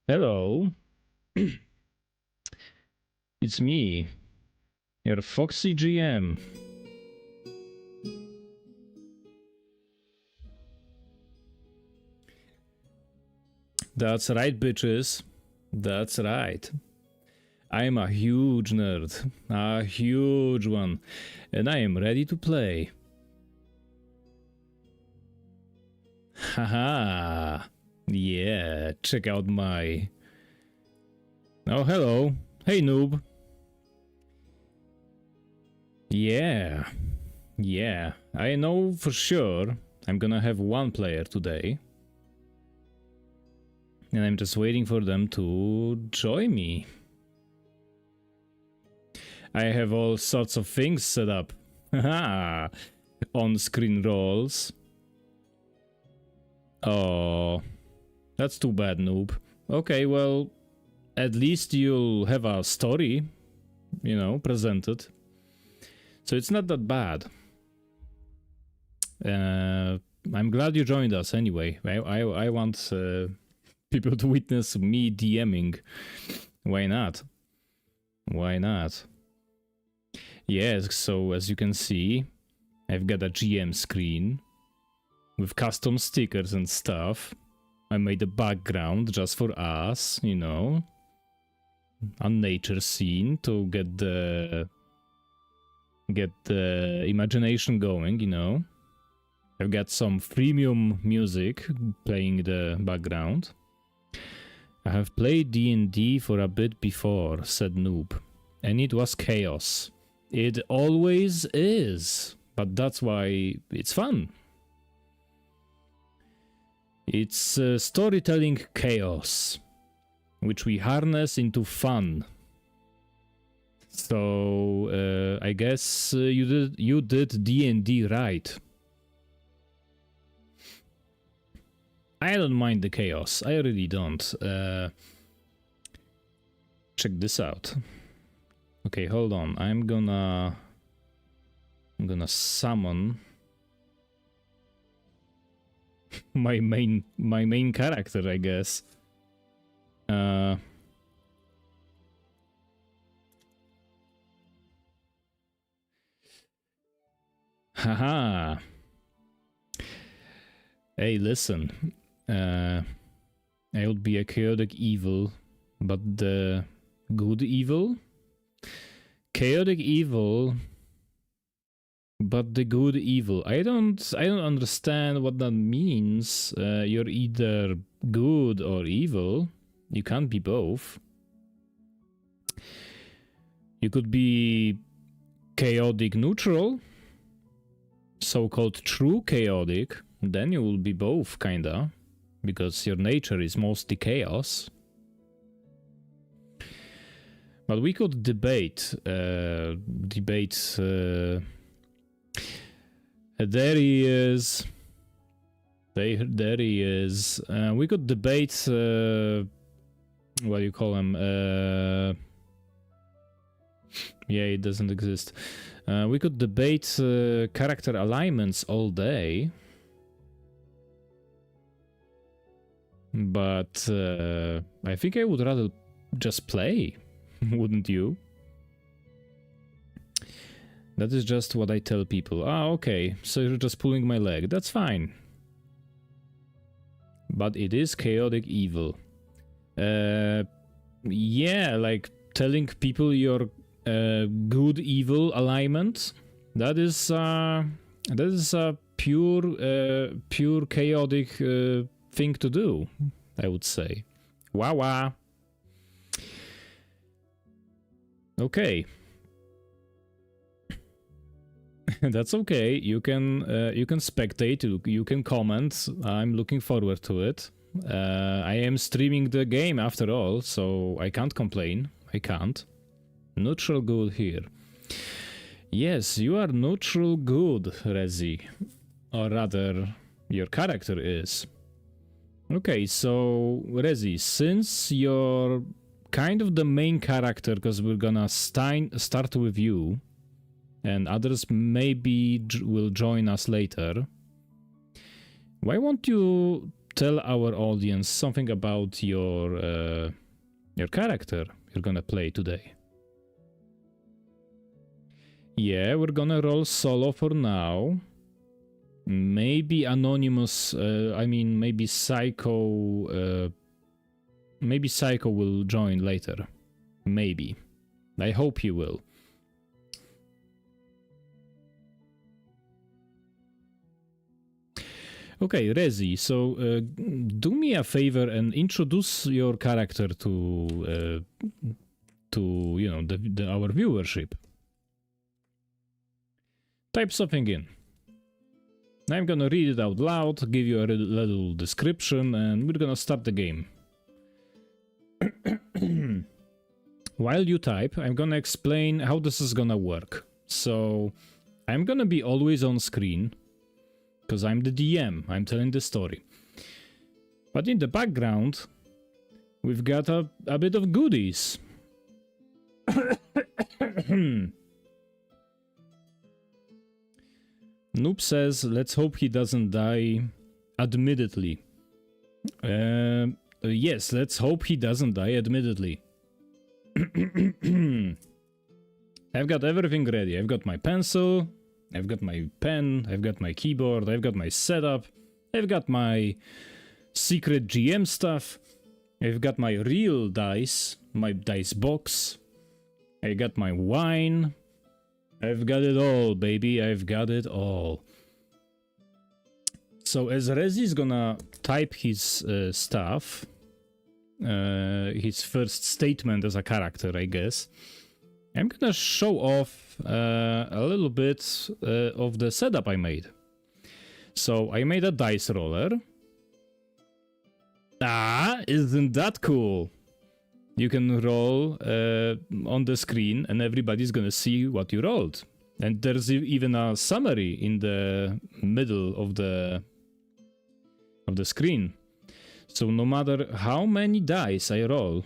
Hello. It's me, your foxy GM. That's right, bitches. That's right. I'm a huge nerd. A huge one. And I am ready to play. Haha. Yeah, check out my... Oh, hello. Hey, noob. Yeah. Yeah. I know for sure I'm gonna have one player today. And I'm just waiting for them to join me. I have all sorts of things set up. Haha. On-screen rolls. Oh, that's too bad, noob. Okay, well, at least you'll have a story, you know, presented. So it's not that bad. I'm glad you joined us anyway. I want people to witness me DMing. Why not? Why not? Yes, so as you can see, I've got a GM screen with custom stickers and stuff. I made a background just for us, you know. A nature scene to get the imagination going, you know. I've got some freemium music playing the background. I have played D&D for a bit before, said Noob, and it was chaos. It always is, but that's why it's fun. It's storytelling chaos, which we harness into fun. So I guess you did D&D right. I don't mind the chaos. I really don't. Check this out. Okay, hold on. I'm gonna summon my main character, I guess. Haha. Hey, listen. I would be a chaotic evil, but the good evil? Chaotic evil, but the good evil. I don't understand what that means. You're either good or evil. You can't be both. You could be chaotic neutral, so-called true chaotic. Then you will be both, kinda, because your nature is mostly chaos. But we could debate. There he is. There he is. We could debate. What do you call him? Yeah, it doesn't exist. We could debate character alignments all day. But I think I would rather just play. Wouldn't you? That is just what I tell people. Ah, okay, so you're just pulling my leg. That's fine. But it is chaotic evil. Yeah, like telling people your good evil alignment. That is a pure chaotic thing to do, I would say. Wah. Okay. That's okay. You can spectate, you can comment. I'm looking forward to it. I am streaming the game after all, so I can't complain. I can't. Neutral good here. Yes, you are neutral good, Rezi. Or rather, your character is. Okay, so Rezi, since you're kind of the main character, because we're gonna start with you, and others maybe will join us later, why won't you tell our audience something about your character you're gonna play today. Yeah, we're gonna roll solo for now. Maybe Anonymous, maybe Psycho, maybe Psycho will join later. Maybe. I hope he will. Okay, Rezi, so do me a favor and introduce your character to you know, our viewership. Type something in. I'm gonna read it out loud, give you a little description, and we're gonna start the game. While you type, I'm gonna explain how this is gonna work. So, I'm gonna be always on screen, because I'm the DM, I'm telling the story. But in the background, we've got a bit of goodies. Noob says, let's hope he doesn't die admittedly. Yes, let's hope he doesn't die admittedly. I've got everything ready. I've got my pencil, I've got my pen, I've got my keyboard, I've got my setup, I've got my secret GM stuff, I've got my real dice, my dice box, I got my wine, I've got it all, baby, I've got it all. So as Rezi's gonna type his stuff, his first statement as a character, I guess, I'm gonna show off a little bit of the setup I made. So I made a dice roller. Ah, isn't that cool? You can roll on the screen and everybody's gonna see what you rolled. And there's even a summary in the middle of the screen. So no matter how many dice I roll,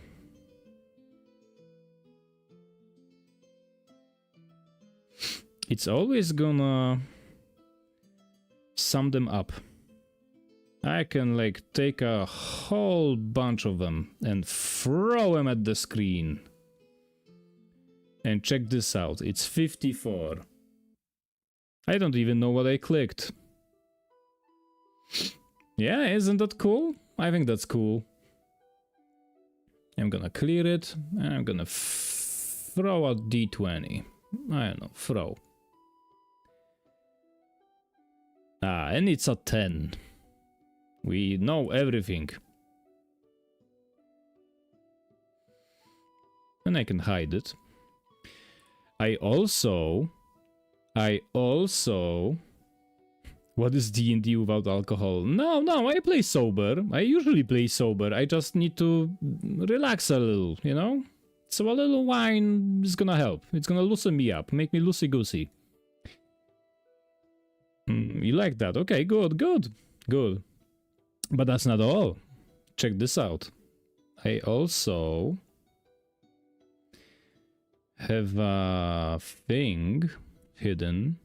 it's always gonna sum them up. I can like take a whole bunch of them and throw them at the screen. And check this out, it's 54. I don't even know what I clicked. Yeah, isn't that cool? I think that's cool. I'm gonna clear it, and I'm gonna throw a d20. I don't know, throw. Ah, and it's a 10. We know everything. And I can hide it. I also... What is D&D without alcohol? No, I play sober. I usually play sober. I just need to relax a little, you know? So a little wine is gonna help. It's gonna loosen me up, make me loosey-goosey. You like that? Okay, good. But that's not all. Check this out. I also have a thing hidden.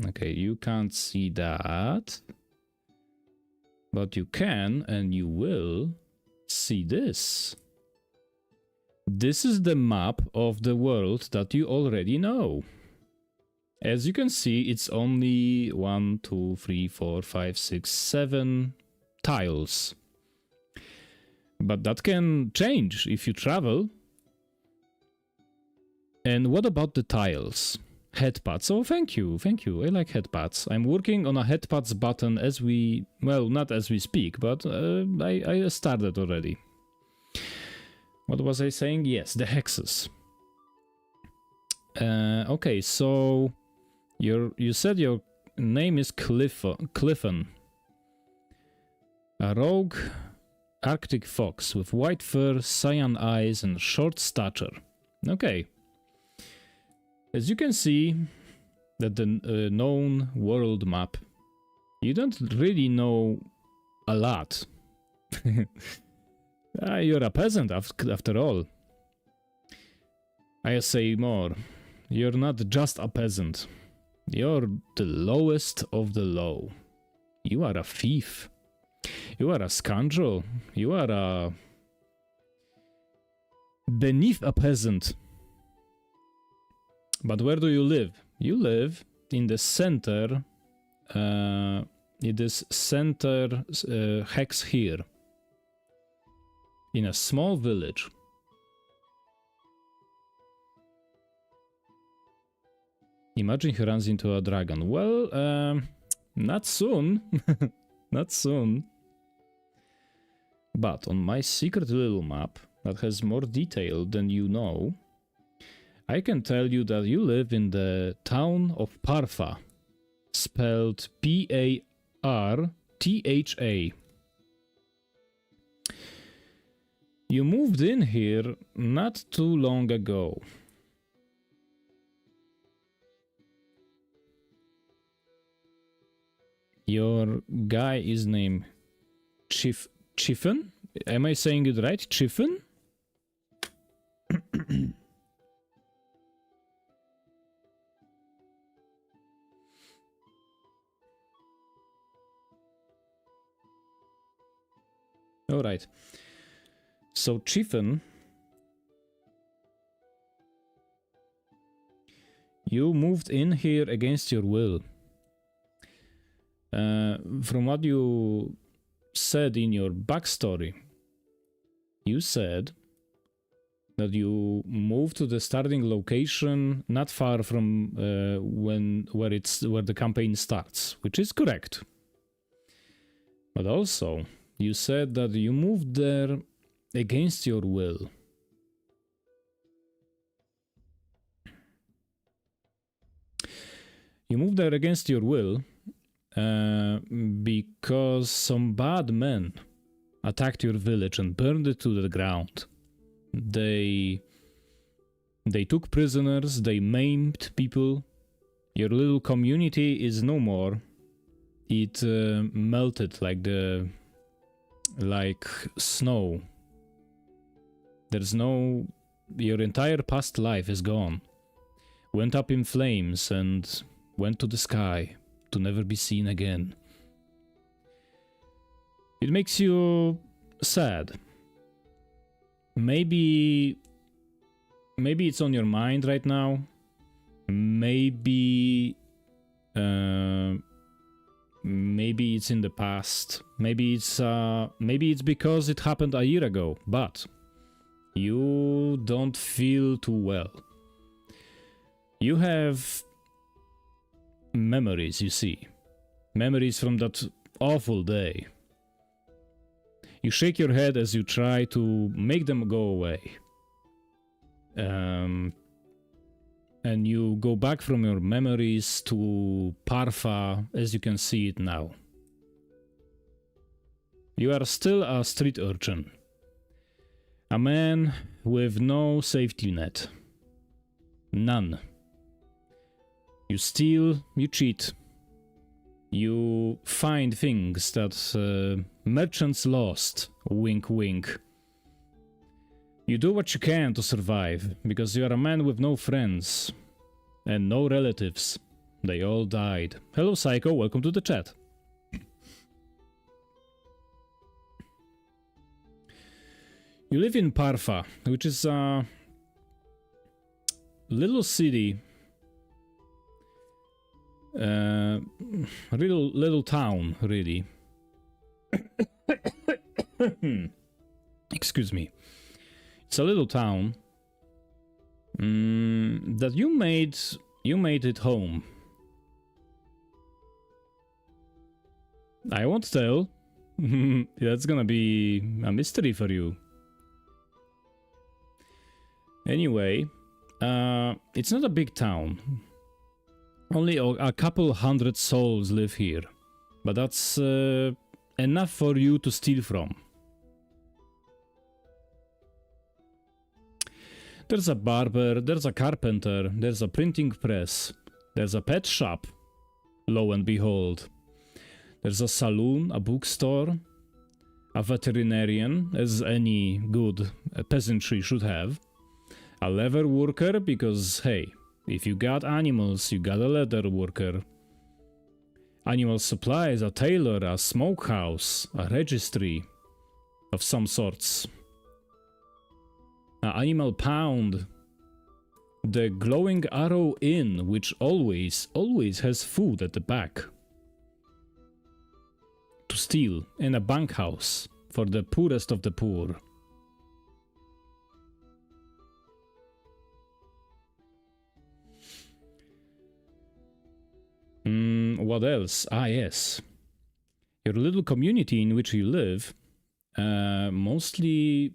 Okay, you can't see that. But you can, and you will, see this. This is the map of the world that you already know. As you can see, it's only 1, 2, 3, 4, 5, 6, 7 tiles. But that can change if you travel. And what about the tiles? Headpads. Oh, thank you. I like headpads. I'm working on a headpads button as we... Well, not as we speak, but I started already. What was I saying? Yes, the hexes. Okay, so... You said your name is Cliffon. A rogue Arctic fox with white fur, cyan eyes, and short stature. Okay. As you can see, that the known world map, you don't really know a lot. You're a peasant after all. I say more. You're not just a peasant. You're the lowest of the low. You are a thief. You are a scoundrel. You are a... beneath a peasant. But where do you live? You live in the center... in this center hex here. In a small village. Imagine he runs into a dragon. Well, not soon. Not soon. But on my secret little map that has more detail than you know, I can tell you that you live in the town of Parfa, spelled P-A-R-T-H-A. You moved in here not too long ago. Your guy is named Chiffen? Am I saying it right? Chiffen? All right. So Chiffen, you moved in here against your will. From what you said in your backstory, you said that you moved to the starting location not far from where the campaign starts, which is correct. But also, you said that you moved there against your will. You moved there against your will because some bad men attacked your village and burned it to the ground. They took prisoners, they maimed people. Your little community is no more. It melted like snow. Your entire past life is gone. Went up in flames and went to the sky to never be seen again. It makes you sad. Maybe it's on your mind right now. Maybe it's in the past. Maybe it's because it happened a year ago, but you don't feel too well. You have memories, you see. Memories from that awful day. You shake your head as you try to make them go away. And you go back from your memories to Parfa as you can see it now. You are still a street urchin. A man with no safety net. None. You steal, you cheat. You find things that merchants lost. Wink, wink. You do what you can to survive, because you are a man with no friends. And no relatives. They all died. Hello, Psycho, welcome to the chat. You live in Parfa, which is a little city. Little town, really. Excuse me. It's a little town that you made it home. I won't tell. That's gonna be a mystery for you. Anyway, it's not a big town. Only a couple hundred souls live here, but that's enough for you to steal from. There's a barber, there's a carpenter, there's a printing press, there's a pet shop, lo and behold. There's a saloon, a bookstore, a veterinarian, as any good peasantry should have, a leather worker, because, hey, if you got animals, you got a leather worker. Animal supplies, a tailor, a smokehouse, a registry of some sorts. Animal pound. The glowing arrow inn, which always has food at the back. To steal. In a bunkhouse. For the poorest of the poor. What else? Ah, yes. Your little community in which you live, mostly...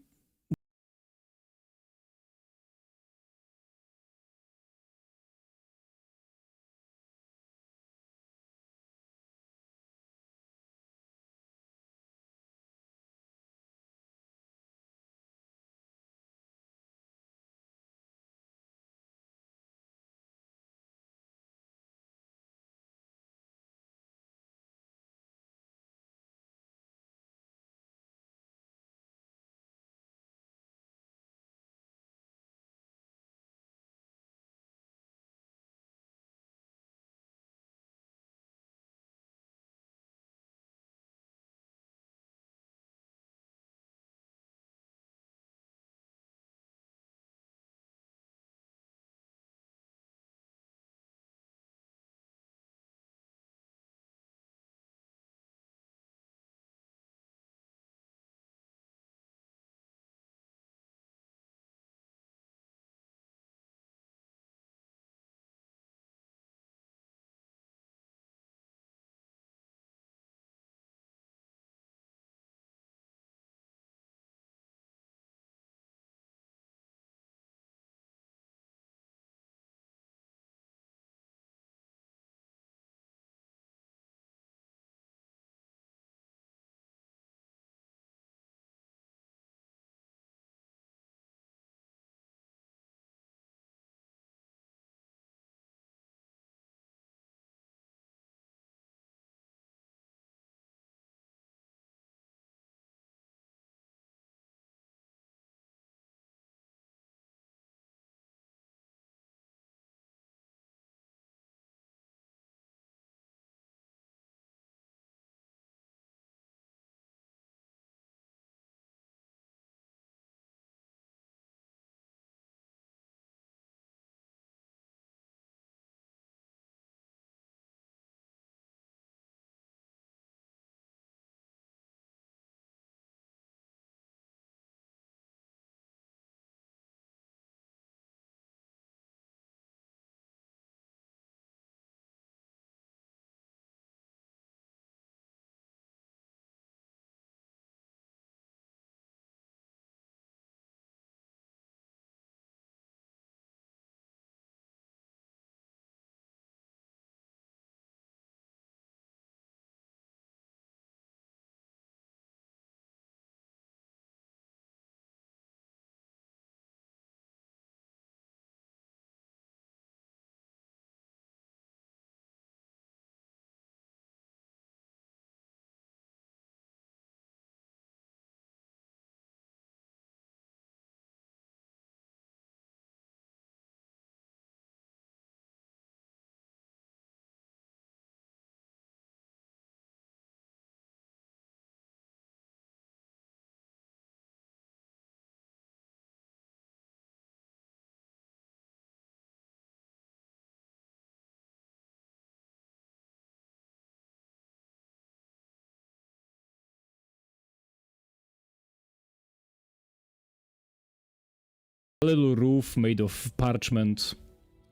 A little roof made of parchment.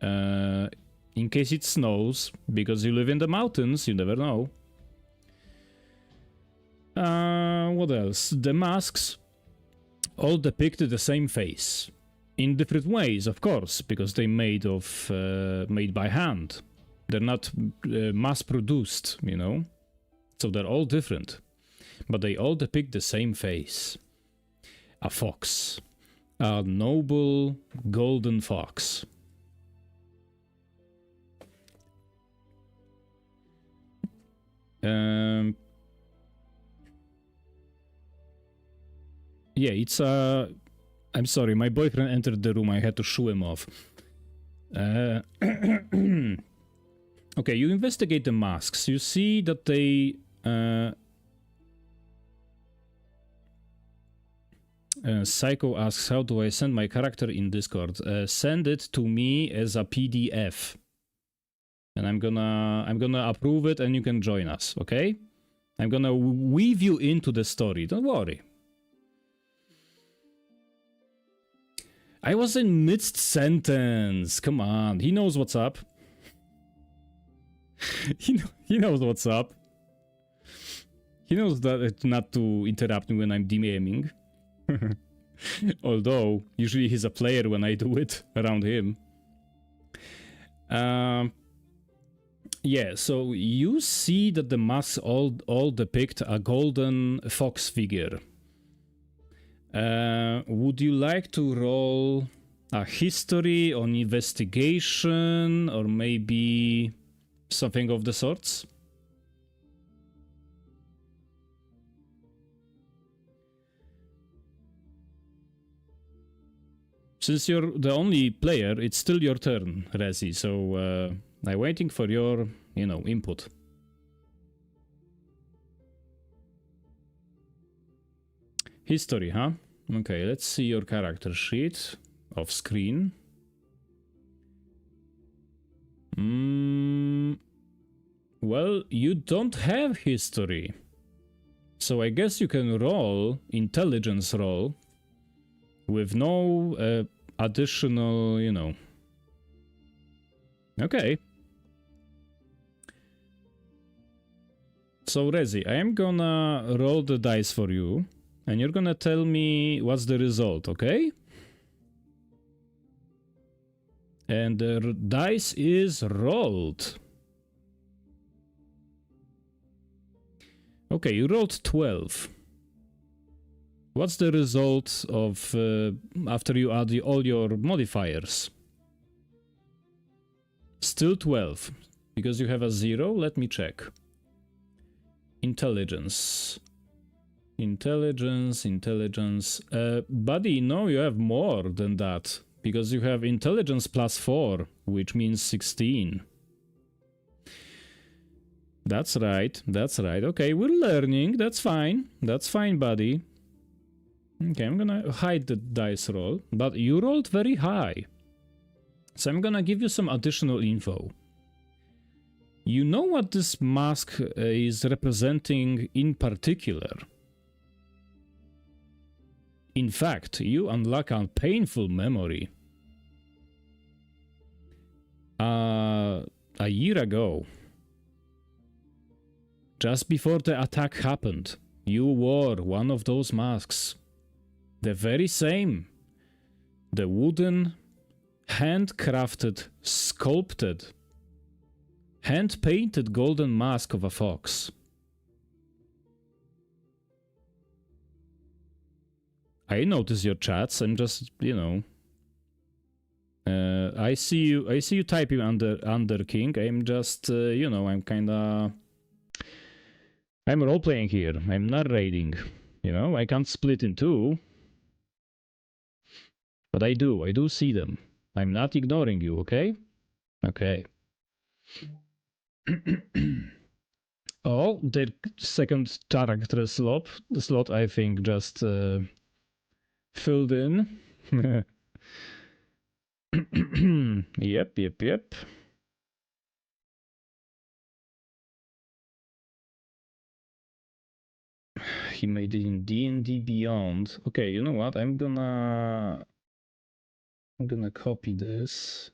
In case it snows, because you live in the mountains, you never know. What else? The masks all depict the same face. In different ways, of course, because they're made by hand. They're not mass-produced, you know? So they're all different. But they all depict the same face. A fox. A noble golden fox. Yeah, it's a... I'm sorry, my boyfriend entered the room. I had to shoo him off. Okay, you investigate the masks. You see that they Psycho asks, how do I send my character in Discord? Send it to me as a PDF. And I'm gonna approve it and you can join us, okay? I'm gonna weave you into the story, don't worry. I was in mid-sentence, come on, he knows what's up. he knows what's up. He knows that not to interrupt me when I'm DMing. Although, usually he's a player when I do it around him. Yeah, so you see that the masks all depict a golden fox figure. Would you like to roll a history on investigation or maybe something of the sorts? Since you're the only player, it's still your turn, Rezi, so I'm waiting for your, input. History, huh? Okay, let's see your character sheet off screen. Well, you don't have history. So I guess you can roll intelligence roll with no additional, Okay. So Rezi, I am gonna roll the dice for you, and you're gonna tell me what's the result, okay? And the dice is rolled. Okay, you rolled 12. What's the result of after you add all your modifiers? Still 12. Because you have a 0, let me check. Intelligence. Intelligence. Buddy, no, you have more than that. Because you have intelligence plus 4, which means 16. That's right. Okay, we're learning. That's fine, buddy. Okay, I'm gonna hide the dice roll, but you rolled very high. So I'm gonna give you some additional info. You know what this mask is representing in particular? In fact, you unlock a painful memory. A year ago, just before the attack happened, you wore one of those masks. The very same. The wooden, handcrafted, sculpted, hand-painted golden mask of a fox. I notice your chats. I'm just, I see you typing under King. I'm just, I'm kinda, I'm role-playing here. I'm narrating. I can't split in two. But I do see them. I'm not ignoring you, okay? Okay. Oh, the second character slot I think just filled in. Yep. He made it in D&D Beyond. Okay, you know what? I'm gonna copy this.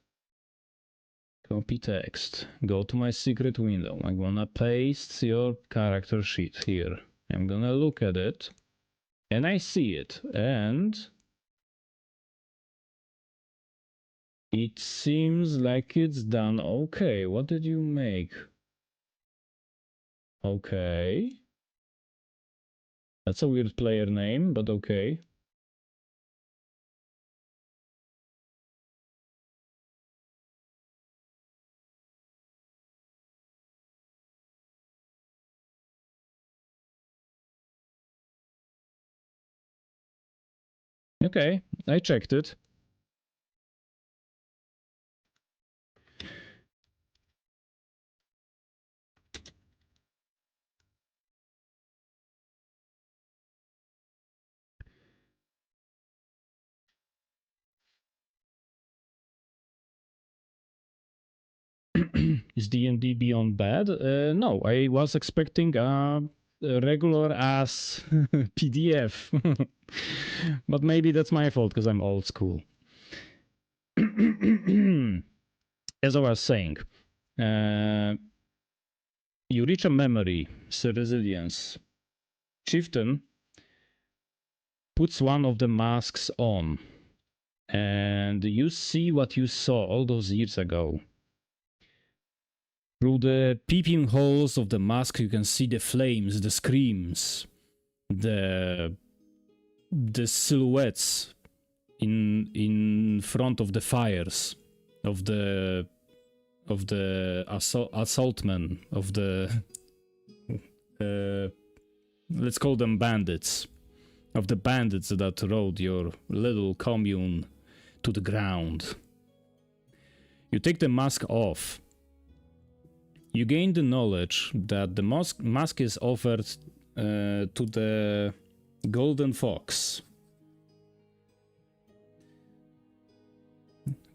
Copy text. Go to my secret window. I'm gonna paste your character sheet here. I'm gonna look at it. And I see it. And it seems like it's done. Okay, what did you make? Okay. That's a weird player name, but okay. Okay, I checked it. Is D&D Beyond bad? No, I was expecting a regular ass PDF. But maybe that's my fault because I'm old school. As I was saying, you reach a memory, so resilience. Chieftain puts one of the masks on, and you see what you saw all those years ago. Through the peeping holes of the mask, you can see the flames, the screams, the silhouettes in front of the fires of the assaultmen, of the let's call them bandits, of the bandits that rode your little commune to the ground. You take the mask off. You gain the knowledge that the mask is offered to the golden fox,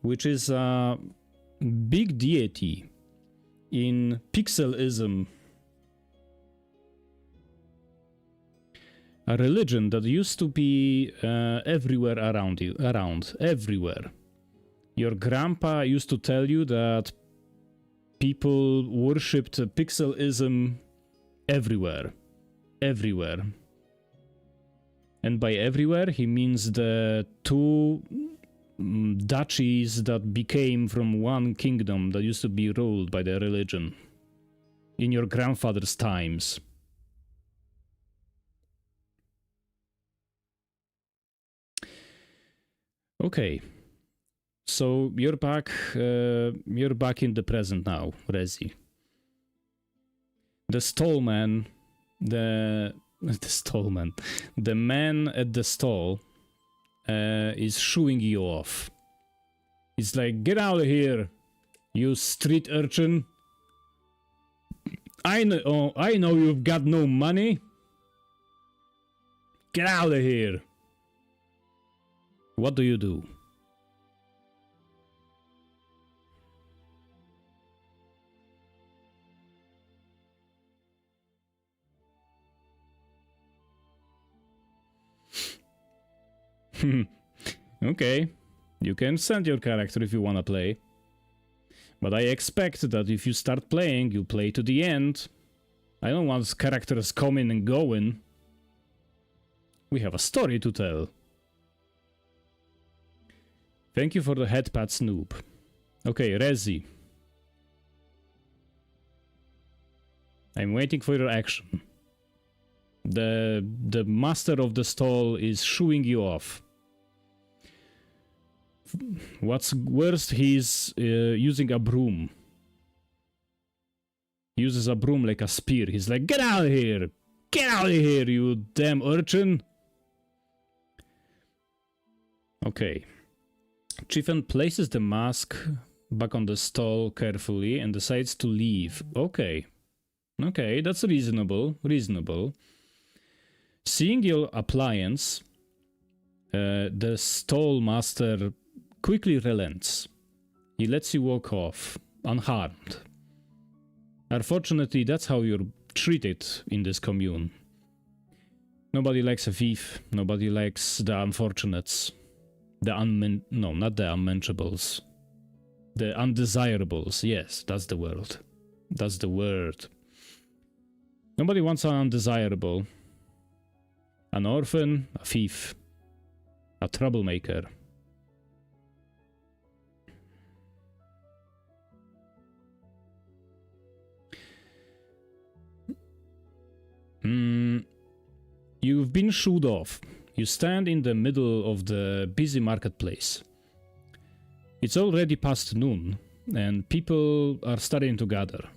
which is a big deity in pixelism, a religion that used to be everywhere around you, everywhere. Your grandpa used to tell you that people worshipped pixelism everywhere. And by everywhere, he means the two duchies that became from one kingdom that used to be ruled by the religion in your grandfather's times. Okay. So you're back in the present now, Rezi. The stallman, the man at the stall is shooing you off. He's like, "Get out of here, you street urchin. I know you've got no money. Get out of here." What do you do? Okay, you can send your character if you wanna play. But I expect that if you start playing, you play to the end. I don't want characters coming and going. We have a story to tell. Thank you for the headpad, Snoop. Okay, Rezi. I'm waiting for your action. The master of the stall is shooing you off. What's worse, he's using a broom. He uses a broom like a spear. He's like, "Get out of here! Get out of here, you damn urchin!" Okay. Chieftain places the mask back on the stall carefully and decides to leave. Okay. Okay, that's reasonable. Reasonable. Seeing your appliance, the stall master quickly relents. He lets you walk off, unharmed. Unfortunately, that's how you're treated in this commune. Nobody likes a thief. Nobody likes the unfortunates. No, not the unmentionables. The undesirables. Yes, that's the word. That's the word. Nobody wants an undesirable. An orphan, a thief, a troublemaker. You've been shooed off. You stand in the middle of the busy marketplace. It's already past noon, and people are starting to gather.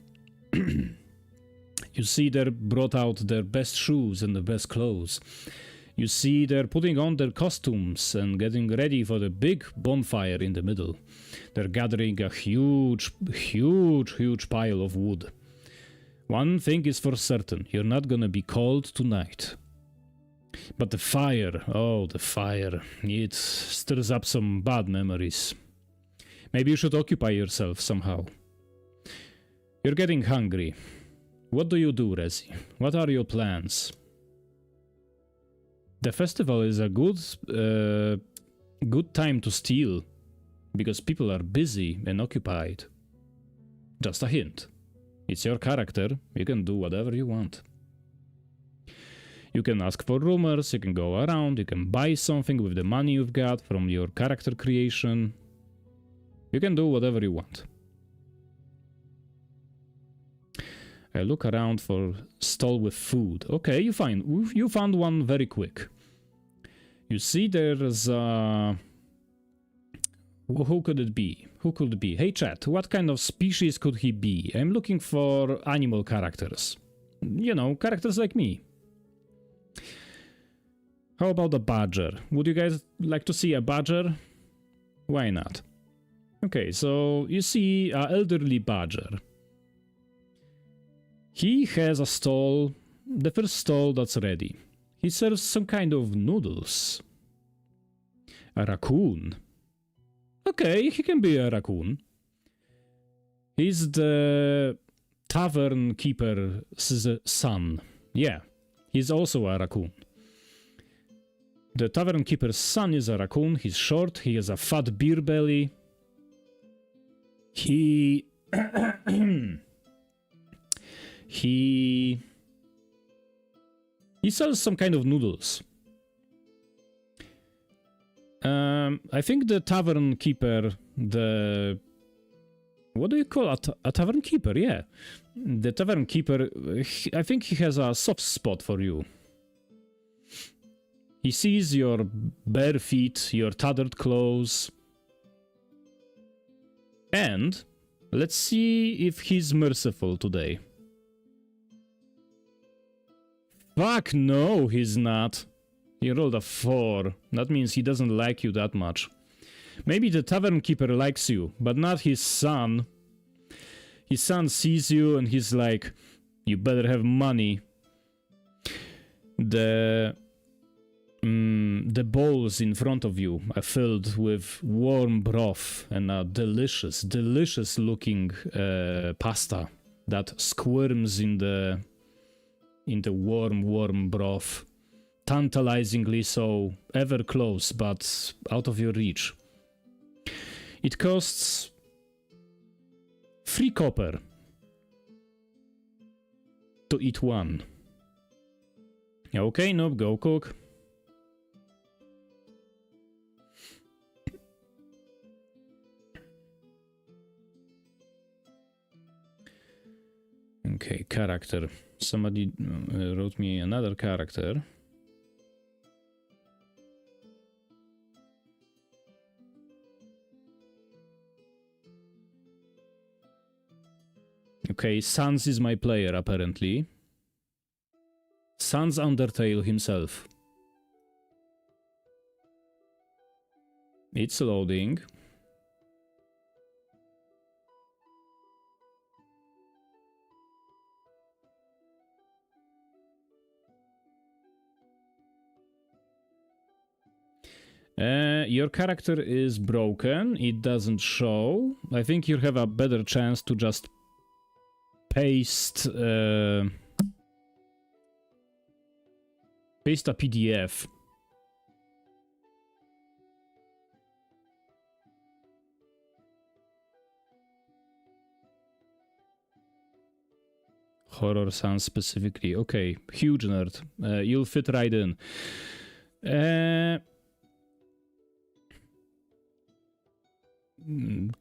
You see they're brought out their best shoes and the best clothes. You see they're putting on their costumes and getting ready for the big bonfire in the middle. They're gathering a huge pile of wood. One thing is for certain, you're not gonna be cold tonight. But the fire, oh, the fire, it stirs up some bad memories. Maybe you should occupy yourself somehow. You're getting hungry. What do you do, Rezi? What are your plans? The festival is a good time to steal, because people are busy and occupied. Just a hint. It's your character, you can do whatever you want. You can ask for rumors, you can go around, you can buy something with the money you've got from your character creation. You can do whatever you want. I look around for stall with food. Okay, you found one very quick. You see there's who could it be? Who could it be? Hey chat, what kind of species could he be? I'm looking for animal characters. You know, characters like me. How about a badger? Would you guys like to see a badger? Why not? Okay, so you see an elderly badger. He has a stall, the first stall that's ready. He serves some kind of noodles. A raccoon. Okay, he can be a raccoon. He's the tavern keeper's son. Yeah, he's also a raccoon. The tavern keeper's son is a raccoon. He's short. He has a fat beer belly. He sells some kind of noodles. I think the tavern keeper, what do you call a tavern keeper? Yeah, the tavern keeper. I think he has a soft spot for you. He sees your bare feet, your tattered clothes, and let's see if he's merciful today. Fuck no, he's not. He rolled a 4. That means he doesn't like you that much. Maybe the tavern keeper likes you, but not his son. His son sees you and he's like, you better have money. The bowls in front of you are filled with warm broth and a delicious, delicious looking pasta that squirms in the warm broth. Tantalizingly so, ever close, but out of your reach. It costs 3 copper to eat one. Okay, no, go cook. Okay, character. Somebody wrote me another character. Okay, Sans is my player, apparently. Sans Undertale himself. It's loading. Your character is broken. It doesn't show. I think you have a better chance to just paste a PDF. Horror sounds specifically. Okay, huge nerd. You'll fit right in.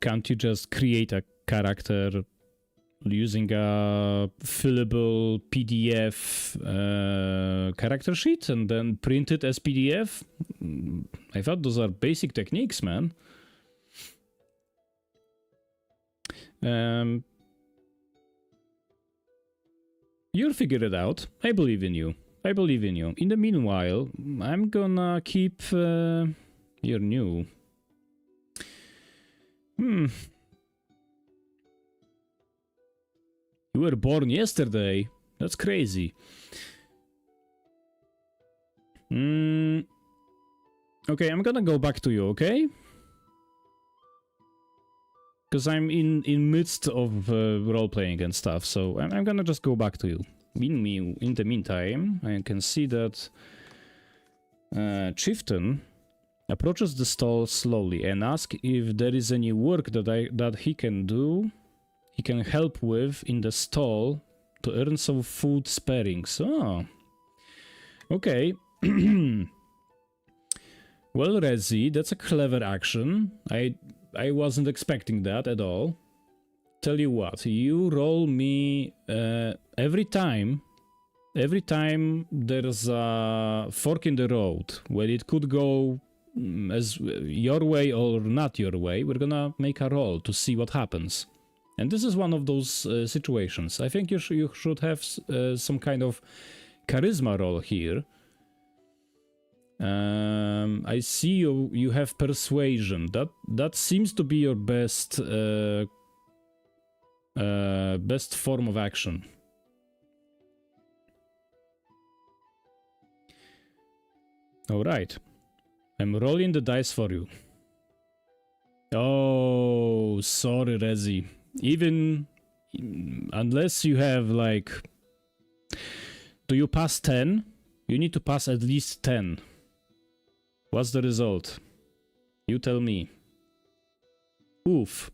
Can't you just create a character using a fillable PDF character sheet and then print it as PDF? I thought those are basic techniques, man. You'll figure it out. I believe in you. I believe in you. In the meanwhile, I'm gonna keep... You're new. You were born yesterday. That's crazy. Okay, I'm gonna go back to you, okay? Because I'm in midst of role-playing and stuff, so I'm gonna just go back to you. In the meantime, I can see that Chieftain approaches the stall slowly and asks if there is any work that he can do, he can help with in the stall to earn some food sparings. Oh, okay. Well, Rezi, that's a clever action. I wasn't expecting that at all. Tell you what, you roll me every time there's a fork in the road where it could go as your way or not your way, we're gonna make a roll to see what happens. And this is one of those situations. I think you should have some kind of charisma roll here. I see you have persuasion. That seems to be your best best form of action. All right, I'm rolling the dice for you. Oh, sorry, Rezi. Even unless you have like, do you pass 10? You need to pass at least 10. What's the result? You tell me. Oof.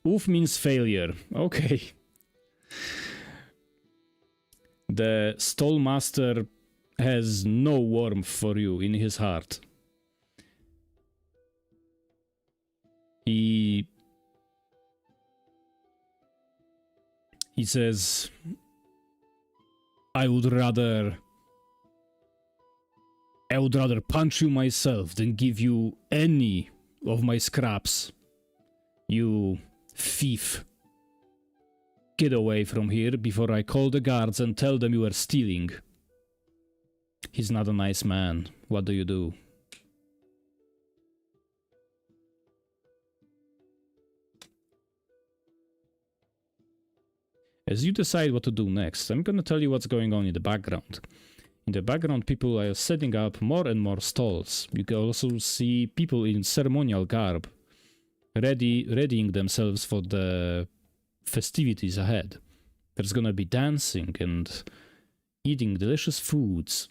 Oof means failure. Okay. The stall master has no warmth for you in his heart. He says, I would rather punch you myself than give you any of my scraps. You thief. Get away from here before I call the guards and tell them you are stealing. He's not a nice man. What do you do? As you decide what to do next, I'm gonna tell you what's going on in the background. In the background, people are setting up more and more stalls. You can also see people in ceremonial garb, readying themselves for the festivities ahead. There's gonna be dancing and eating delicious foods.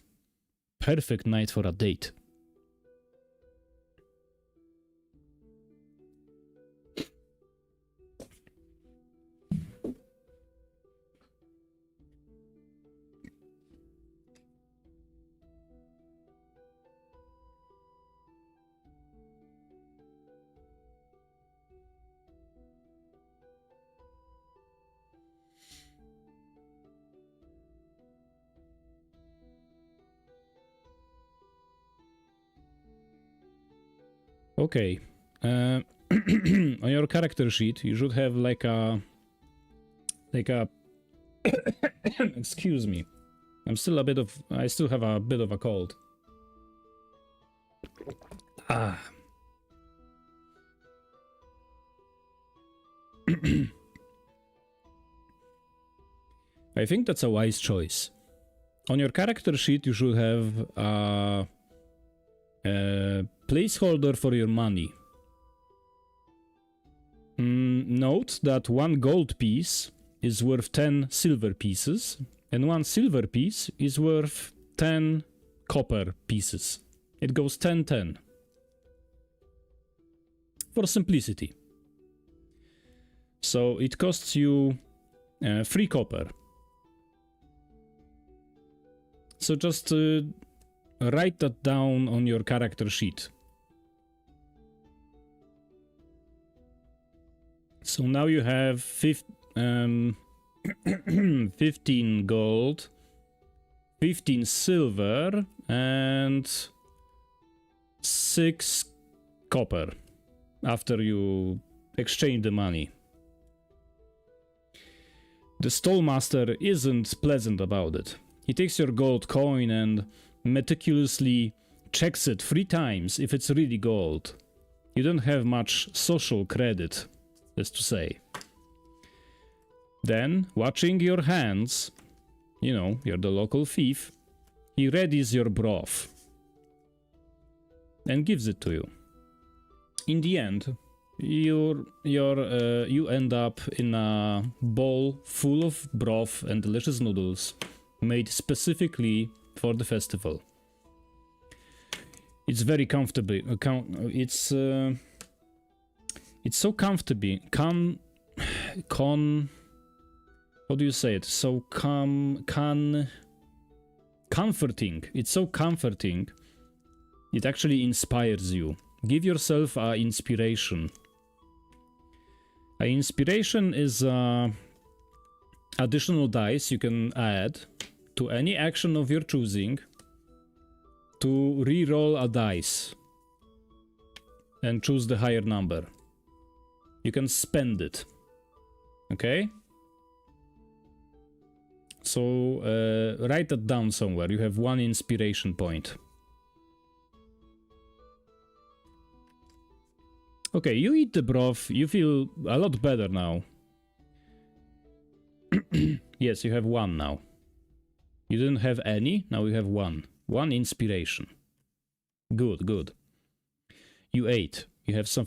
Perfect night for a date. Okay. On your character sheet, you should have like a excuse me. I still have a bit of a cold. Ah. I think that's a wise choice. On your character sheet, you should have a placeholder for your money. Note that 1 gold piece is worth 10 silver pieces, and 1 silver piece is worth 10 copper pieces. It goes 10-10. For simplicity. So it costs you 3 copper. So just write that down on your character sheet. So now you have 15 gold, 15 silver, and 6 copper after you exchange the money. The stallmaster isn't pleasant about it. He takes your gold coin and meticulously checks it 3 times if it's really gold. You don't have much social credit, as to say. Then, watching your hands, you know, you're the local thief, he readies your broth and gives it to you. In the end, you end up in a bowl full of broth and delicious noodles made specifically for the festival. It's very comfortable. It's so comfortable. How do you say it? So comforting. It's so comforting. It actually inspires you. Give yourself a inspiration. A inspiration is additional dice you can add to any action of your choosing to re-roll a dice and choose the higher number. You can spend it. Okay? So write that down somewhere. You have 1 inspiration point. Okay, you eat the broth. You feel a lot better now. Yes, you have 1 now. You didn't have any. Now you have 1. 1 inspiration. Good, good. You ate. You have some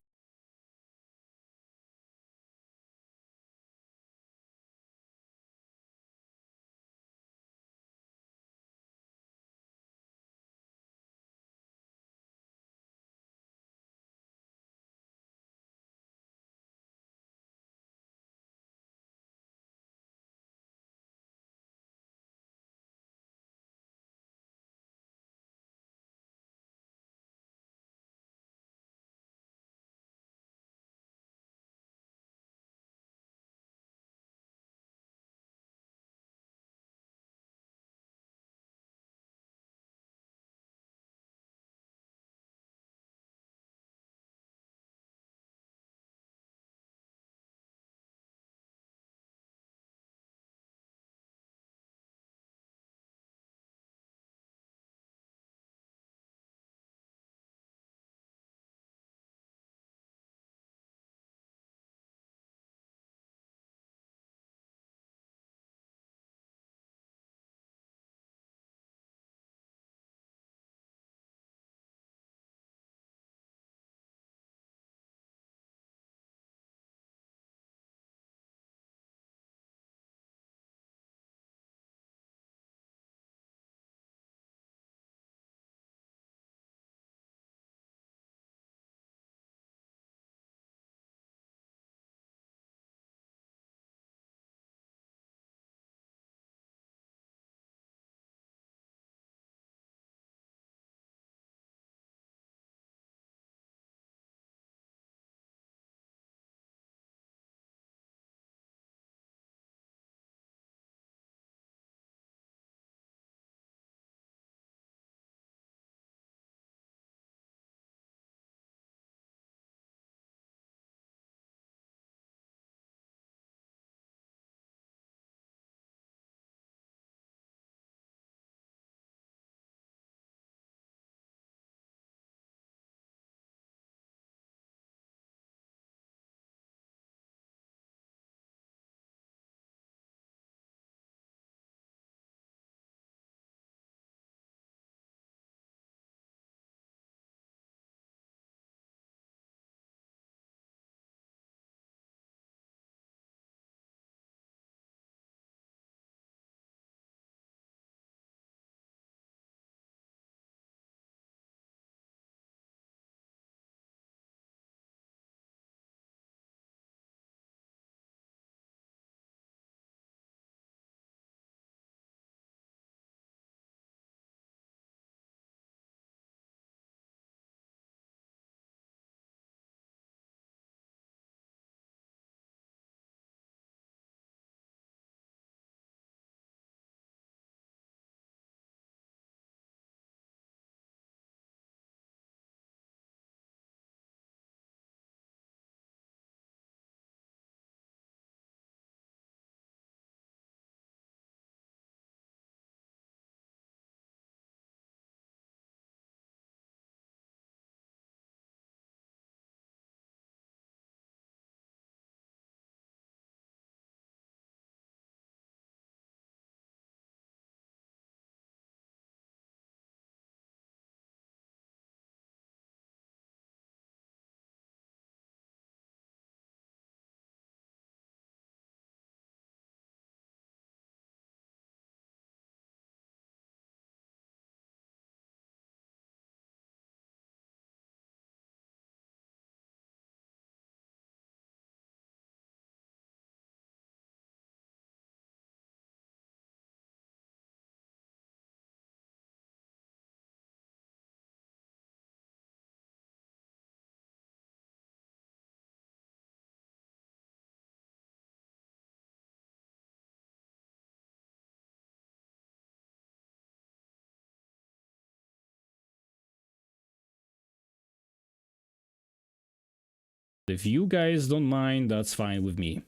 If you guys don't mind, that's fine with me.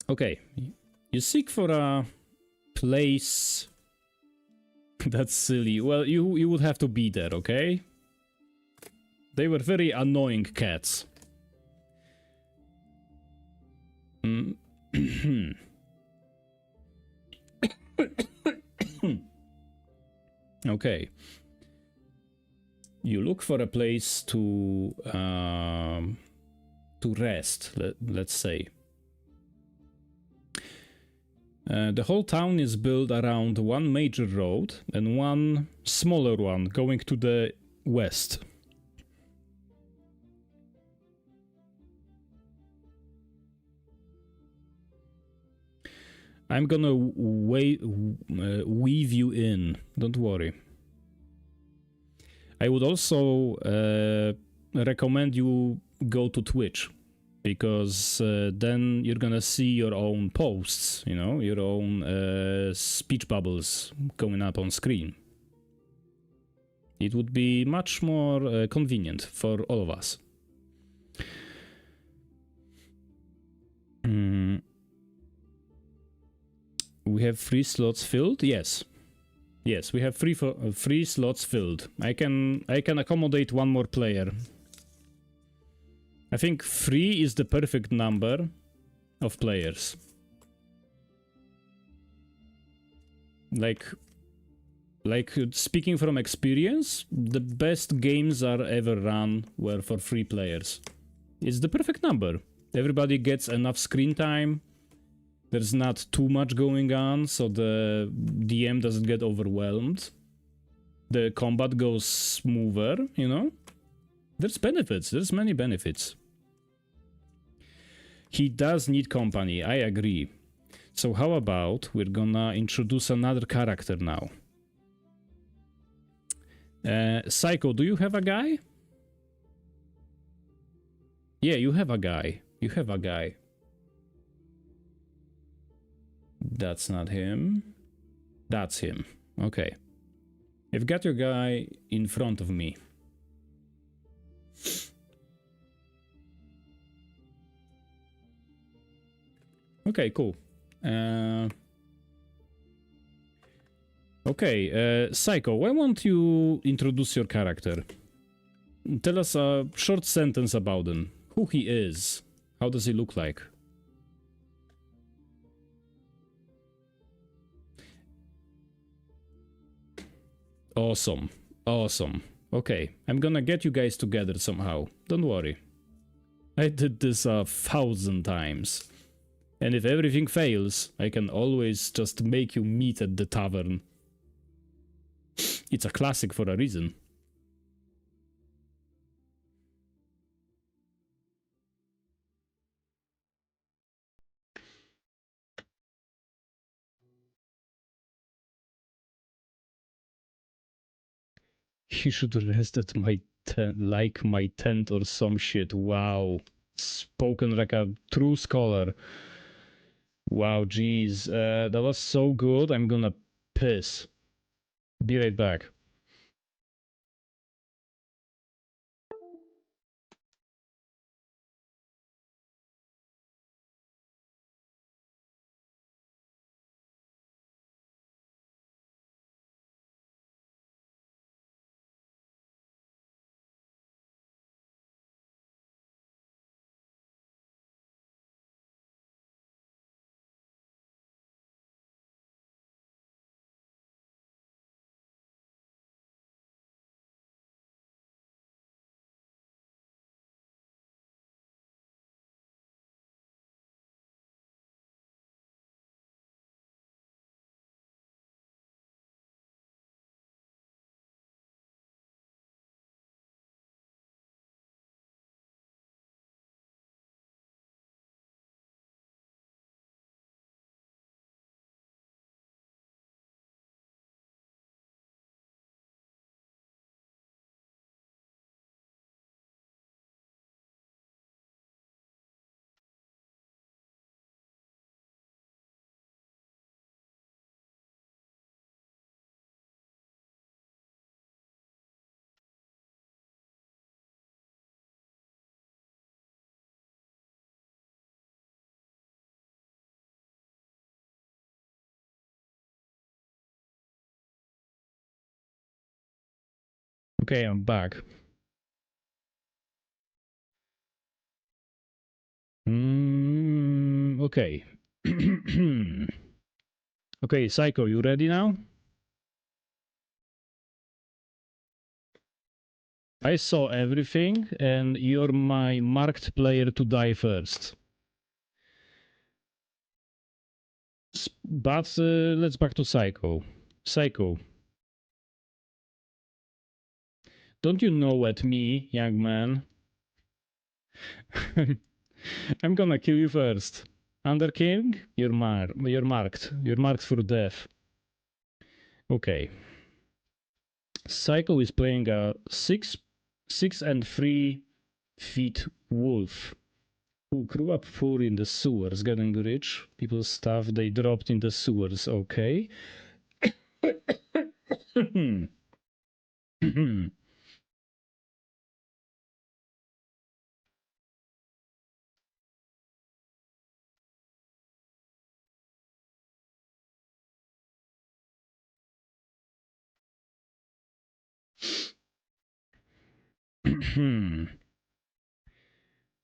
Okay, you seek for a place. That's silly. Well, you would have to be there, okay? They were very annoying cats. Okay. You look for a place to rest, let's say. The whole town is built around one major road and one smaller one going to the west. I'm gonna weave you in, don't worry. I would also recommend you go to Twitch, because then you're gonna see your own posts, you know, your own speech bubbles going up on screen. It would be much more convenient for all of us. We have 3 slots filled? Yes. Yes, we have 3 slots filled. I can accommodate 1 more player. I think 3 is the perfect number of players. Like speaking from experience, the best games are ever run were for 3 players. It's the perfect number. Everybody gets enough screen time. There's not too much going on, so the DM doesn't get overwhelmed. The combat goes smoother, you know? There's benefits. There's many benefits. He does need company, I agree. So how about we're gonna introduce another character now. Psycho, do you have a guy? Yeah, you have a guy. You have a guy. That's not him. That's him. Okay. I've got your guy in front of me. Okay, cool. Okay, Psycho, why won't you introduce your character? Tell us a short sentence about him. Who he is. How does he look like? Awesome. Awesome. Okay, I'm gonna get you guys together somehow. Don't worry. I did this 1,000 times. And if everything fails, I can always just make you meet at the tavern. It's a classic for a reason. He should rest at my tent, like my tent or some shit. Wow. Spoken like a true scholar. Wow, jeez. That was so good. I'm gonna piss. Be right back. Okay, I'm back. Okay. Okay, Psycho, you ready now? I saw everything, and you're my marked player to die first. But let's back to Psycho. Psycho. Don't you know at me, young man? I'm gonna kill you first. Underking, you're marked. You're marked for death. Okay. Psycho is playing a 6'3" wolf who grew up poor in the sewers, getting rich. People's stuff they dropped in the sewers. Okay.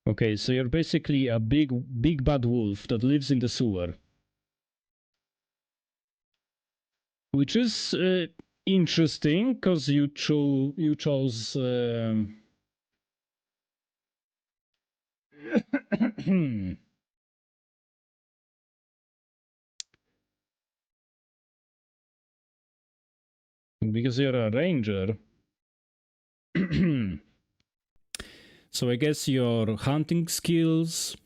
Okay, so you're basically a big bad wolf that lives in the sewer. Which is interesting, because you chose because you're a ranger. So I guess your hunting skills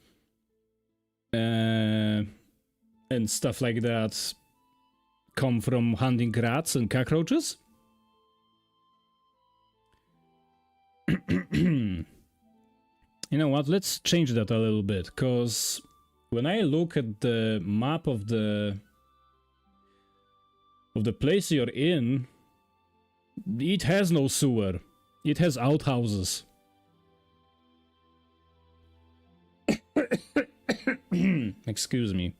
and stuff like that come from hunting rats and cockroaches? You know what? Let's change that a little bit, because when I look at the map of the place you're in, it has no sewer. It has outhouses. Excuse me.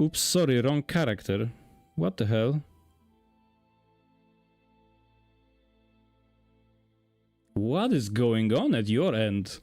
Oops, sorry, wrong character. What the hell? What is going on at your end?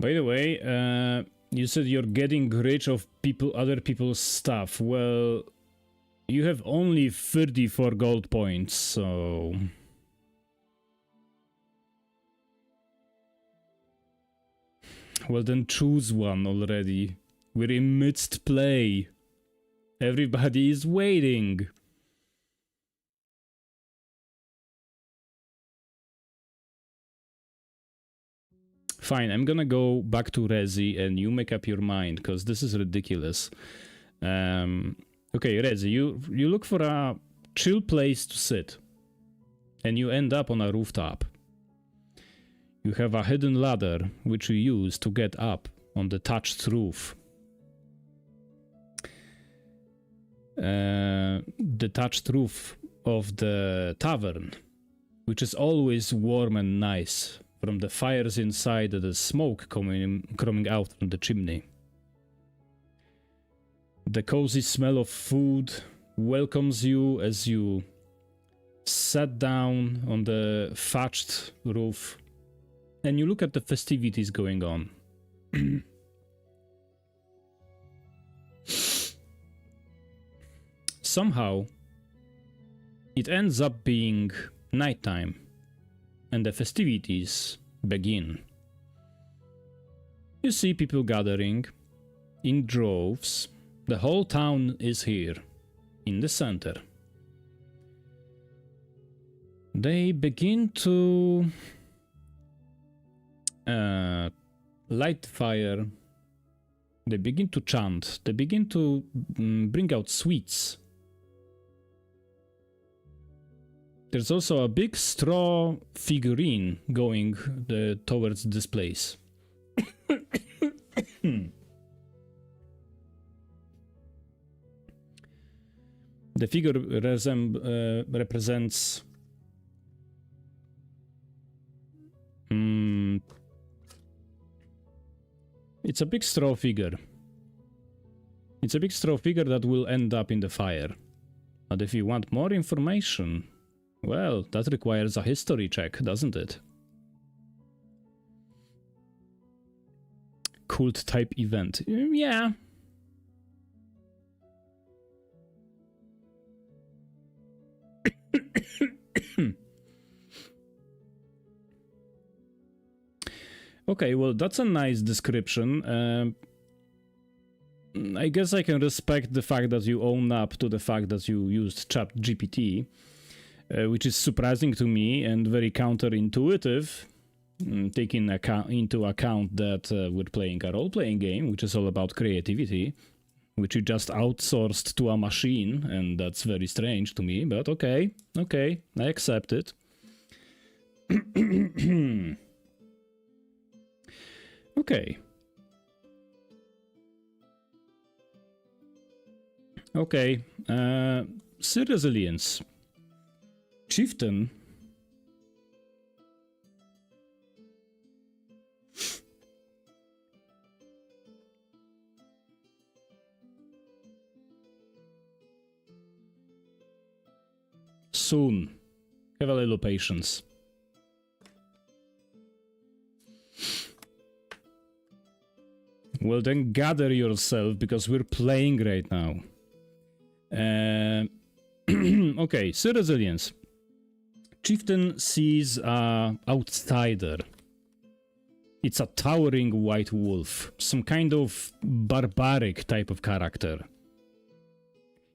By the way, you said you're getting rich of other people's stuff. Well, you have only 34 gold points, so... Well, then choose one already. We're in midst play. Everybody is waiting. Fine, I'm gonna go back to Rezi and you make up your mind, because this is ridiculous. Okay, Rezi, you look for a chill place to sit. And you end up on a rooftop. You have a hidden ladder, which you use to get up on the thatched roof. The thatched roof of the tavern, which is always warm and nice from the fires inside and the smoke coming out from the chimney. The cozy smell of food welcomes you as you sat down on the thatched roof and you look at the festivities going on. Somehow, it ends up being nighttime, and the festivities begin. You see people gathering in droves. The whole town is here, in the center. They begin to light the fire. They begin to chant. They begin to bring out sweets. There's also a big straw figurine going towards this place. The figure represents it's a big straw figure. It's a big straw figure that will end up in the fire. But if you want more information, well, that requires a history check, doesn't it? Cult type event. Yeah. Okay, well, that's a nice description. I guess I can respect the fact that you own up to the fact that you used ChatGPT, which is surprising to me and very counterintuitive, taking into account that we're playing a role-playing game, which is all about creativity, which you just outsourced to a machine, and that's very strange to me, but okay, I accept it. Okay. Okay, Sea Resilience. Chieftain. Soon. Have a little patience. Well, then gather yourself, because we're playing right now. Okay, Sea Resilience. Chieftain sees an outsider. It's a towering white wolf, some kind of barbaric type of character.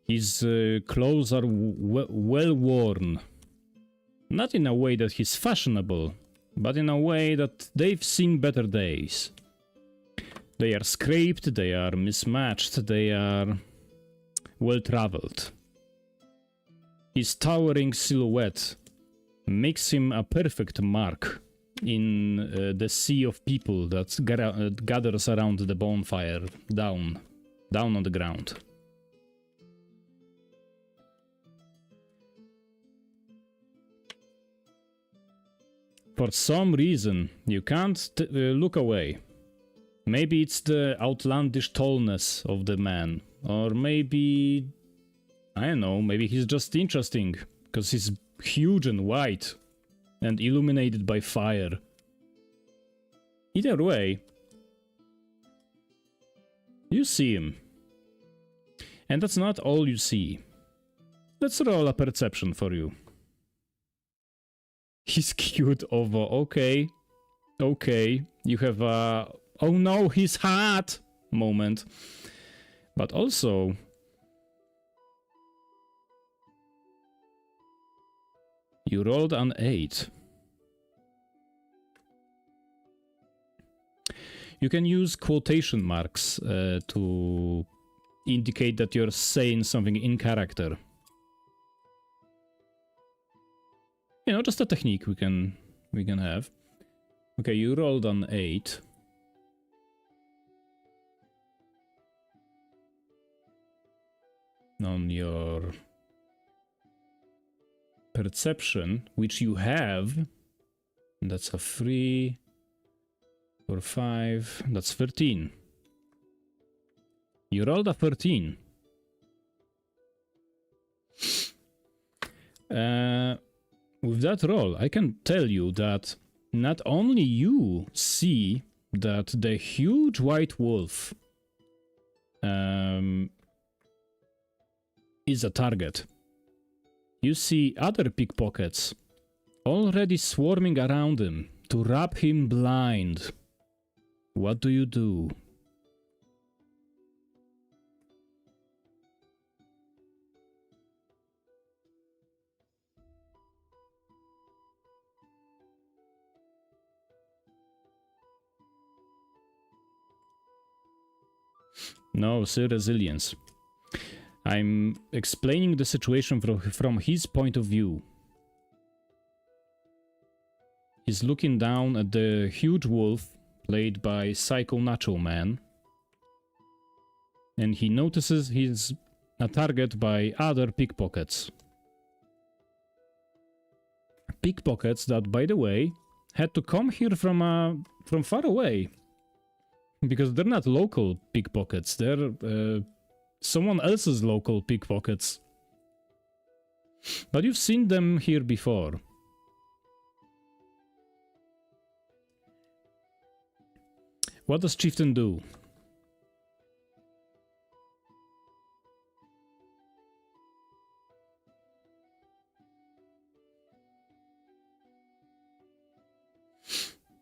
His clothes are well worn. Not in a way that he's fashionable, but in a way that they've seen better days. They are scraped, they are mismatched, they are well-traveled. His towering silhouette makes him a perfect mark in the sea of people that gathers around the bonfire down on the ground. For some reason, you can't look away. Maybe it's the outlandish tallness of the man, or maybe, I don't know, maybe he's just interesting, because he's huge and white, and illuminated by fire. Either way, you see him. And that's not all you see. Let's roll a perception for you. He's cute over, okay. Okay, you have a, oh no, his hat moment. But also, you rolled an 8. You can use quotation marks to indicate that you're saying something in character. You know, just a technique we can have. Okay, you rolled an 8. On your perception, which you have, that's a 3 or 5, that's 13. You rolled a 13. With that roll, I can tell you that not only you see that the huge white wolf is a target. You see other pickpockets already swarming around him to rob him blind. What do you do? No, Sea Resilience. I'm explaining the situation from his point of view. He's looking down at the huge wolf, played by Psycho Nacho Man, and he notices he's a target by other pickpockets. Pickpockets that, by the way, had to come here from far away, because they're not local pickpockets. They're someone else's local pickpockets. But you've seen them here before. What does Chieftain do?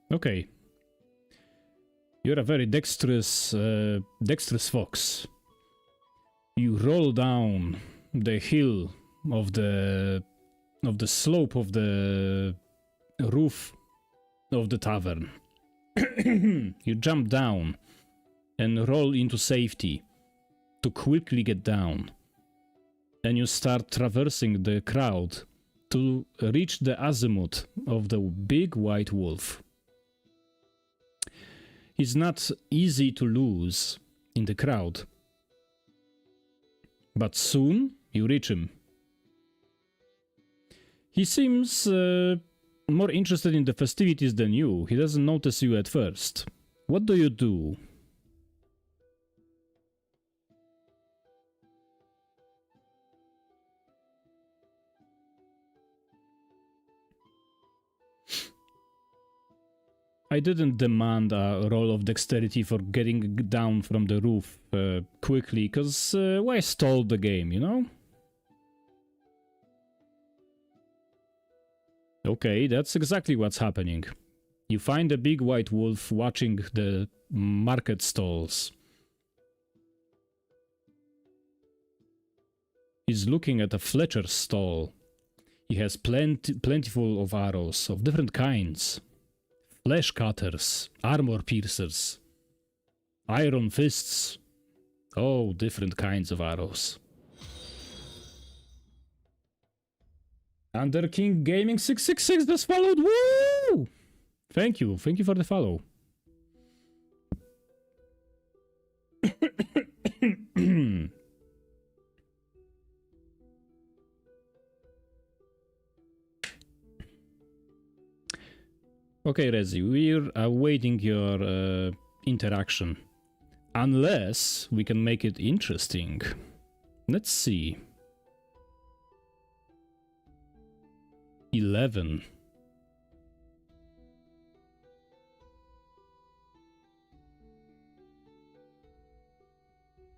Okay. You're a very dexterous fox. You roll down the hill of the slope of the roof of the tavern. You jump down and roll into safety to quickly get down. And you start traversing the crowd to reach the azimuth of the big white wolf. He's not easy to lose in the crowd. But soon you reach him. He seems more interested in the festivities than you. He doesn't notice you at first. What do you do? I didn't demand a roll of dexterity for getting down from the roof quickly, because why stall the game, you know? Okay, that's exactly what's happening. You find a big white wolf watching the market stalls. He's looking at a Fletcher's stall. He has plentiful of arrows of different kinds. Flesh cutters, armor piercers, iron fists. Oh, different kinds of arrows. Under King Gaming 666 just followed. Woo! Thank you for the follow. Okay, Rezi, we're awaiting your interaction. Unless we can make it interesting. Let's see. 11.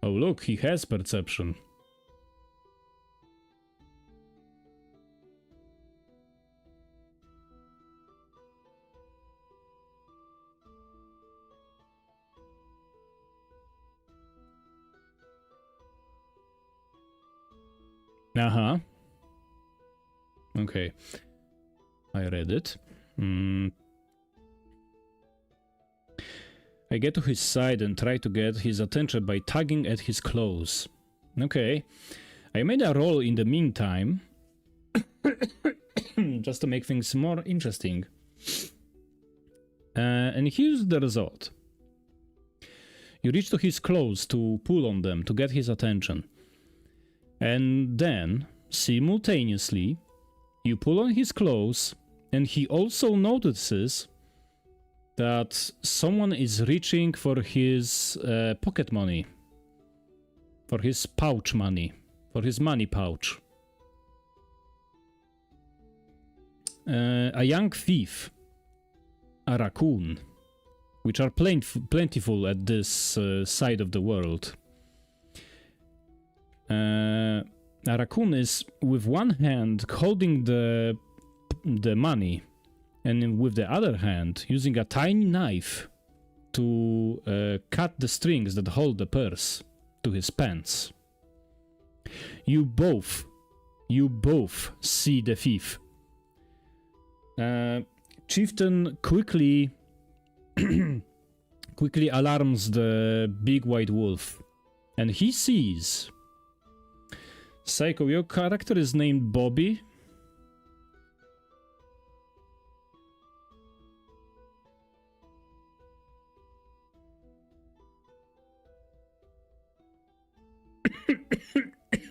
Oh, look, he has perception. Uh-huh. Okay. I read it. I get to his side and try to get his attention by tugging at his clothes. Okay. I made a roll in the meantime. Just to make things more interesting. And here's the result. You reach to his clothes to pull on them, to get his attention. And then, simultaneously, you pull on his clothes, and he also notices that someone is reaching for his pocket money. For his pouch money. For his money pouch. A young thief. A raccoon. Which are plentiful at this side of the world. A raccoon is with one hand holding the money, and with the other hand using a tiny knife to cut the strings that hold the purse to his pants. You both see the thief. Chieftain quickly alarms the big white wolf, and he sees. Psycho, your character is named Bobby.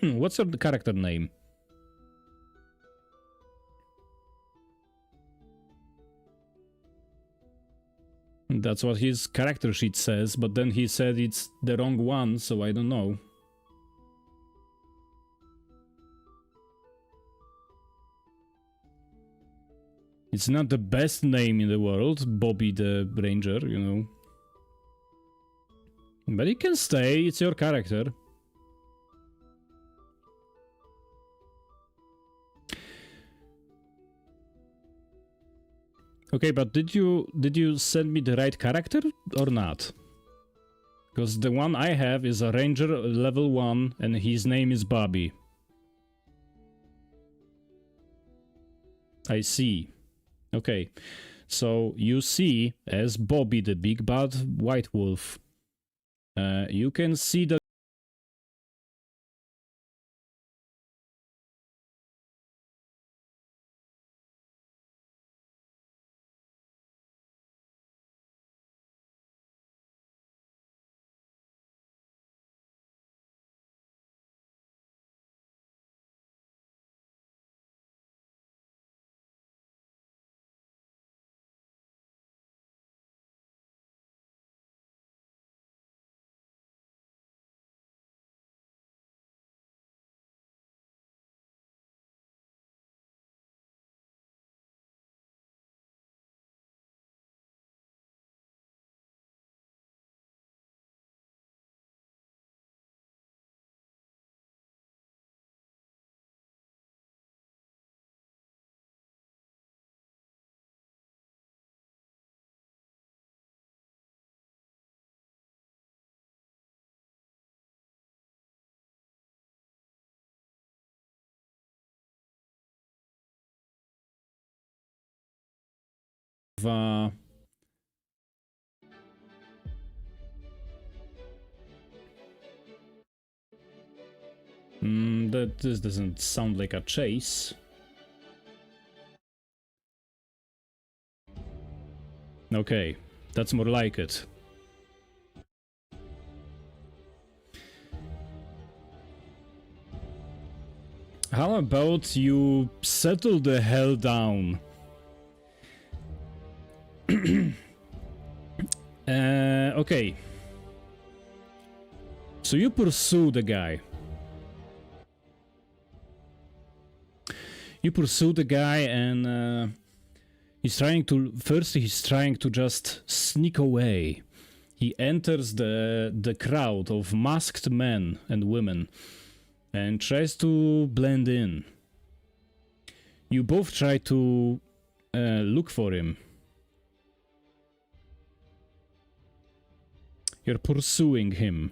What's your character name? That's what his character sheet says, but then he said it's the wrong one, so I don't know. It's not the best name in the world, Bobby the Ranger, you know. But it can stay, it's your character. Okay, but did you send me the right character or not? Because the one I have is a ranger level 1 and his name is Bobby. I see. Okay, so you see as Bobby the big bad white wolf. You can see that that this doesn't sound like a chase. Okay, that's more like it. How about you settle the hell down? Okay. So you pursue the guy. You pursue the guy and he's trying to just sneak away. He enters the crowd of masked men and women and tries to blend in. You both try to look for him. You're pursuing him.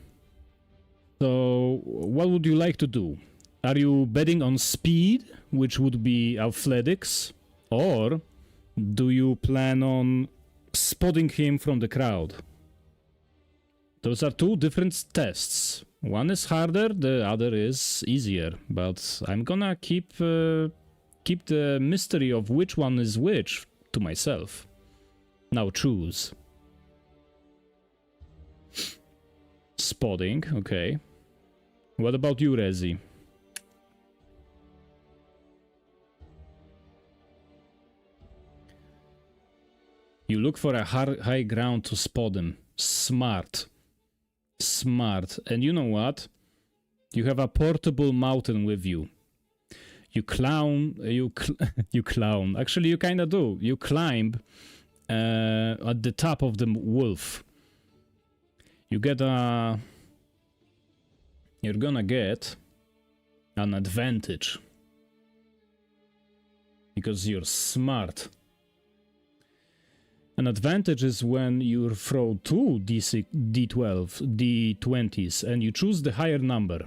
So, what would you like to do? Are you betting on speed, which would be athletics, or do you plan on spotting him from the crowd? Those are two different tests. One is harder, the other is easier, but I'm gonna keep the mystery of which one is which to myself. Now choose. Spotting, okay. What about you, Rezi? You look for a high ground to spot him. Smart. Smart. And you know what? You have a portable mountain with you. You clown. You clown. Actually, you kind of do. You climb at the top of the wolf. You get a... You're gonna get an advantage. Because you're smart. An advantage is when you throw two D20s and you choose the higher number.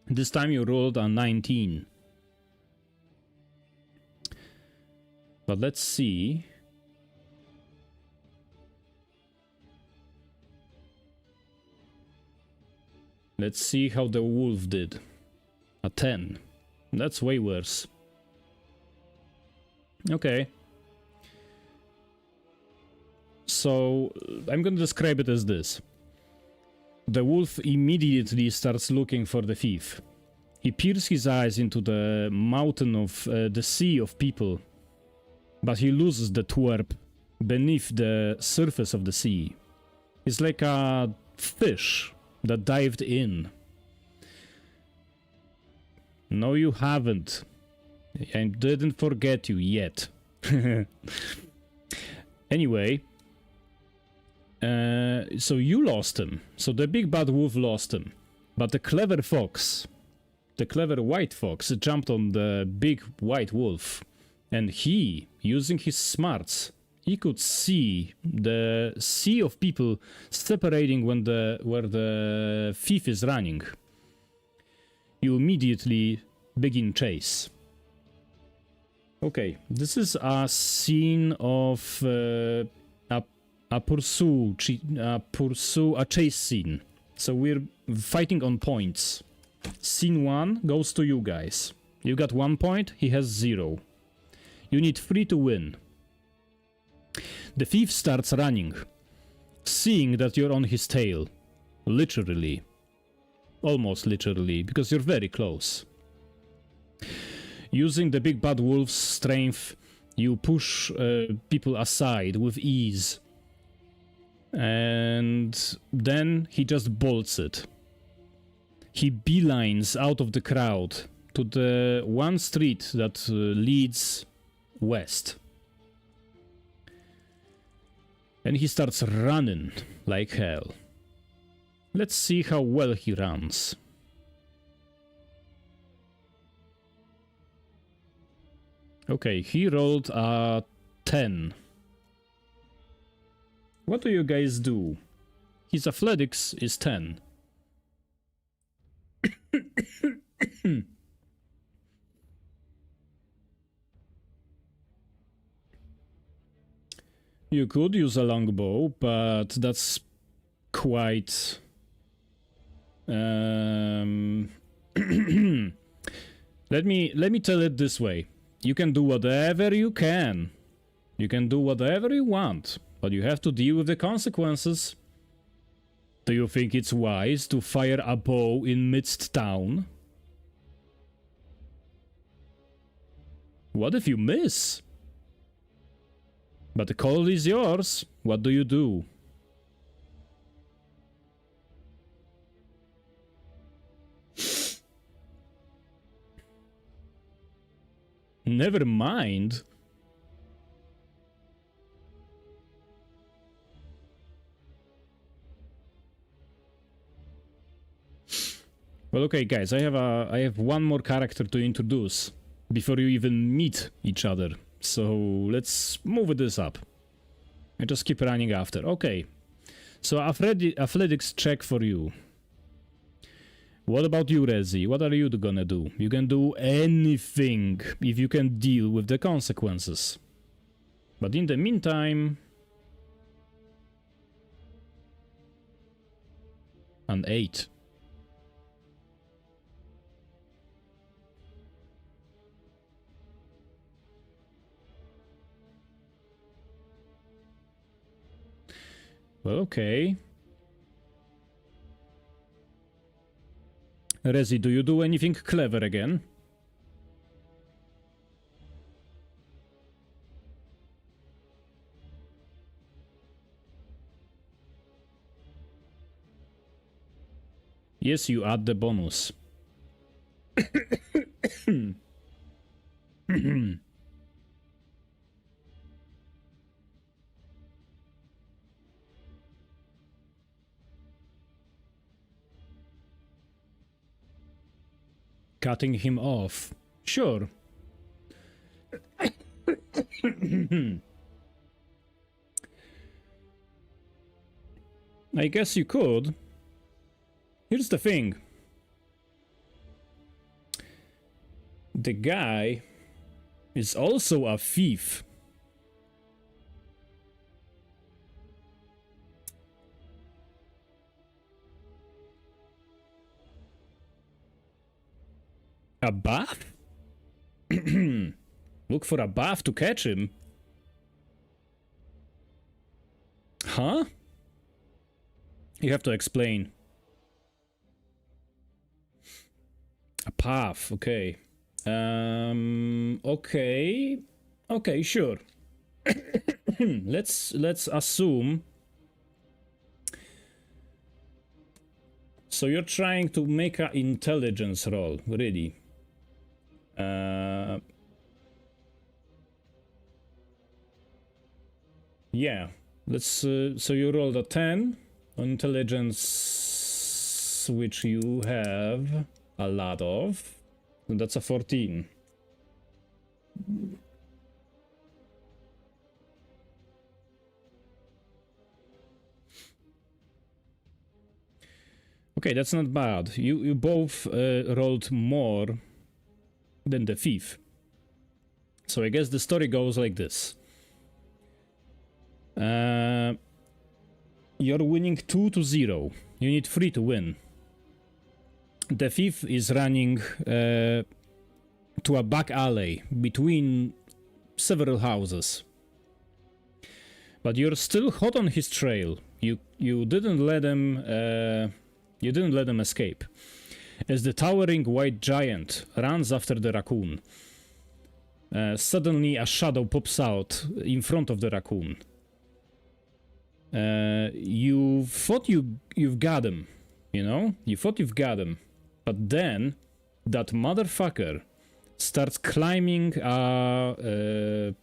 This time you rolled a 19. But let's see. Let's see how the wolf did. A 10. That's way worse. Okay. So, I'm gonna describe it as this. The wolf immediately starts looking for the thief. He peers his eyes into the mountain of the sea of people, but he loses the twerp beneath the surface of the sea. It's like a fish that dived in. No, you haven't. I didn't forget you yet. Anyway, so you lost him. So the big bad wolf lost him. But the clever fox, the clever white fox, jumped on the big white wolf. And he, using his smarts, he could see the sea of people separating where the thief is running. You immediately begin chase. Okay, this is a scene of a chase scene. So we're fighting on points. Scene 1 goes to you guys. You got 1 point, he has 0. You need 3 to win. The thief starts running, seeing that you're on his tail. Literally. Almost literally, because you're very close. Using the big bad wolf's strength, you push people aside with ease. And then he just bolts it. He beelines out of the crowd to the one street that leads west. And he starts running like hell. Let's see how well he runs. Okay, he rolled a 10. What do you guys do? His athletics is 10. You could use a longbow, but that's quite... let me tell it this way. You can do whatever you can. You can do whatever you want, but you have to deal with the consequences. Do you think it's wise to fire a bow in midst town? What if you miss? But the call is yours. What do you do? Never mind. Well, okay, guys, I have one more character to introduce before you even meet each other. So let's move this up. I just keep running after. Okay. So athletics check for you. What about you, Rezi? What are you gonna do? You can do anything if you can deal with the consequences. But in the meantime... an 8. Well, okay. Rezi, do you do anything clever again? Yes, you add the bonus. Cutting him off. Sure. I guess you could. Here's the thing. The guy is also a thief. A bath? Look for a bath to catch him. Huh? You have to explain. path. Okay. Okay. Okay, sure. let's assume. So you're trying to make an intelligence roll, really? Yeah. Let's. So you rolled a 10 on intelligence, which you have a lot of. And that's a 14. Okay, that's not bad. You both rolled more than the thief. So I guess the story goes like this. You're winning 2-0. You need 3 to win. The thief is running to a back alley between several houses. But you're still hot on his trail. You didn't let him escape. As the towering white giant runs after the raccoon, suddenly a shadow pops out in front of the raccoon. You thought you've got him, you know? You thought you've got him. But then that motherfucker starts climbing a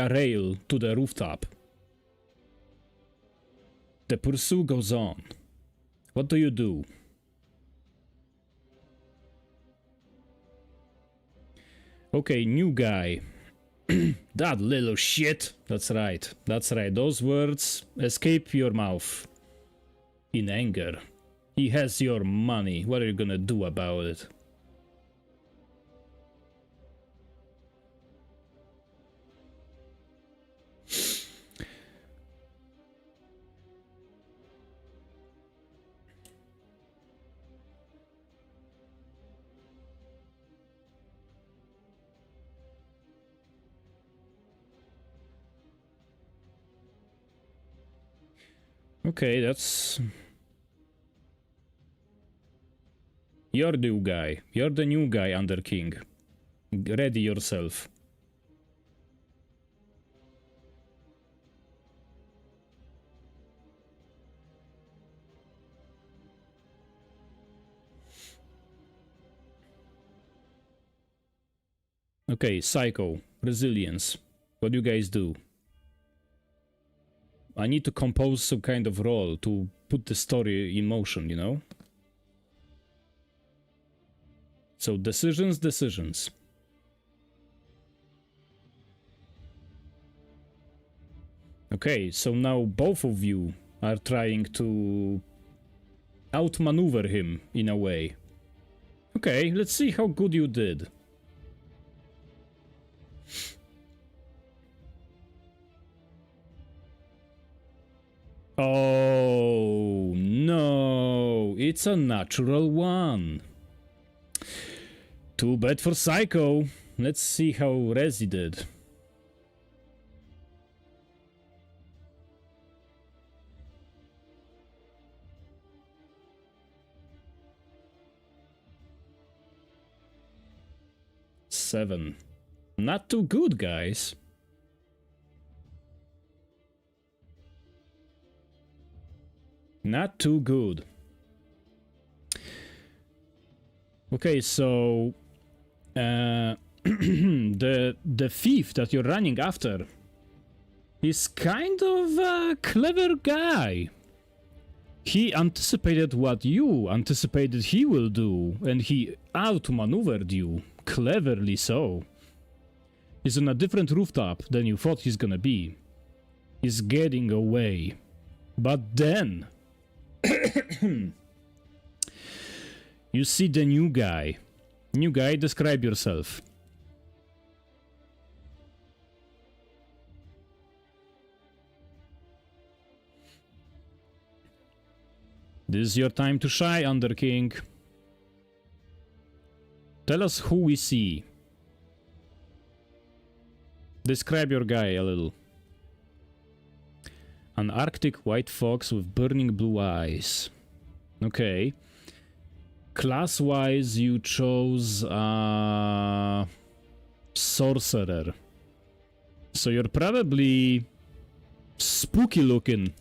rail to the rooftop. The pursuit goes on. What do you do? Okay, new guy. That little shit. That's right. That's right. Those words escape your mouth. In anger. He has your money. What are you gonna do about it? Okay, that's... You're the new guy. You're the new guy, Under King. Ready yourself. Okay, Psycho. Resilience. What do you guys do? I need to compose some kind of role to put the story in motion, you know? So decisions. Okay, so now both of you are trying to outmaneuver him in a way. Okay, let's see how good you did. Oh, no, it's a natural one. Too bad for Psycho. Let's see how Rezi did. Seven. Not too good, guys. Not too good. Okay, so the thief that you're running after is kind of a clever guy. He anticipated what you anticipated he will do, and he outmaneuvered you, cleverly so. He's on a different rooftop than you thought he's gonna be. He's getting away. But then... you see the new guy. New guy, describe yourself. This is your time to shine, Under King. Tell us who we see. Describe your guy a little. An Arctic white fox with burning blue eyes. Okay. Class-wise, you chose sorcerer. So you're probably spooky looking.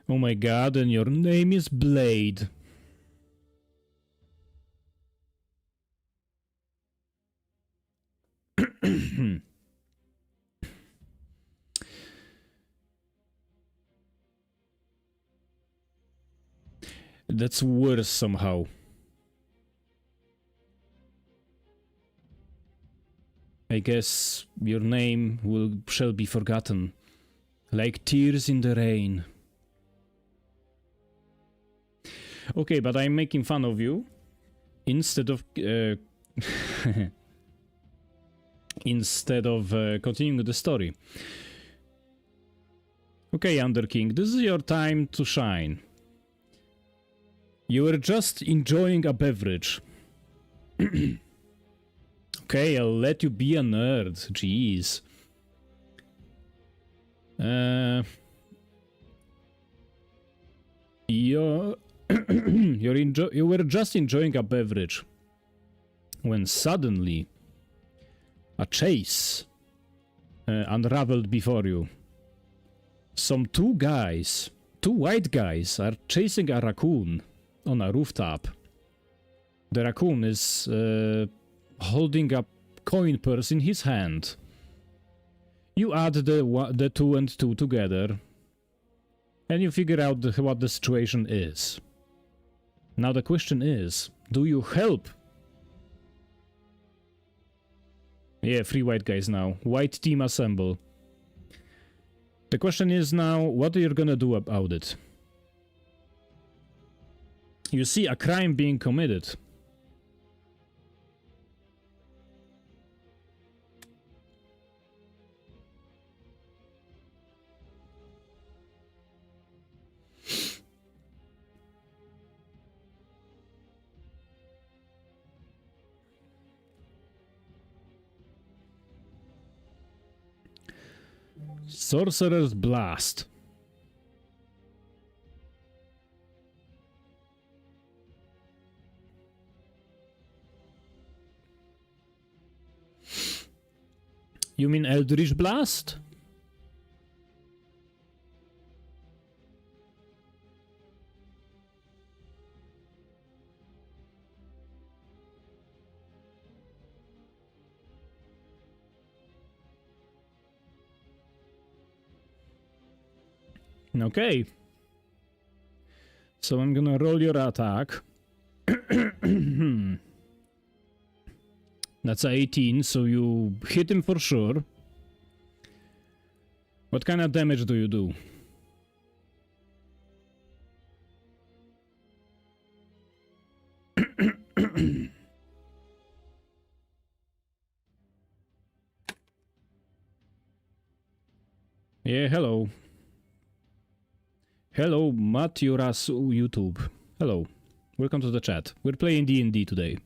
Oh my god, and your name is Blade. That's worse somehow. I guess your name shall be forgotten, like tears in the rain. Okay, but I'm making fun of you instead of continuing the story. Okay, Underking, this is your time to shine. You were just enjoying a beverage. Okay, I'll let you be a nerd. Jeez. You were just enjoying a beverage when suddenly a chase unraveled before you. Two white guys, are chasing a raccoon on a rooftop. The raccoon is holding a coin purse in his hand. You add the two and two together, and you figure out what the situation is. Now the question is, do you help? Yeah, 3 white guys now. White team assemble. The question is now, what are you gonna do about it? You see a crime being committed. Sorcerer's Blast. You mean Eldritch Blast? Okay. So I'm gonna roll your attack. That's a 18, so you hit him for sure. What kind of damage do you do? Yeah, hello. Hello, Matiorasu YouTube. Hello. Welcome to the chat. We're playing D&D today.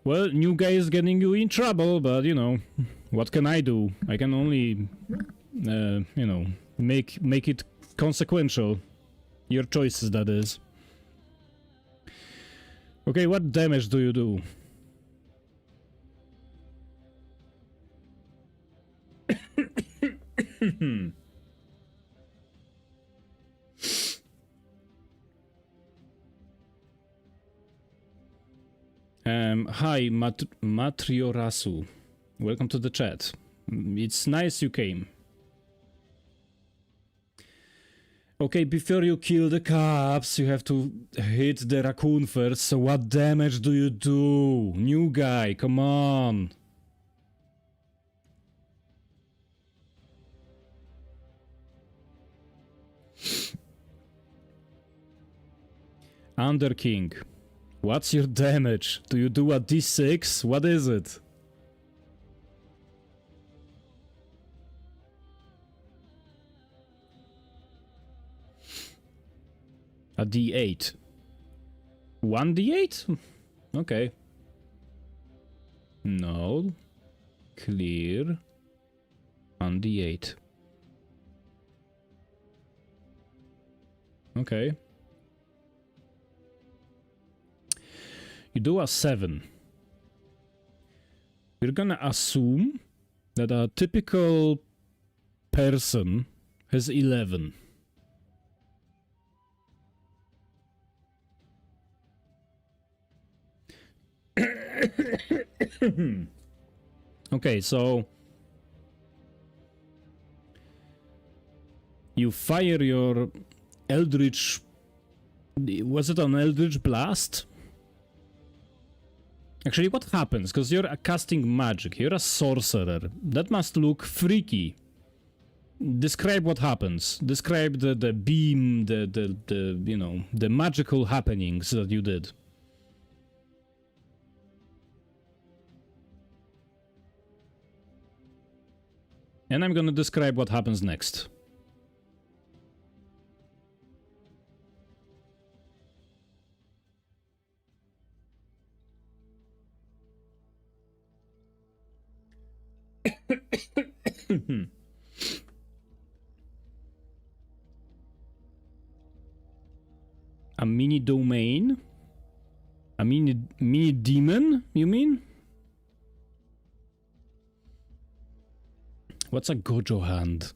Well, new guy is getting you in trouble, but you know, what can I do? I can only, you know, make it consequential. Your choices, that is. Okay, what damage do you do? Hi, Matriorasu. Welcome to the chat. It's nice you came. Okay, before you kill the cops, you have to hit the raccoon first. So what damage do you do? New guy, come on. Underking. What's your damage? Do you do a d6? What is it? A d8. 1d8? Okay. No. Clear. 1d8. Okay. You do a 7. We're gonna assume that a typical person has 11. Okay, so you fire your Eldritch. Was it an Eldritch Blast? Actually, what happens? Because you're casting magic, you're a sorcerer. That must look freaky. Describe what happens. Describe the beam, the you know, the magical happenings that you did. And I'm gonna describe what happens next. A mini domain? A mini demon, you mean? What's a Gojo hand?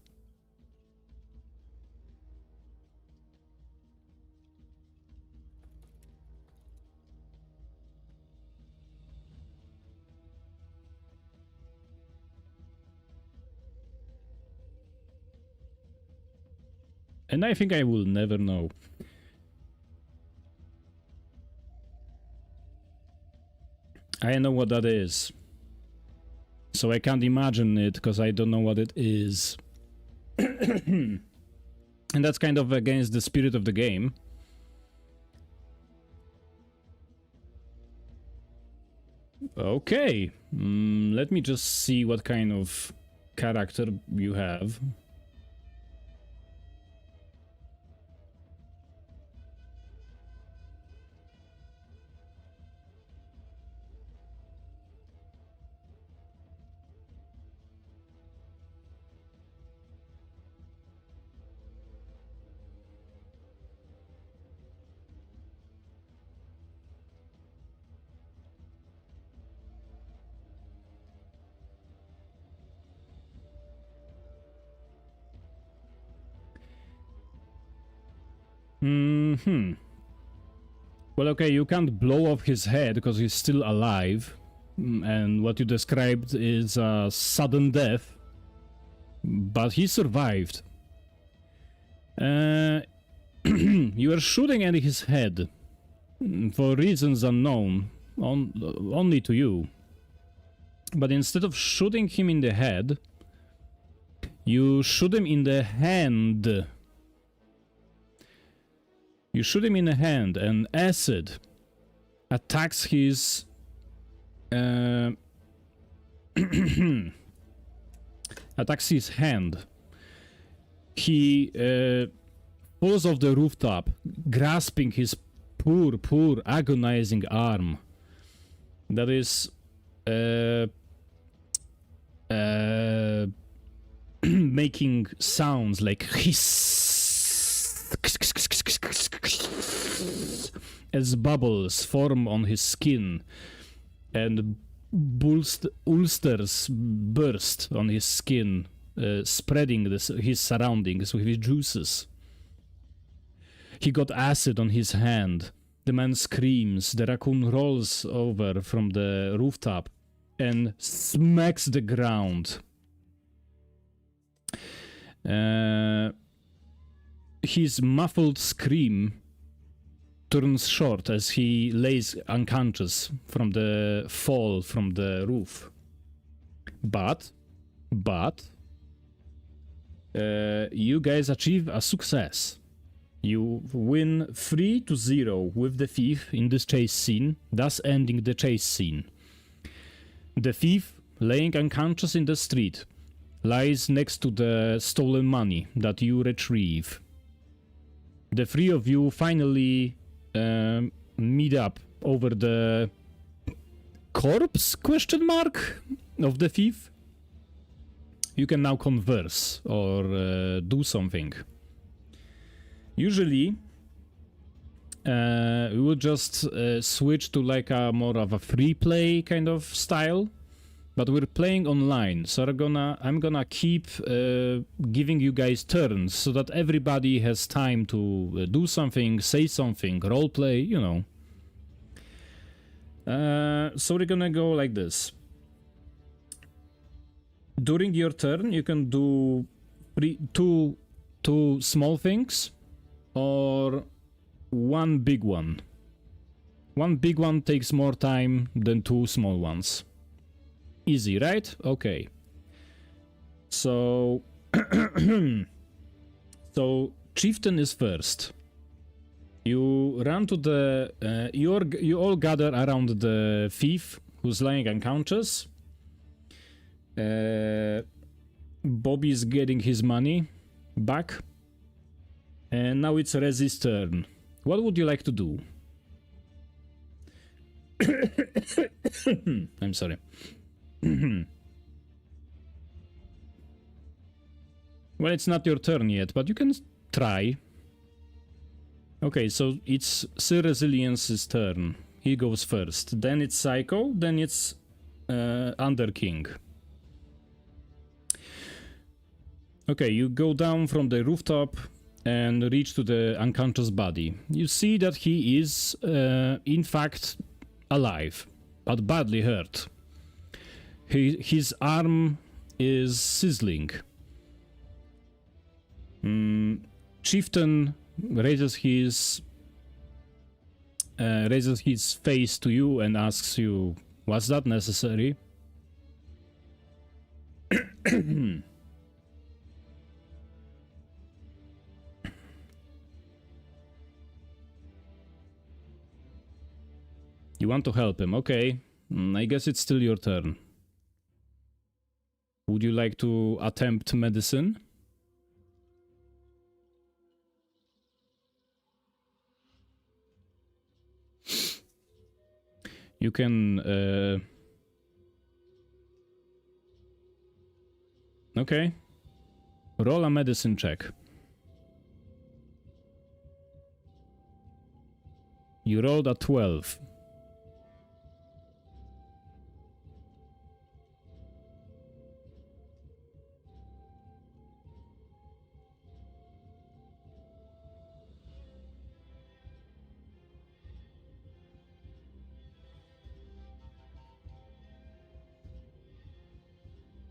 And I think I will never know. I know what that is. So I can't imagine it because I don't know what it is. And that's kind of against the spirit of the game. Okay. Let me just see what kind of character you have. Well, okay, you can't blow off his head because he's still alive. And what you described is a sudden death. But he survived. You are shooting at his head. For reasons unknown. Only to you. But instead of shooting him in the head, you shoot him in the hand. You shoot him in the hand, and acid attacks his attacks his hand. He falls off the rooftop, grasping his poor, agonizing arm. That is making sounds like hiss as bubbles form on his skin and ulcers burst on his skin, spreading his surroundings with his juices. He got acid on his hand. The man screams. The raccoon rolls over from the rooftop and smacks the ground. His muffled scream turns short as he lays unconscious from the fall from the roof. But you guys achieve a success. You win 3-0 with the thief in this chase scene, thus ending the chase scene. The thief, laying unconscious in the street, lies next to the stolen money that you retrieve. The three of you finally meet up over the corpse, question mark, of the thief. You can now converse or do something. Usually, we would just switch to like a more of a free play kind of style, but we're playing online, so I'm gonna keep giving you guys turns so that everybody has time to do something, say something, role play, you know. So we're gonna go like this. During your turn, you can do two small things or one big one. One big one takes more time than two small ones. Easy, right? Okay. So so chieftain is first. You run to the you all gather around the thief who's lying unconscious. Bobby's getting his money back. And now it's Rezi's turn. What would you like to do? I'm sorry. Well, it's not your turn yet, but you can try. Okay, so it's Sir Resilience's turn. He goes first. Then it's Psycho. Then it's Underking. Okay, you go down from the rooftop and reach to the unconscious body. You see that he is, in fact, alive, but badly hurt. His arm is sizzling. Chieftain raises his face to you and asks you, "Was that necessary?" You want to help him, okay. I guess it's still your turn. Would you like to attempt medicine? You can... Okay. Roll a medicine check. You rolled a 12.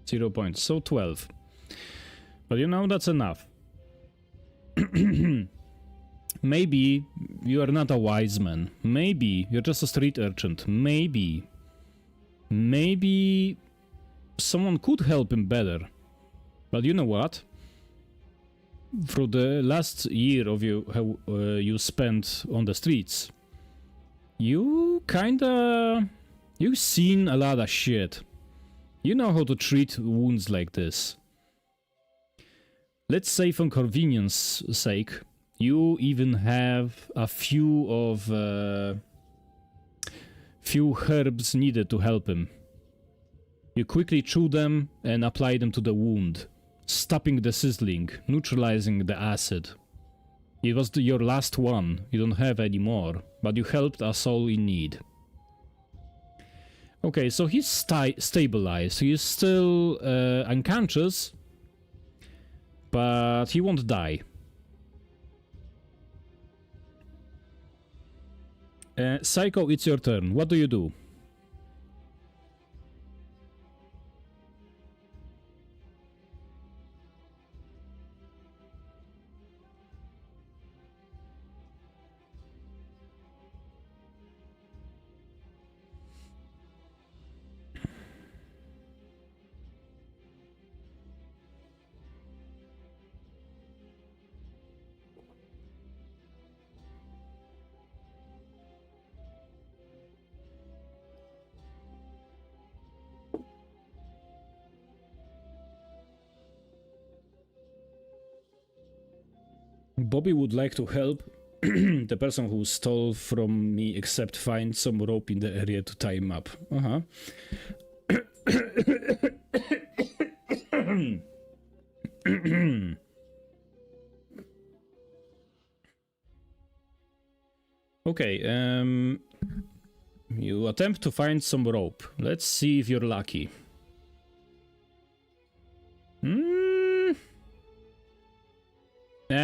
.0, so 12. But you know, that's enough. Maybe you are not a wise man. Maybe you're just a street urchin. Maybe someone could help him better. But you know what? Through the last year of you spent on the streets, you've seen a lot of shit. You know how to treat wounds like this. Let's say, for convenience sake, you even have a few herbs needed to help him. You quickly chew them and apply them to the wound, stopping the sizzling, neutralizing the acid. It was your last one, you don't have any more, but you helped a soul in need. Okay, so he's stabilized. He is still unconscious, but he won't die. Psycho, it's your turn. What do you do? Bobby would like to help the person who stole from me, except find some rope in the area to tie him up. Uh-huh. Okay, you attempt to find some rope. Let's see if you're lucky.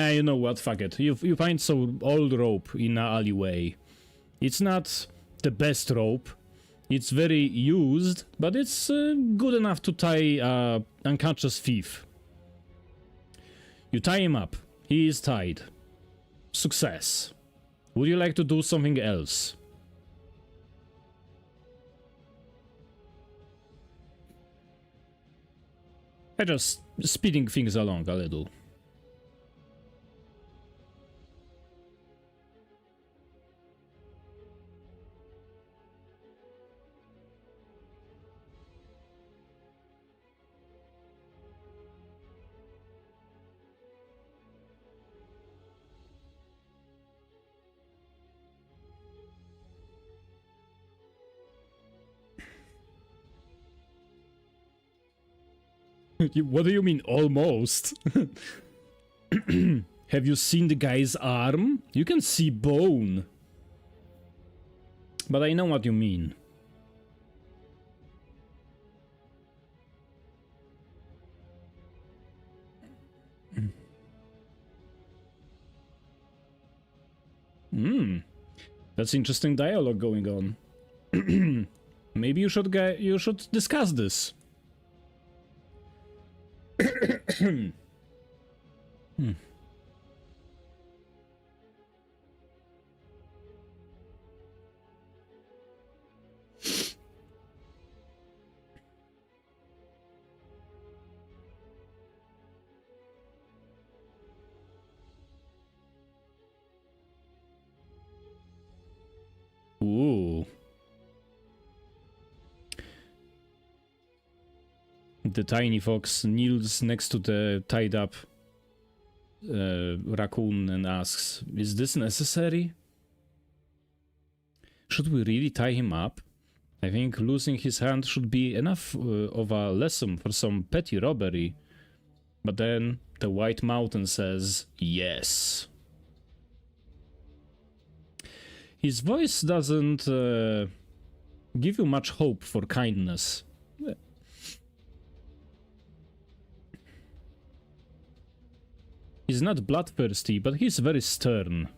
You know what, fuck it. You find some old rope in an alleyway. It's not the best rope. It's very used, but it's good enough to tie an unconscious thief. You tie him up. He is tied. Success. Would you like to do something else? I'm just speeding things along a little. What do you mean, almost? Have you seen the guy's arm? You can see bone. But I know what you mean. That's interesting dialogue going on. Maybe you should discuss this. Ooh. The tiny fox kneels next to the tied up raccoon and asks, "Is this necessary? Should we really tie him up? I think losing his hand should be enough of a lesson for some petty robbery." But then the White Mountain says, "Yes." His voice doesn't give you much hope for kindness. He's not bloodthirsty, but he's very stern.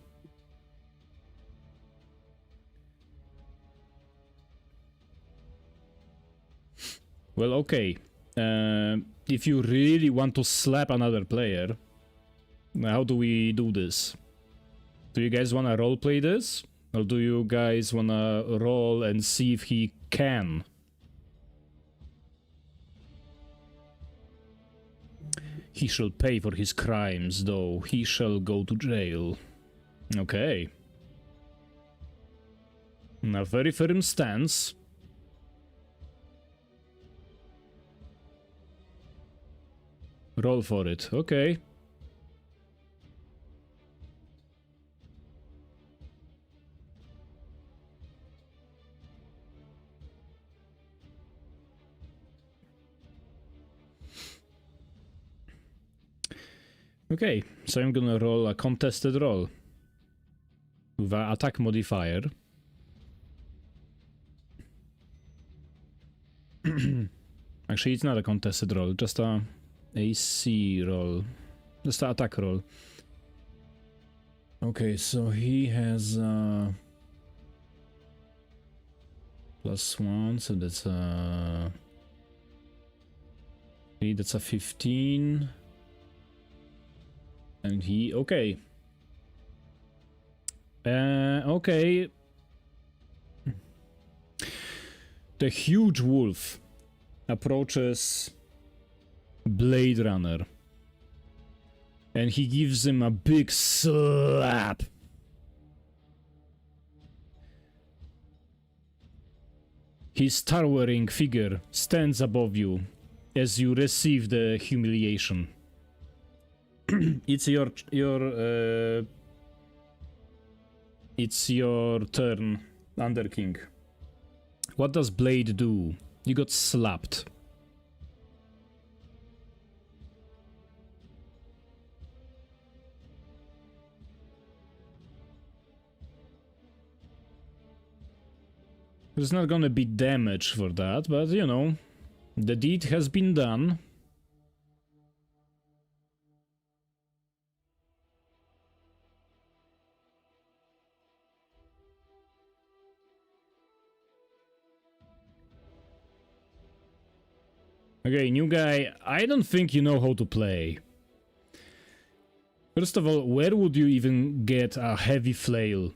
Well, okay. If you really want to slap another player, how do we do this? Do you guys want to roleplay this? Or do you guys want to roll and see if he can? He shall pay for his crimes, though. He shall go to jail. Okay. A very firm stance. Roll for it. Okay. Okay, so I'm gonna roll a contested roll with an attack modifier. Actually, it's not a contested roll, just a AC roll, just an attack roll. Okay, so he has +1, so that's that's a 15. And he, okay. Okay. The huge wolf approaches Blade Runner. And he gives him a big slap. His towering figure stands above you as you receive the humiliation. It's your turn, Under King. What does Blade do? You got slapped. There's not gonna be damage for that, but you know, the deed has been done. Okay, new guy, I don't think you know how to play. First of all, where would you even get a heavy flail?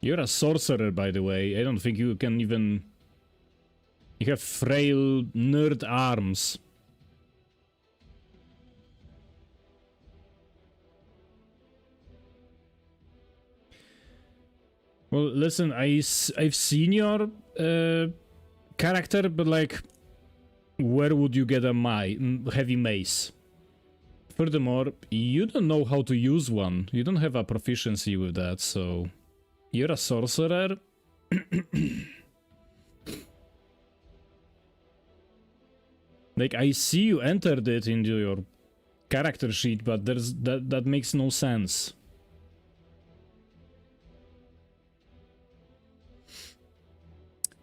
You're a sorcerer, by the way. I don't think you can even... You have frail nerd arms. Well, listen, I've seen your character, but like, where would you get a heavy mace? Furthermore, you don't know how to use one. You don't have a proficiency with that, so... You're a sorcerer? Like, I see you entered it into your character sheet, but that makes no sense.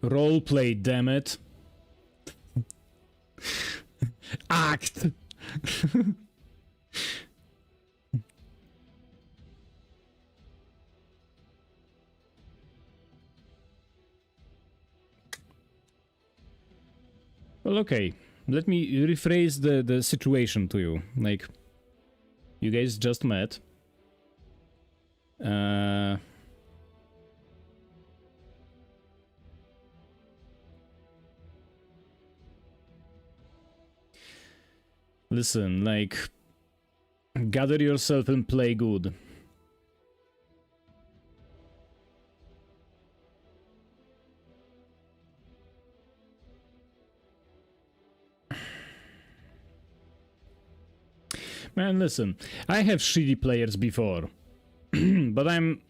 Roleplay, damn it. Act! Well, okay. Let me rephrase the situation to you. Like, you guys just met. Listen, like, gather yourself and play good. Man, listen, I have shitty players before, but I'm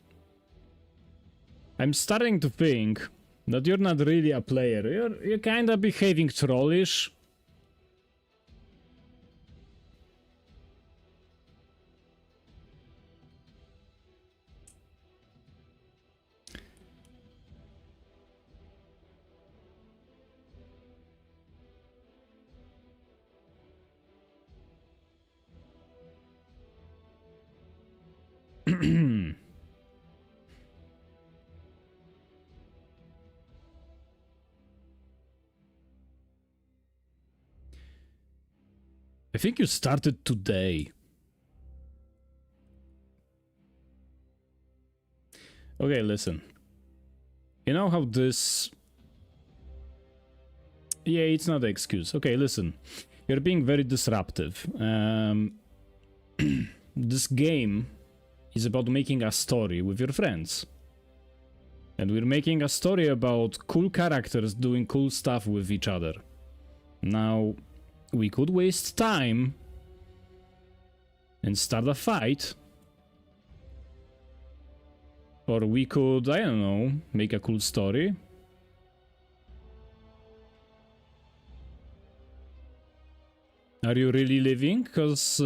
starting to think that you're not really a player. You're kind of behaving trollish. I think you started today. Okay, listen. You know how this... Yeah, it's not an excuse. Okay, listen. You're being very disruptive. This game is about making a story with your friends. And we're making a story about cool characters doing cool stuff with each other. Now, we could waste time and start a fight. Or we could, I don't know, make a cool story. Are you really living? Because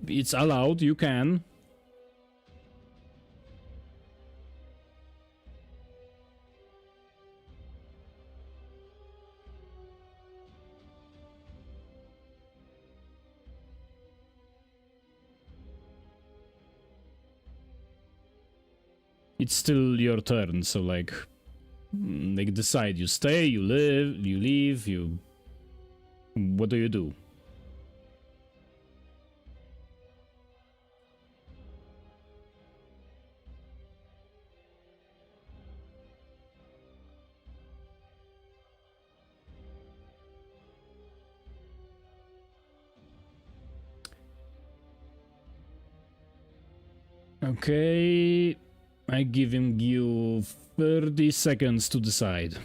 it's allowed, you can. It's still your turn, so like decide, you stay, you leave, you... What do you do? Okay... I give you 30 seconds to decide.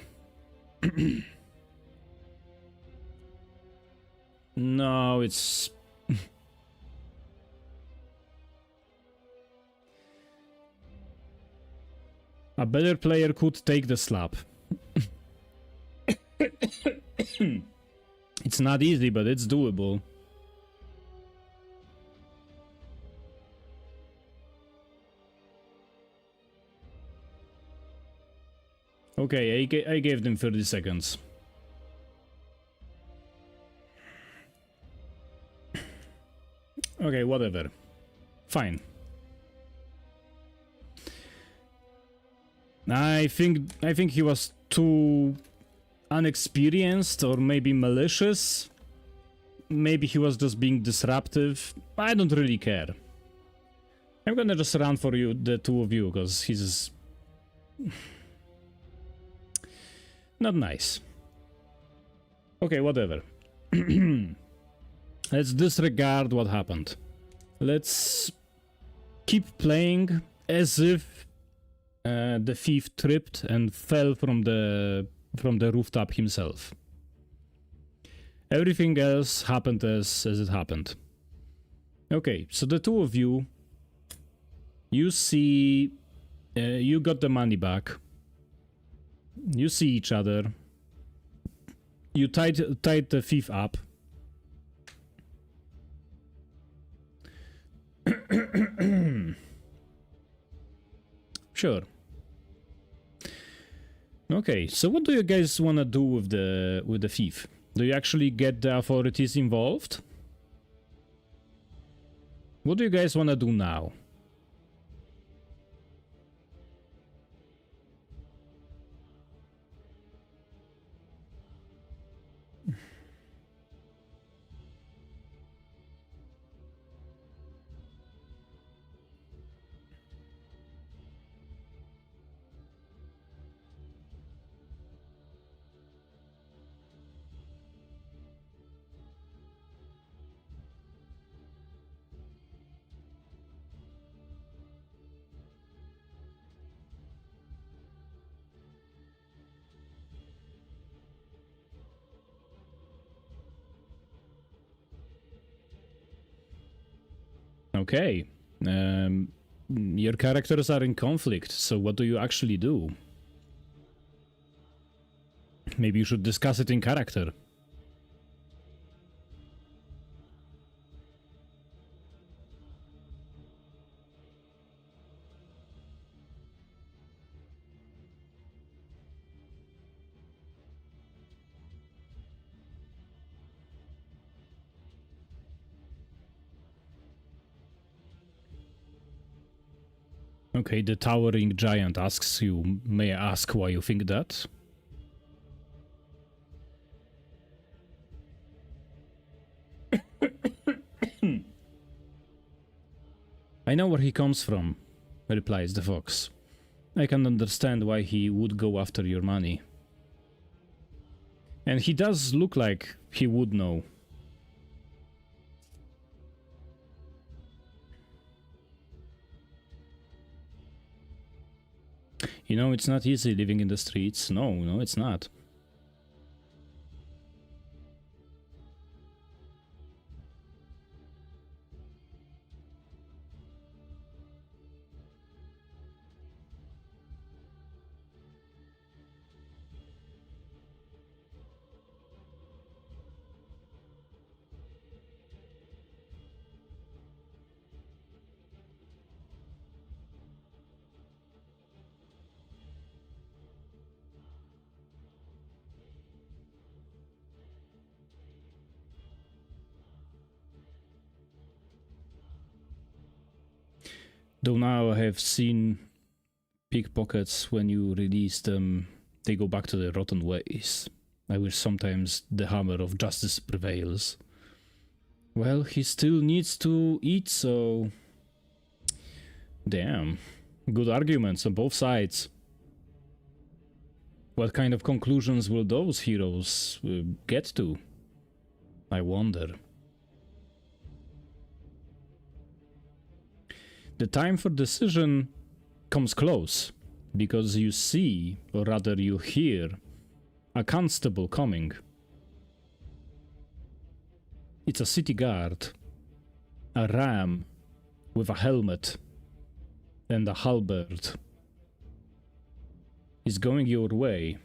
No, it's... A better player could take the slap. It's not easy, but it's doable. Okay, I gave them 30 seconds. Okay, whatever. Fine. I think he was too unexperienced or maybe malicious. Maybe he was just being disruptive. I don't really care. I'm gonna just run for you, the two of you, because he's not nice. Okay, whatever. Let's disregard what happened. Let's keep playing as if the thief tripped and fell from the rooftop himself. Everything else happened as it happened. Okay, so the two of you, you see, you got the money back. You see each other. You tied the thief up. Sure. Okay, so what do you guys want to do with the thief? Do you actually get the authorities involved? What do you guys want to do now? Okay. Your characters are in conflict, so what do you actually do? Maybe you should discuss it in character. Okay, the towering giant asks you, may I ask why you think that? I know where he comes from, replies the fox. I can understand why he would go after your money. And he does look like he would know. You know, it's not easy living in the streets. No, it's not. Though now I have seen pickpockets, when you release them, they go back to their rotten ways. I wish sometimes the hammer of justice prevails. Well, he still needs to eat, so... Damn. Good arguments on both sides. What kind of conclusions will those heroes get to? I wonder. The time for decision comes close, because you see, or rather you hear, a constable coming. It's a city guard, a ram with a helmet and a halberd. He's going your way.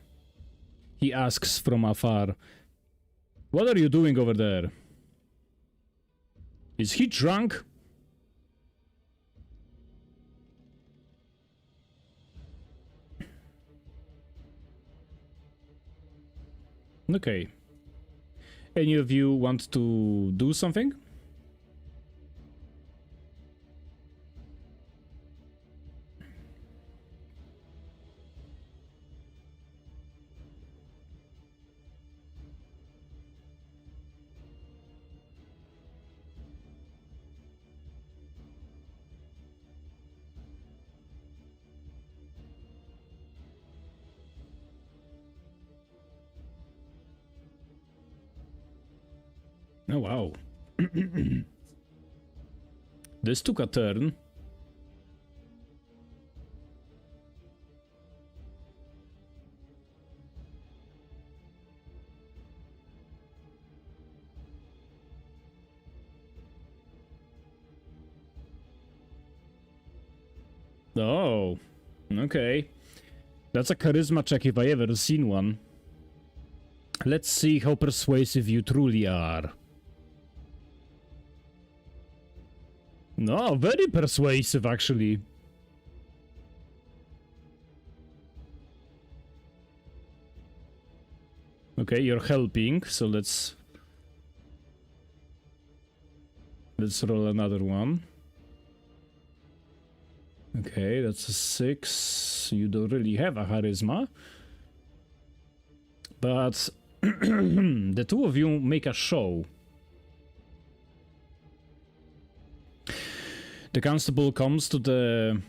He asks from afar, "What are you doing over there? Is he drunk?" Okay. Any of you want to do something? Oh, wow. This took a turn. Oh, okay. That's a charisma check if I ever seen one. Let's see how persuasive you truly are. No, very persuasive, actually. Okay, you're helping, so let's roll another one. Okay, that's a 6. You don't really have a charisma. But the two of you make a show. The constable comes to the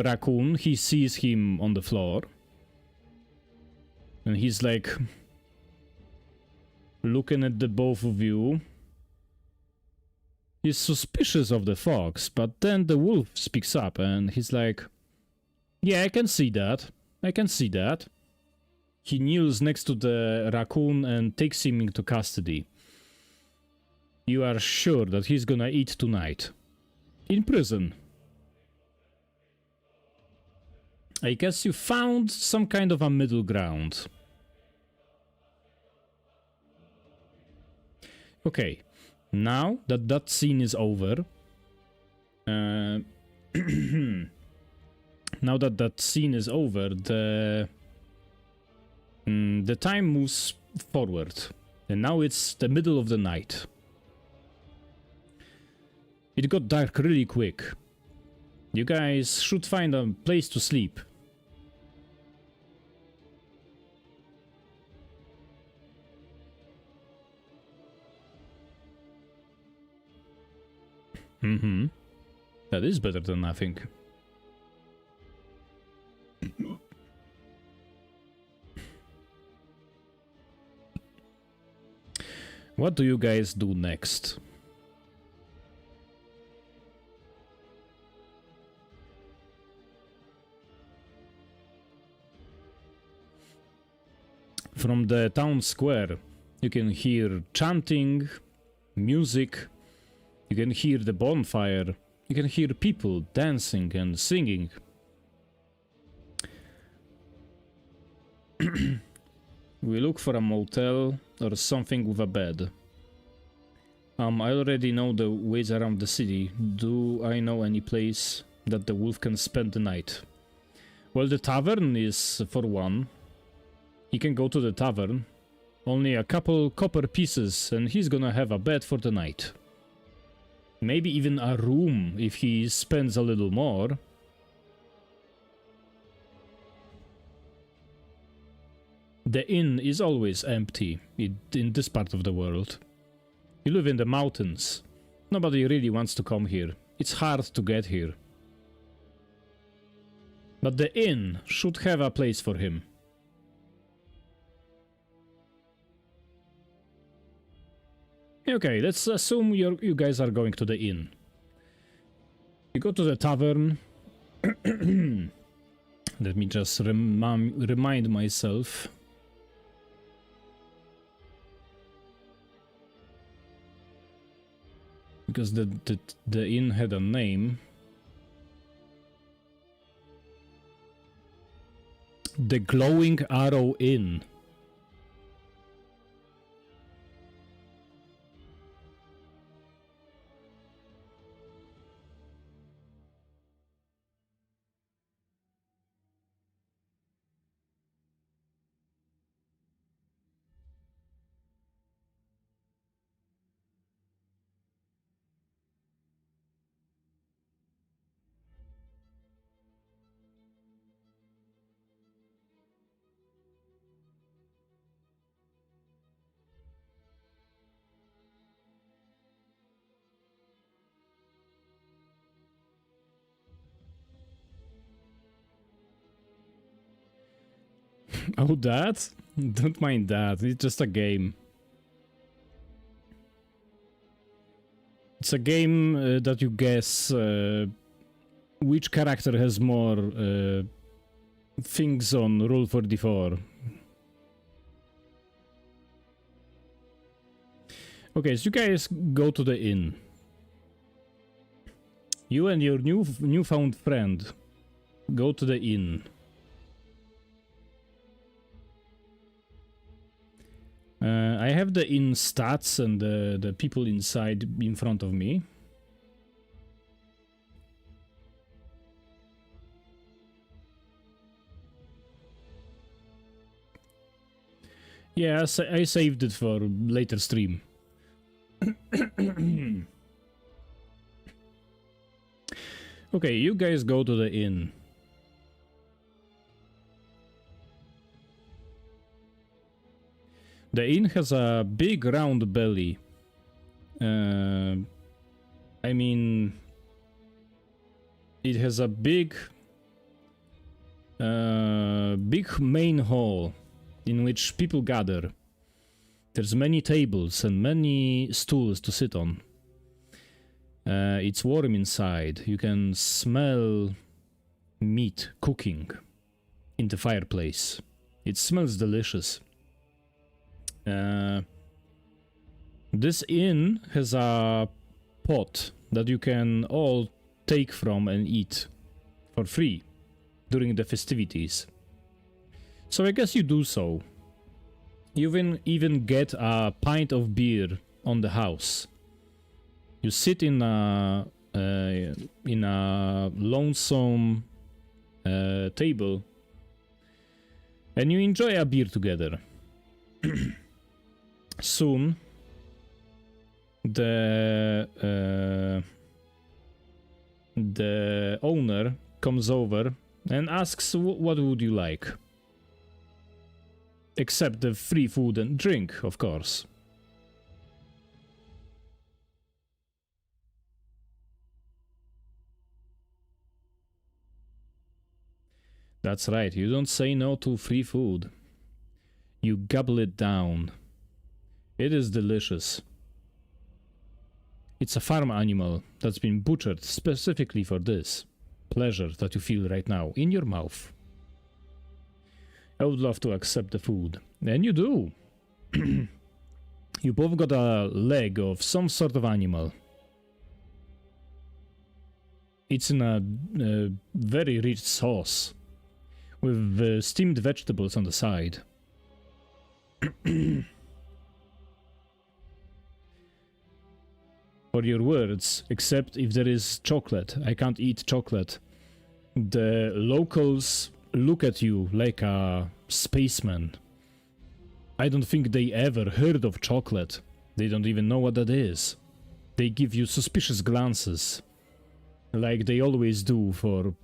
raccoon. He sees him on the floor. And he's like looking at the both of you. He's suspicious of the fox, but then the wolf speaks up and he's like, "Yeah, I can see that. I can see that." He kneels next to the raccoon and takes him into custody. You are sure that he's gonna eat tonight. In prison. I guess you found some kind of a middle ground. Okay. Now that that scene is over, now that that scene is over, the time moves forward, and now it's the middle of the night. It got dark really quick. You guys should find a place to sleep. Mm-hmm. That is better than nothing. What do you guys do next? From the town square, you can hear chanting, music. You can hear the bonfire. You can hear people dancing and singing. We look for a motel or something with a bed. I already know the ways around the city. Do I know any place that the wolf can spend the night? Well, the tavern is for one. He can go to the tavern. Only a couple copper pieces and he's gonna have a bed for the night. Maybe even a room if he spends a little more. The inn is always empty in this part of the world. You live in the mountains. Nobody really wants to come here. It's hard to get here. But the inn should have a place for him. Okay, let's assume you guys are going to the inn. You go to the tavern. Let me just remind myself. Because the inn had a name. The Glowing Arrow Inn. Oh, that? Don't mind that. It's just a game. It's a game that you guess which character has more things on Rule 44. Okay, so you guys go to the inn. You and your newfound friend go to the inn. I have the inn stats and the people inside in front of me. Yeah, I saved it for later stream. Okay, you guys go to the inn. The inn has a big round belly. I mean, it has a big main hall in which people gather. There's many tables and many stools to sit on. It's warm inside. You can smell meat cooking in the fireplace. It smells delicious. This inn has a pot that you can all take from and eat for free during the festivities. So I guess you do so. You even get a pint of beer on the house. You sit in a lonesome table and you enjoy a beer together. Soon, the owner comes over and asks, what would you like? Except the free food and drink, of course. That's right, you don't say no to free food. You gobble it down. It is delicious. It's a farm animal that's been butchered specifically for this pleasure that you feel right now in your mouth. I would love to accept the food. And you do. You both got a leg of some sort of animal. It's in a very rich sauce with steamed vegetables on the side. For your words, except if there is chocolate. I can't eat chocolate. The locals look at you like a spaceman. I don't think they ever heard of chocolate. They don't even know what that is. They give you suspicious glances, like they always do for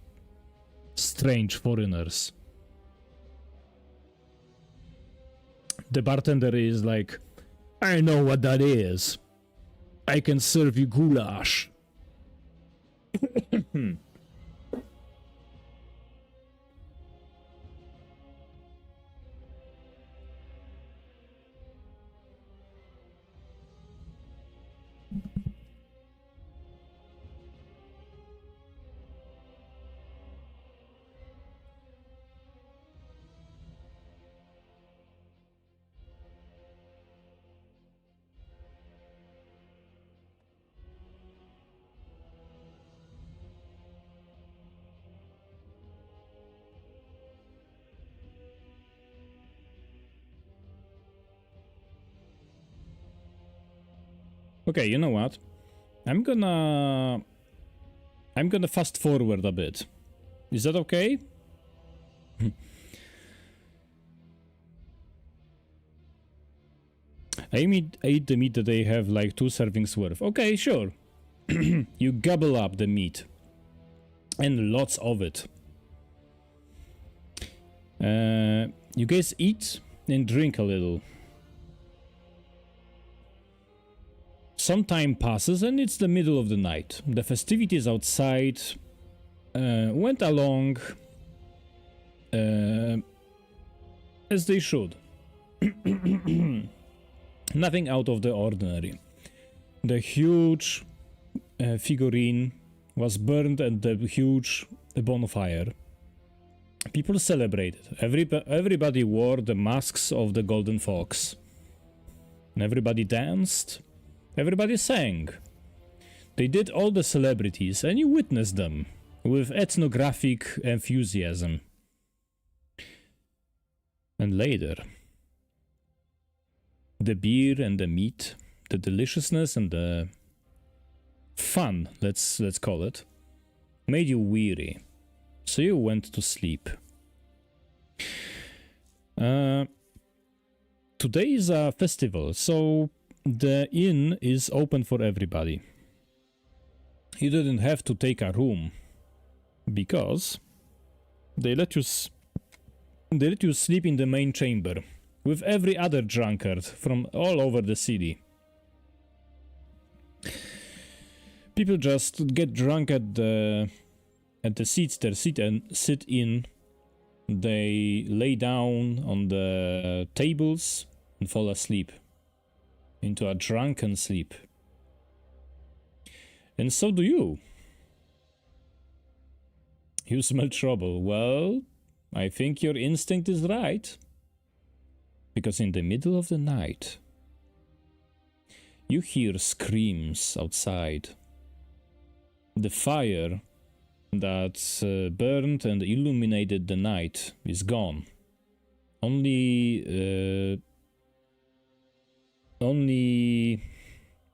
strange foreigners. The bartender is like, I know what that is. I can serve you goulash. Okay, you know what? I'm gonna fast forward a bit. Is that okay? I ate the meat that they have like 2 servings worth. Okay, sure. You gobble up the meat. And lots of it. You guys eat and drink a little. Some time passes and it's the middle of the night. The festivities outside went along as they should. Nothing out of the ordinary. The huge figurine was burned at the huge bonfire. People celebrated. Everybody wore the masks of the golden fox. And everybody danced. Everybody sang. They did all the celebrities, and you witnessed them with ethnographic enthusiasm. And later, the beer and the meat, the deliciousness and the fun, let's call it, made you weary. So you went to sleep. Today is a festival, so the inn is open for everybody. You didn't have to take a room because they let you sleep in the main chamber with every other drunkard from all over the city. People just get drunk at the seats they sit in. They lay down on the tables and fall asleep into a drunken sleep. And so do you. You smell trouble. Well, I think your instinct is right. Because in the middle of the night, you hear screams outside. The fire that burned and illuminated the night is gone. Only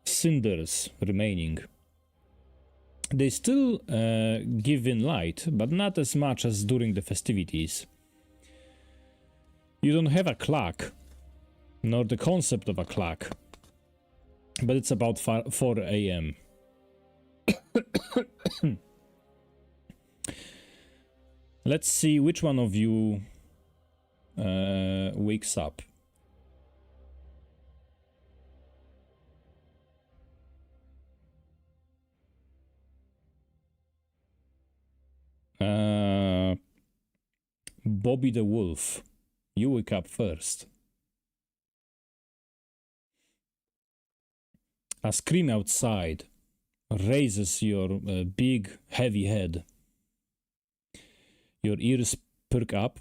cinders remaining. They still give in light, but not as much as during the festivities. You don't have a clock, nor the concept of a clock, but it's about 4 a.m. Let's see which one of you wakes up. Bobby the Wolf, you wake up first. A scream outside raises your big, heavy head. Your ears perk up,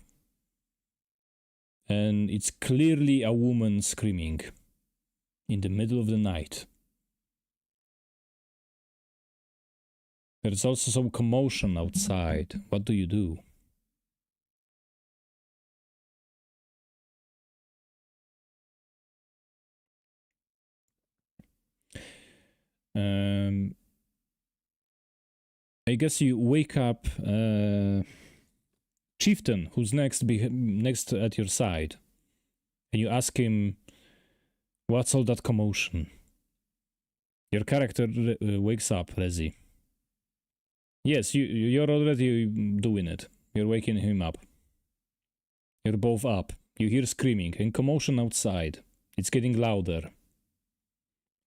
and it's clearly a woman screaming in the middle of the night. There's also some commotion outside. What do you do? I guess you wake up Chieftain, who's next at your side, and you ask him, "What's all that commotion?" Your character wakes up, Rezi. Yes, you're already doing it. You're waking him up. You're both up. You hear screaming and commotion outside. It's getting louder.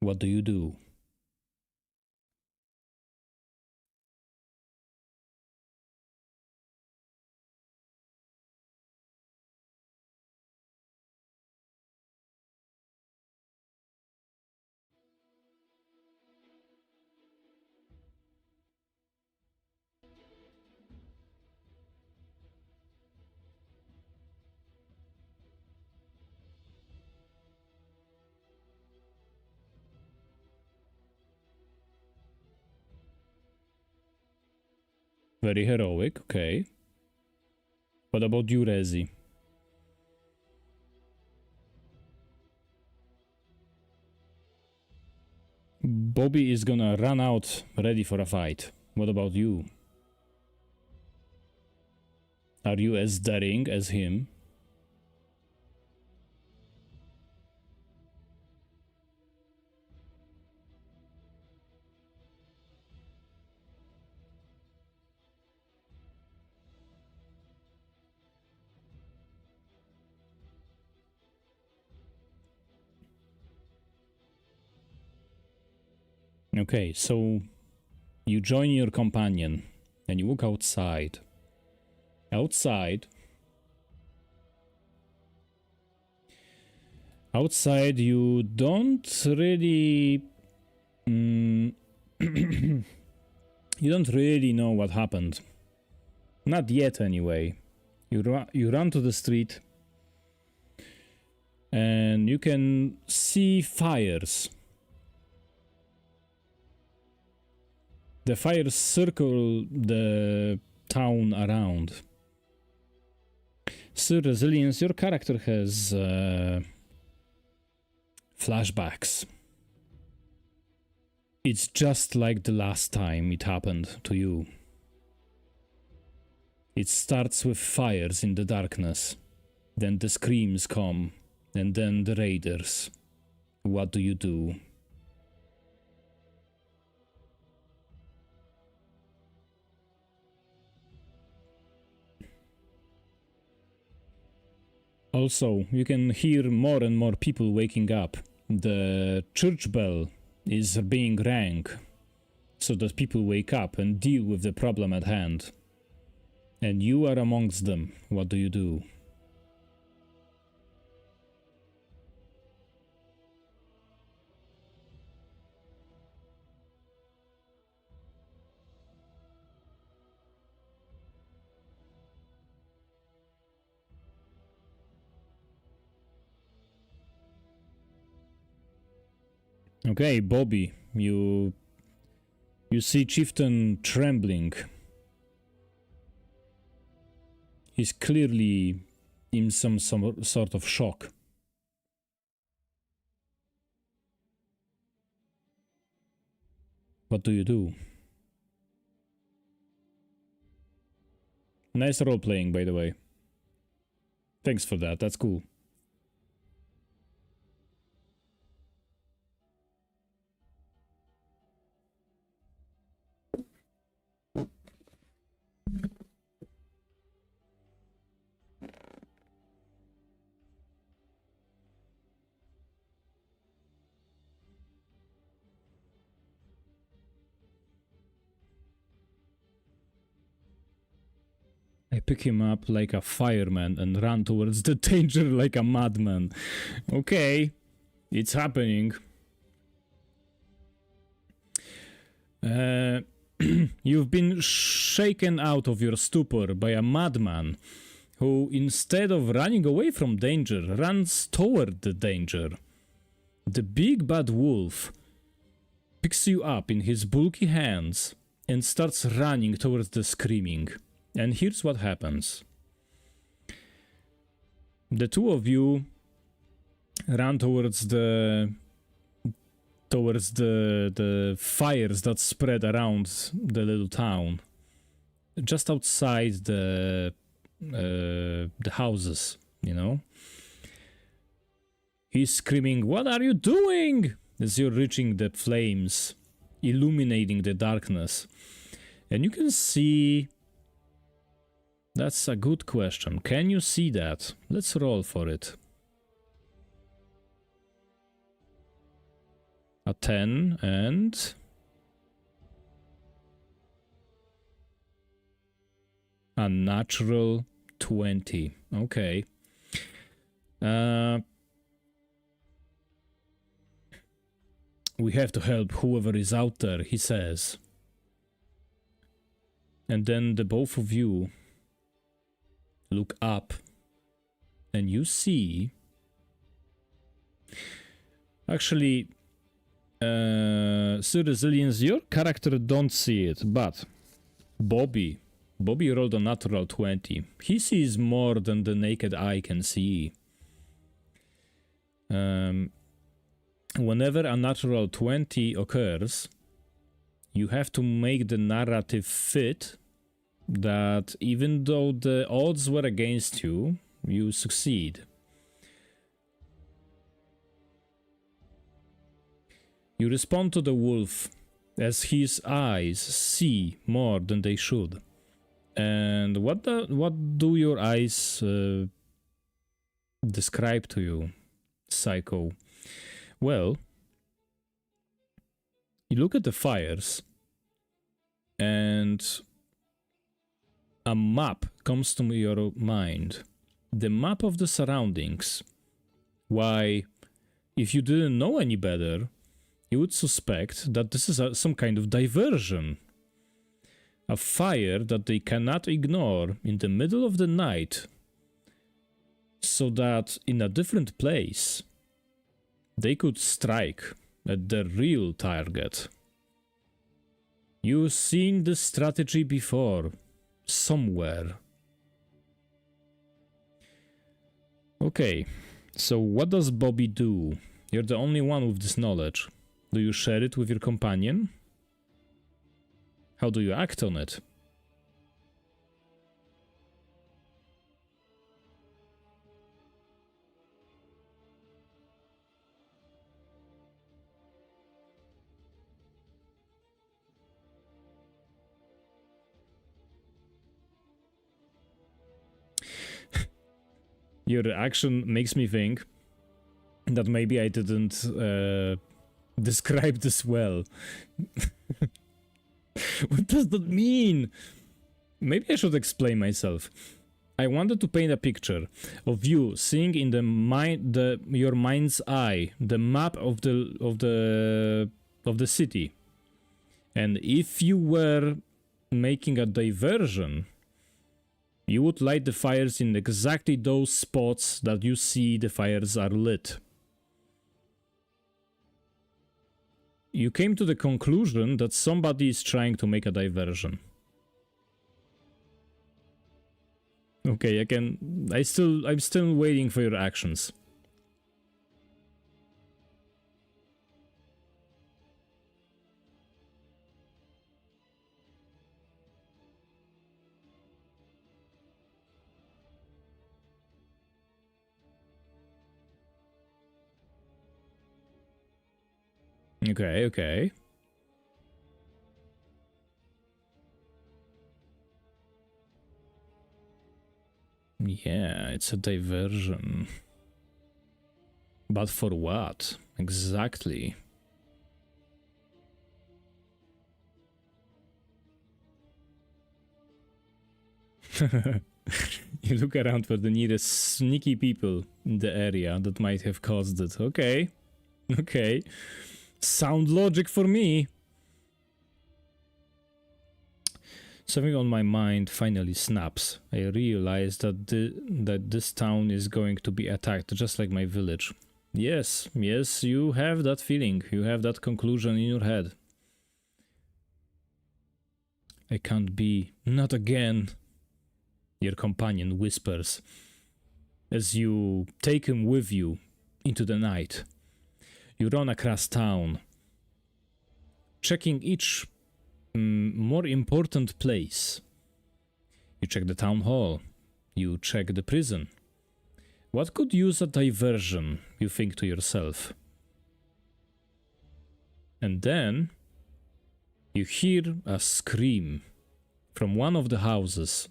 What do you do? Very heroic, okay. What about you, Rezi? Bobby is gonna run out ready for a fight. What about you? Are you as daring as him? Okay, so you join your companion and you walk outside. Outside, you don't really you don't really know what happened. Not yet, anyway. You run to the street and you can see fires. The fires circle the town around. Sir Resilience, your character has flashbacks. It's just like the last time it happened to you. It starts with fires in the darkness, then the screams come, and then the raiders. What do you do? Also, you can hear more and more people waking up. The church bell is being rang so that people wake up and deal with the problem at hand. And you are amongst them. What do you do? Okay, Bobby, you see Chieftain trembling. He's clearly in some sort of shock. What do you do? Nice role playing, by the way. Thanks for that, that's cool. I pick him up like a fireman and run towards the danger like a madman. Okay, it's happening. You've been shaken out of your stupor by a madman who, instead of running away from danger, runs toward the danger. The big bad wolf picks you up in his bulky hands and starts running towards the screaming. And here's what happens. The two of you run towards the fires that spread around the little town, just outside the houses, you know. He's screaming, "What are you doing?" as you're reaching the flames, illuminating the darkness. And you can see... That's a good question. Can you see that? Let's roll for it. A 10 and... a natural 20. Okay. We have to help whoever is out there, he says. And then the both of you look up and you see... Actually, Sir Resilience, your character don't see it, but Bobby rolled a natural 20. He sees more than the naked eye can see. whenever a natural 20 occurs, you have to make the narrative fit that even though the odds were against you, you succeed. You respond to the wolf as his eyes see more than they should. And what do your eyes describe to you, Psycho? Well, you look at the fires and a map comes to your mind. The map of the surroundings. Why, if you didn't know any better, you would suspect that this is some kind of diversion. A fire that they cannot ignore in the middle of the night, so that in a different place, they could strike at the real target. You've seen this strategy before, somewhere. Okay, so what does Bobby do? You're the only one with this knowledge. Do you share it with your companion? How do you act on it? Your reaction makes me think that maybe I didn't describe this well. What does that mean? Maybe I should explain myself. I wanted to paint a picture of you seeing in your mind's eye the map of the city, and if you were making a diversion, you would light the fires in exactly those spots that you see the fires are lit. You came to the conclusion that somebody is trying to make a diversion. Okay, I'm still waiting for your actions. Okay. Yeah, it's a diversion. But for what? Exactly. You look around for the nearest sneaky people in the area that might have caused it. Okay. Sound logic for me. Something on my mind finally snaps. I realize that this town is going to be attacked, just like my village. Yes, you have that feeling. You have that conclusion in your head. I can't be. Not again. Your companion whispers as you take him with you into the night. You run across town, checking each more important place. You check the town hall. You check the prison. What could use a diversion, you think to yourself. And then you hear a scream from one of the houses.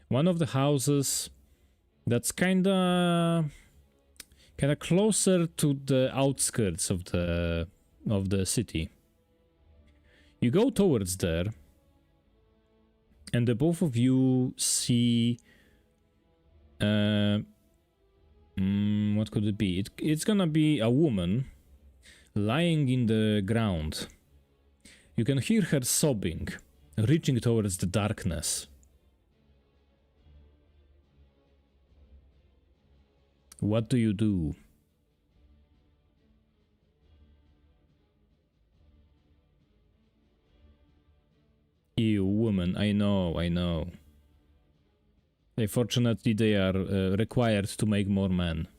One of the houses that's kinda closer to the outskirts of the city. You go towards there, and the both of you see what could it be? It's gonna be a woman lying in the ground. You can hear her sobbing, reaching towards the darkness. What do you do? You woman, I know. Unfortunately, they are required to make more men.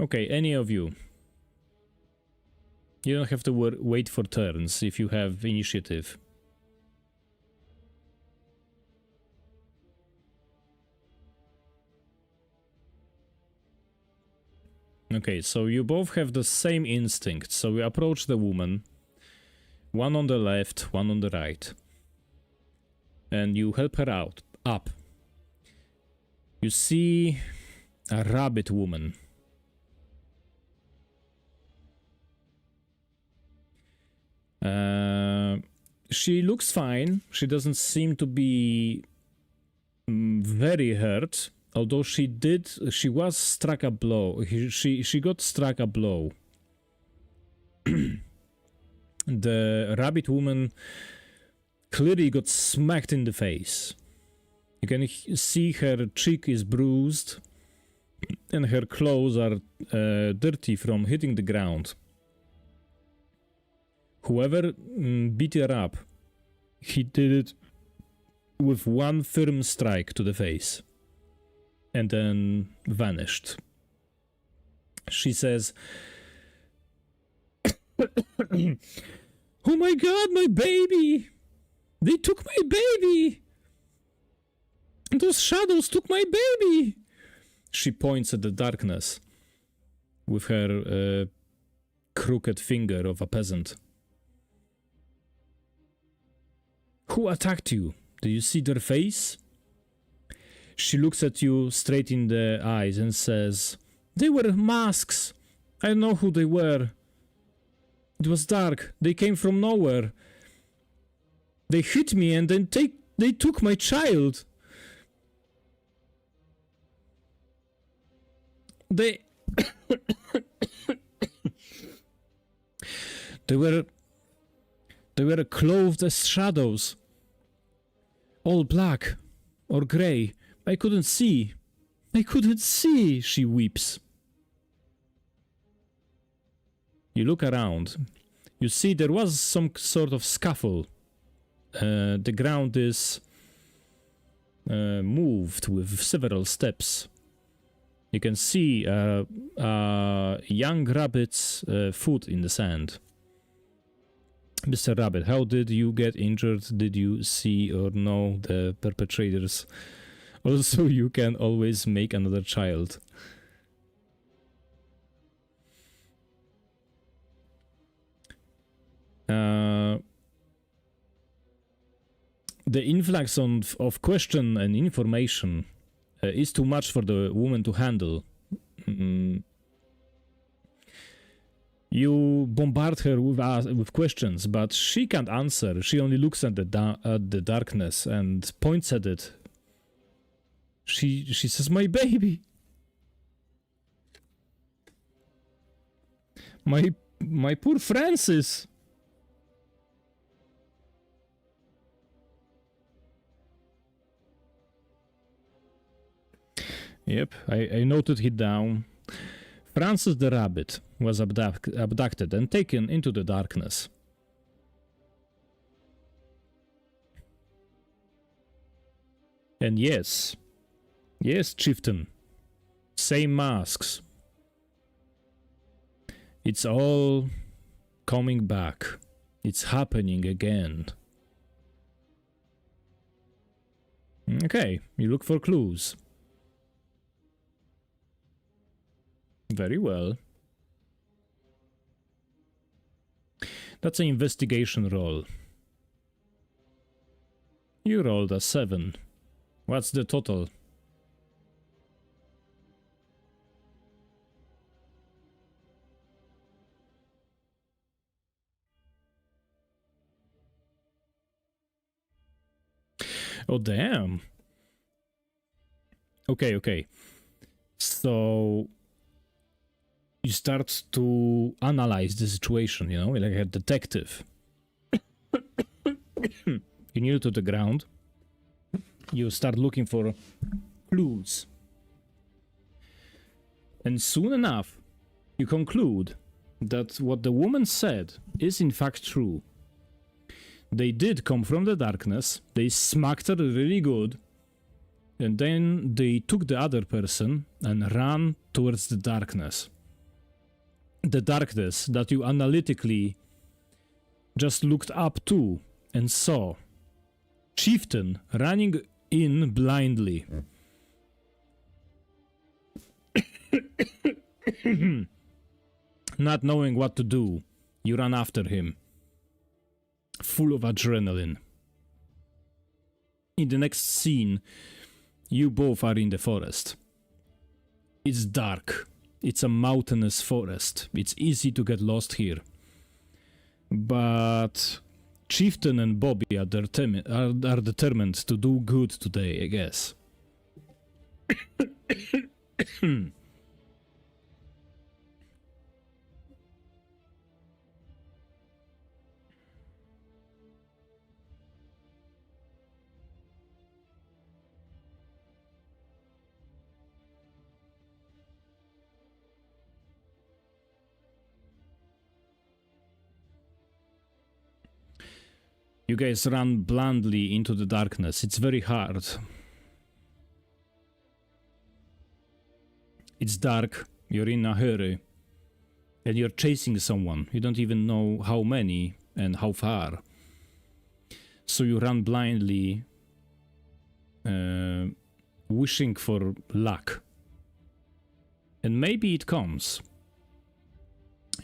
Okay, any of you. You don't have to wait for turns if you have initiative. Okay, so you both have the same instinct. So you approach the woman. One on the left, one on the right. And you help her out, up. You see a rabbit woman. She looks fine. She doesn't seem to be very hurt. Although she was struck a blow. She got struck a blow. The rabbit woman clearly got smacked in the face. You can see her cheek is bruised and her clothes are dirty from hitting the ground. Whoever beat her up, he did it with one firm strike to the face and then vanished. She says, "Oh my god, my baby! They took my baby! Those shadows took my baby!" She points at the darkness with her crooked finger of a peasant. "Who attacked you? Do you see their face?" She looks at you straight in the eyes and says, "They were masks. I don't know who they were. It was dark. They came from nowhere. They hit me and then they took my child. They they were clothed as shadows, all black or grey. I couldn't see. I couldn't see," she weeps. You look around. You see there was some sort of scuffle. The ground is moved with several steps. You can see a young rabbit's foot in the sand. Mr. Rabbit, how did you get injured? Did you see or know the perpetrators? Also, you can always make another child. The influx of question and information is too much for the woman to handle. You bombard her with questions, but she can't answer. She only looks at the darkness and points at it. She says, "My baby! My poor Francis!" Yep, I noted it down. Francis the rabbit was abducted and taken into the darkness. And yes, chieftain, same masks. It's all coming back. It's happening again. Okay, you look for clues. Very well. That's an investigation roll. You rolled a 7. What's the total? Oh, damn. Okay. So you start to analyze the situation, you know, like a detective. You kneel to the ground. You start looking for clues. And soon enough, you conclude that what the woman said is in fact true. They did come from the darkness, they smacked her really good, and then they took the other person and ran towards the darkness. the darkness that you analytically just looked up to and saw. Chieftain running in blindly. Not knowing what to do, you run after him, full of adrenaline. In the next scene, you both are in the forest. It's dark. It's a mountainous forest. It's easy to get lost here. But Chieftain and Bobby are determined to do good today, I guess. You guys run blindly into the darkness. It's very hard. It's dark, you're in a hurry, and you're chasing someone. You don't even know how many and how far. So you run blindly, wishing for luck. And maybe it comes.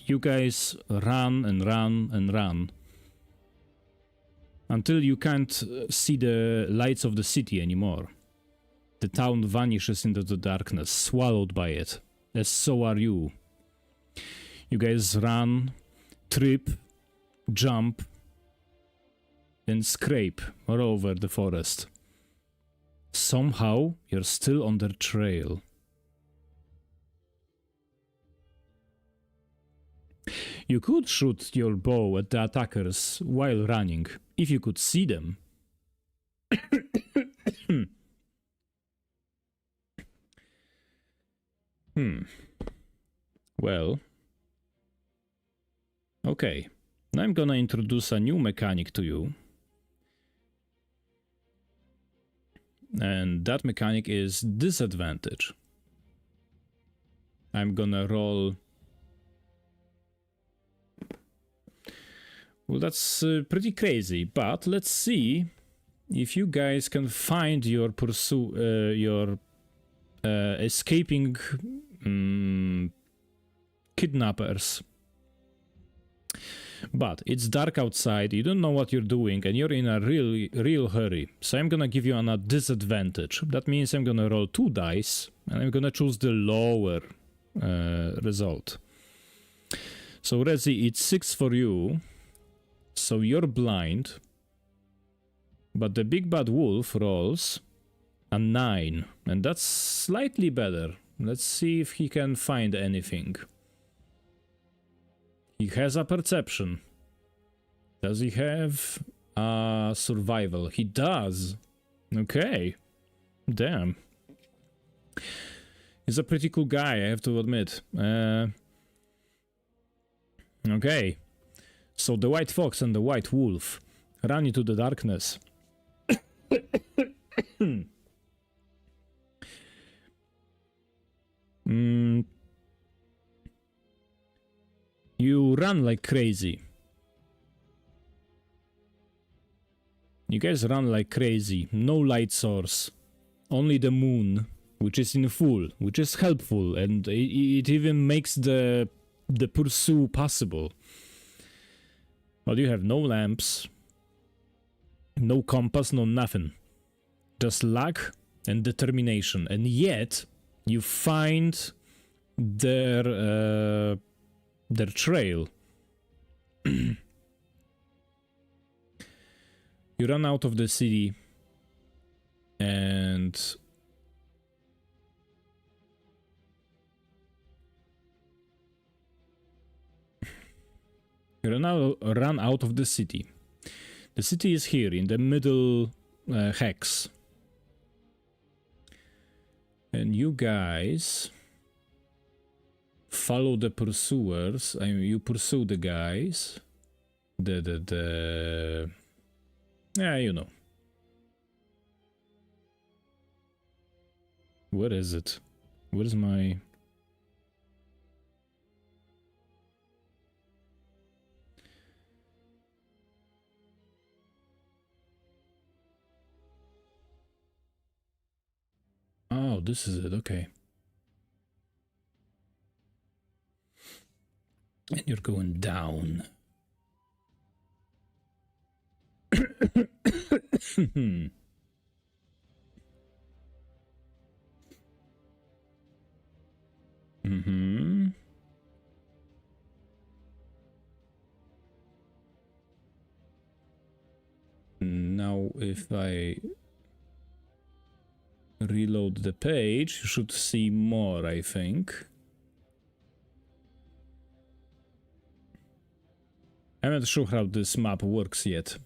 You guys run and run and run, until you can't see the lights of the city anymore. The town vanishes into the darkness, swallowed by it, as so are you. You guys run, trip, jump, and scrape all over the forest. Somehow, you're still on their trail. You could shoot your bow at the attackers while running, if you could see them. Well. Okay. Now I'm gonna introduce a new mechanic to you. And that mechanic is disadvantage. I'm gonna roll... Well, that's pretty crazy, but let's see if you guys can find your escaping kidnappers. But it's dark outside, you don't know what you're doing, and you're in a real hurry. So I'm gonna give you a disadvantage. That means I'm gonna roll 2 dice, and I'm gonna choose the lower result. So Rezi, it's 6 for you. So you're blind, but the big bad wolf rolls a 9, and that's slightly better. Let's see if he can find anything. He has a perception. Does he have a survival? He does. Okay. Damn. He's a pretty cool guy, I have to admit. Okay. So the white fox and the white wolf run into the darkness. You run like crazy. You guys run like crazy. No light source. Only the moon, which is in full, which is helpful, and it even makes the pursuit possible. But you have no lamps, no compass, no nothing. Just luck and determination. And yet, you find their trail. You run out of the city and you run out of the city. The city is here in the middle hex. And you guys follow the pursuers. I mean, you pursue the guys. Yeah, you know. Where is it? Where's my... Oh, this is it, okay. And you're going down. Mm-hmm. Now, if I reload the page, you should see more, I think. I'm not sure how this map works yet.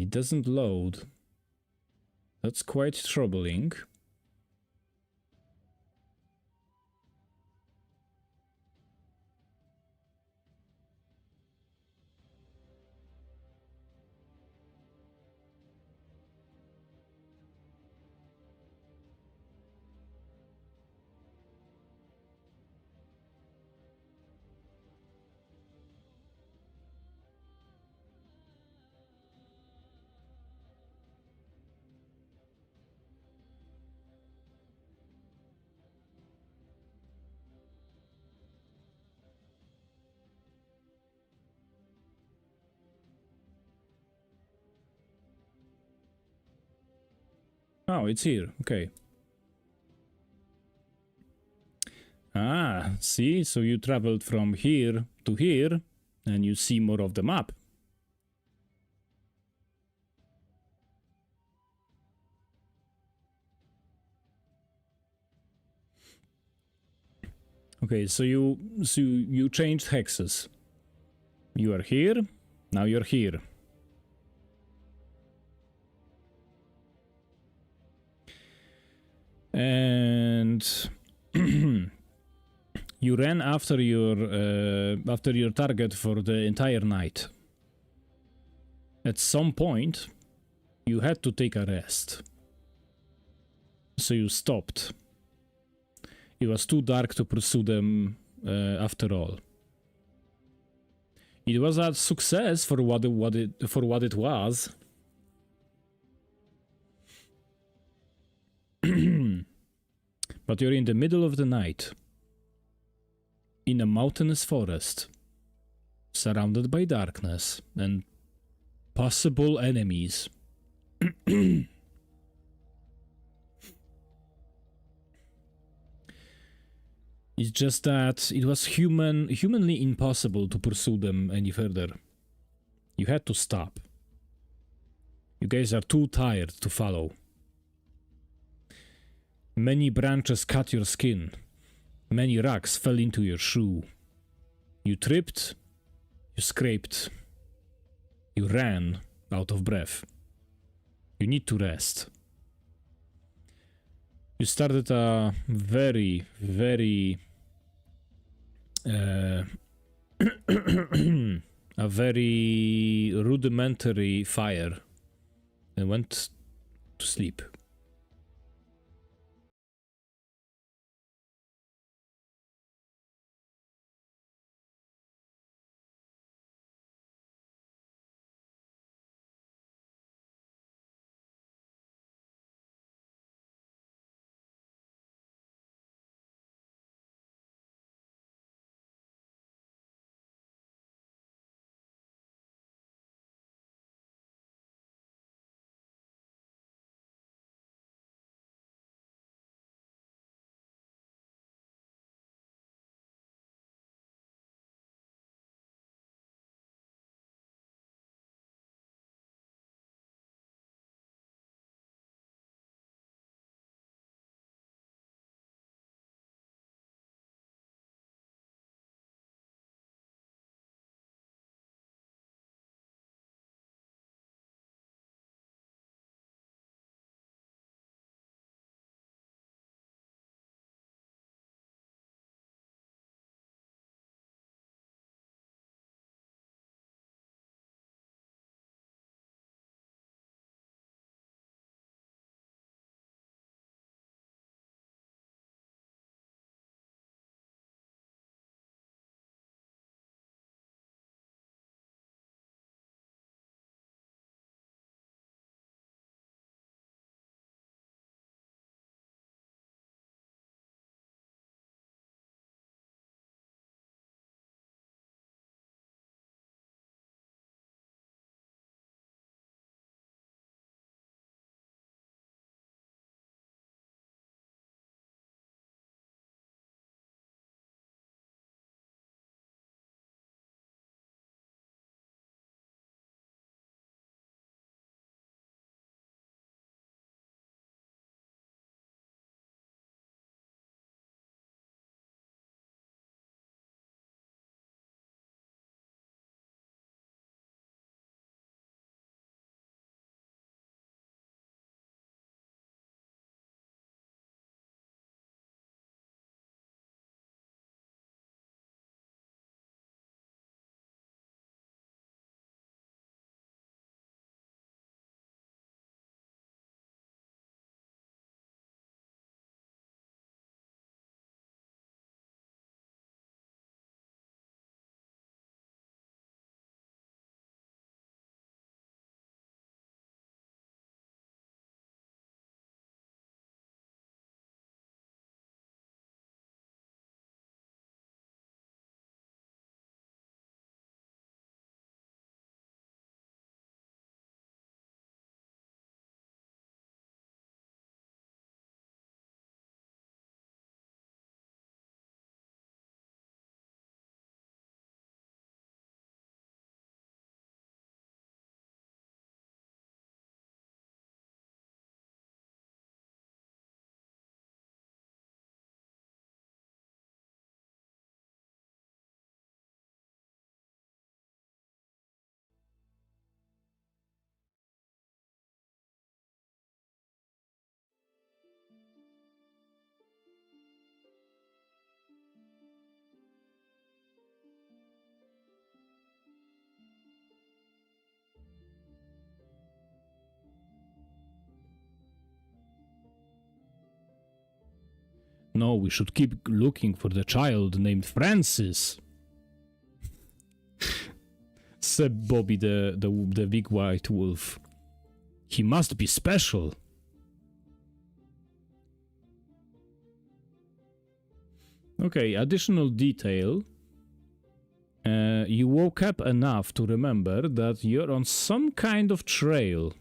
It doesn't load. That's quite troubling. Oh, it's here. Okay. Ah, see? So you traveled from here to here, and you see more of the map. Okay, so you changed hexes. You are here, now you're here. And you ran after your target for the entire night. At some point, you had to take a rest. So you stopped. It was too dark to pursue them after all. It was a success for what it was. But you're in the middle of the night, in a mountainous forest, surrounded by darkness and possible enemies. It's just that it was humanly impossible to pursue them any further. You had to stop. You guys are too tired to follow. Many branches cut your skin. Many rocks fell into your shoe. You tripped. You scraped. You ran out of breath. You need to rest. You started a very, very... a very rudimentary fire and went to sleep. No, we should keep looking for the child named Francis, said Bobby the big white wolf. He must be special. Okay, additional detail. You woke up enough to remember that you're on some kind of trail.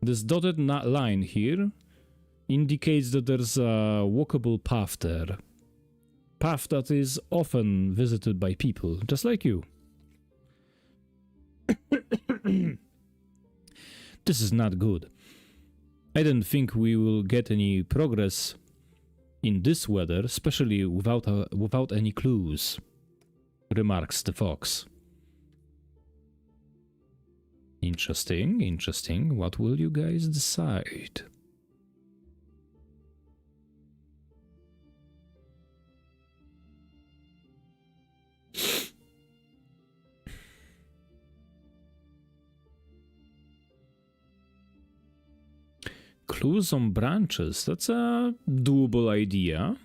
This dotted line here indicates that there's a walkable path there. Path that is often visited by people, just like you. This is not good. I don't think we will get any progress in this weather, especially without any clues, remarks the fox. Interesting, interesting. What will you guys decide? Clues on branches, that's a doable idea.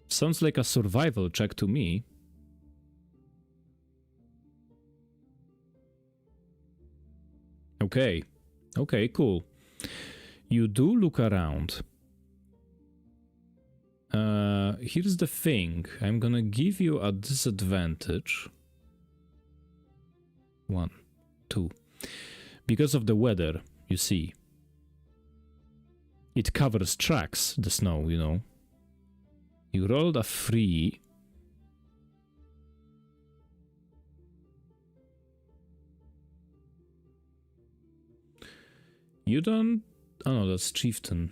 Sounds like a survival check to me. Okay, okay, cool. You do look around. Here's the thing. I'm gonna give you a disadvantage. 1, 2. Because of the weather, you see. It covers tracks, the snow, you know. You rolled a 3. You don't... Oh no, that's Chieftain.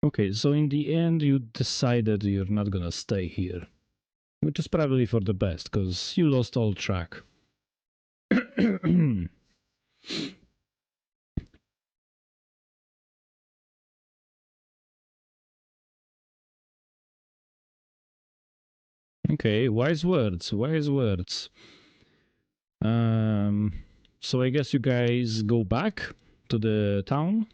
Okay, so in the end you decided you're not gonna stay here. Which is probably for the best, because you lost all track. Okay, wise words, wise words. So I guess you guys go back to the town?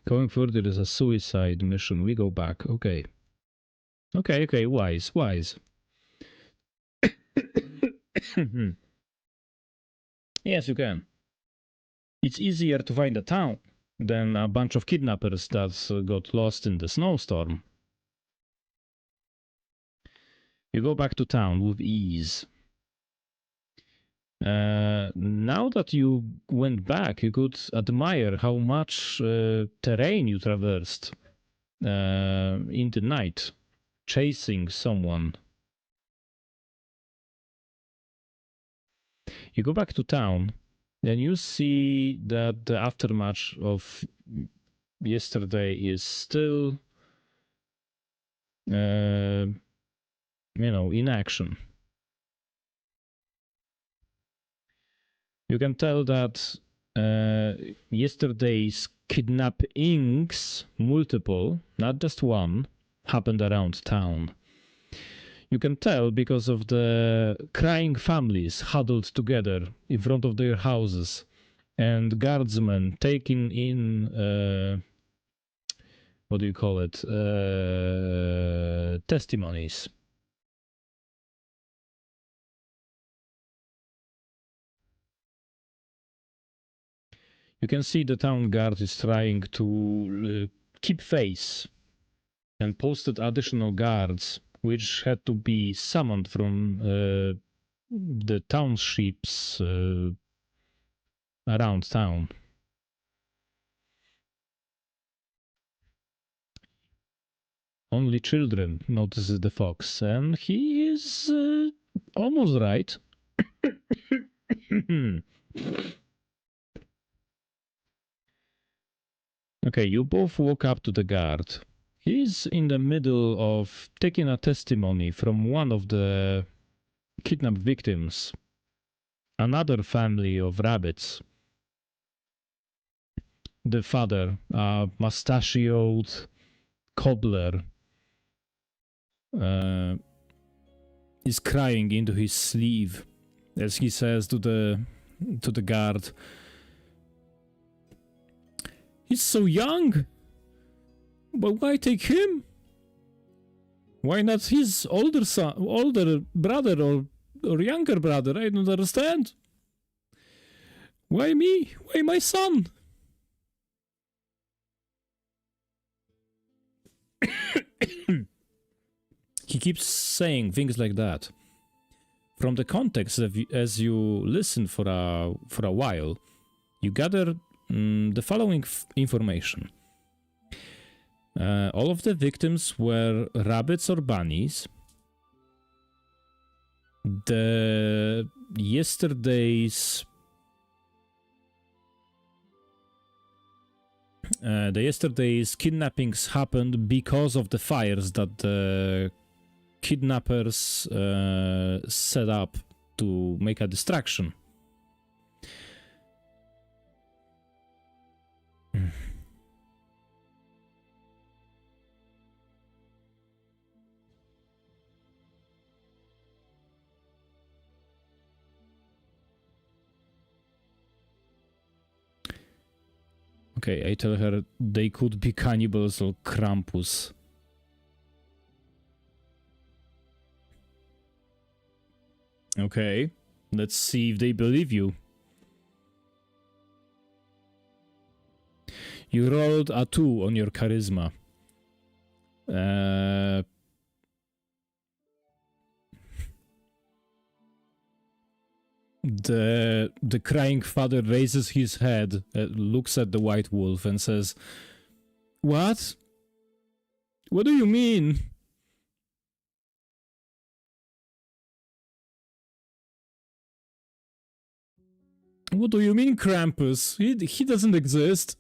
Going further is a suicide mission. We go back. Okay. Okay, okay, wise, wise. Yes, you can. It's easier to find a town than a bunch of kidnappers that got lost in the snowstorm. You go back to town with ease. Now that you went back, you could admire how much terrain you traversed in the night, chasing someone. You go back to town, and you see that the aftermath of yesterday is still, in action. You can tell that yesterday's kidnappings, multiple, not just one, happened around town. You can tell because of the crying families huddled together in front of their houses and guardsmen taking in what do you call it? Testimonies. You can see the town guard is trying to keep face and posted additional guards, which had to be summoned from the townships around town. Only children, notices the fox, and he is almost right. Okay, you both walk up to the guard. He's in the middle of taking a testimony from one of the kidnapped victims. Another family of rabbits. The father, a mustachioed cobbler, is crying into his sleeve as he says to the guard, "He's so young, but why take him? Why not his older brother or younger brother? I don't understand. Why me? Why my son?" He keeps saying things like that. From the context, as you listen for a while, you gather the following information. All of the victims were rabbits or bunnies. The yesterday's kidnappings happened because of the fires that the kidnappers set up to make a distraction. Okay, I tell her they could be cannibals or Krampus. Okay, let's see if they believe you. You rolled a 2 on your charisma. The crying father raises his head, looks at the white wolf and says, "What? What do you mean?" "What do you mean, Krampus? He doesn't exist.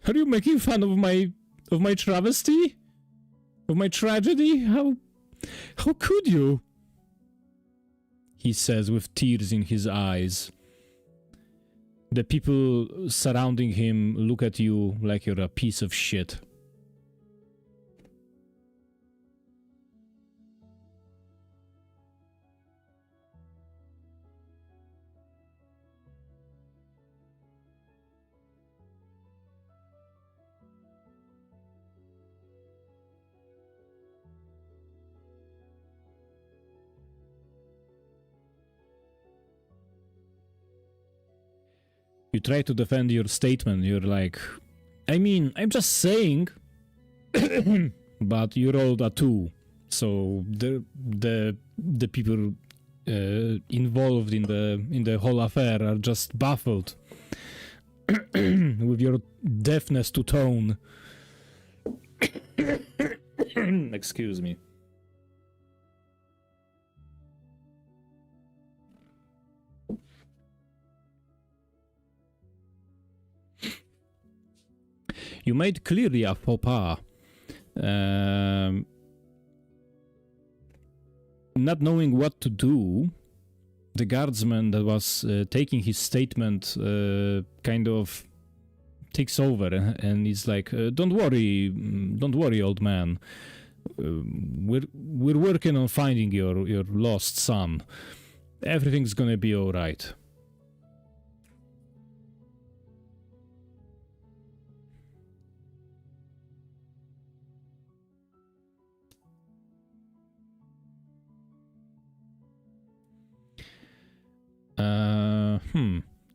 Are you making fun of my travesty? Of my tragedy? How could you?" He says with tears in his eyes. The people surrounding him look at you like you're a piece of shit. You try to defend your statement. You're like, "I mean, I'm just saying." But you rolled a 2, so the people involved in the whole affair are just baffled with your deafness to tone. Excuse me. You made clearly a faux pas. Not knowing what to do, the guardsman that was taking his statement kind of takes over and he's like, don't worry, old man. we're working on finding your lost son. Everything's gonna be all right.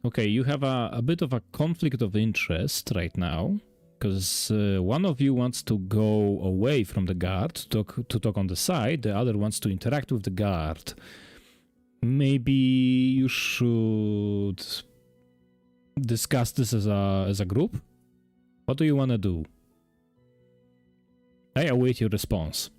Okay, you have a bit of a conflict of interest right now, because one of you wants to go away from the guard to talk on the side, the other wants to interact with the guard. Maybe you should discuss this as a group? What do you want to do? I await your response.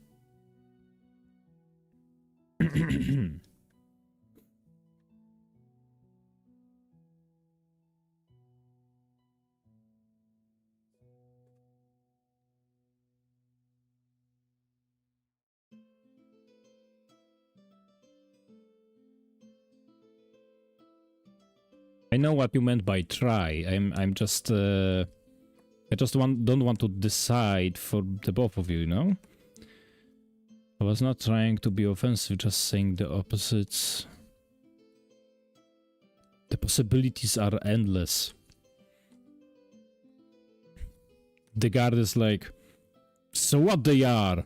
I know what you meant by try. I'm just I just don't want to decide for the both of you, you know? I was not trying to be offensive, just saying the opposites. The possibilities are endless. The guard is like, so what they are?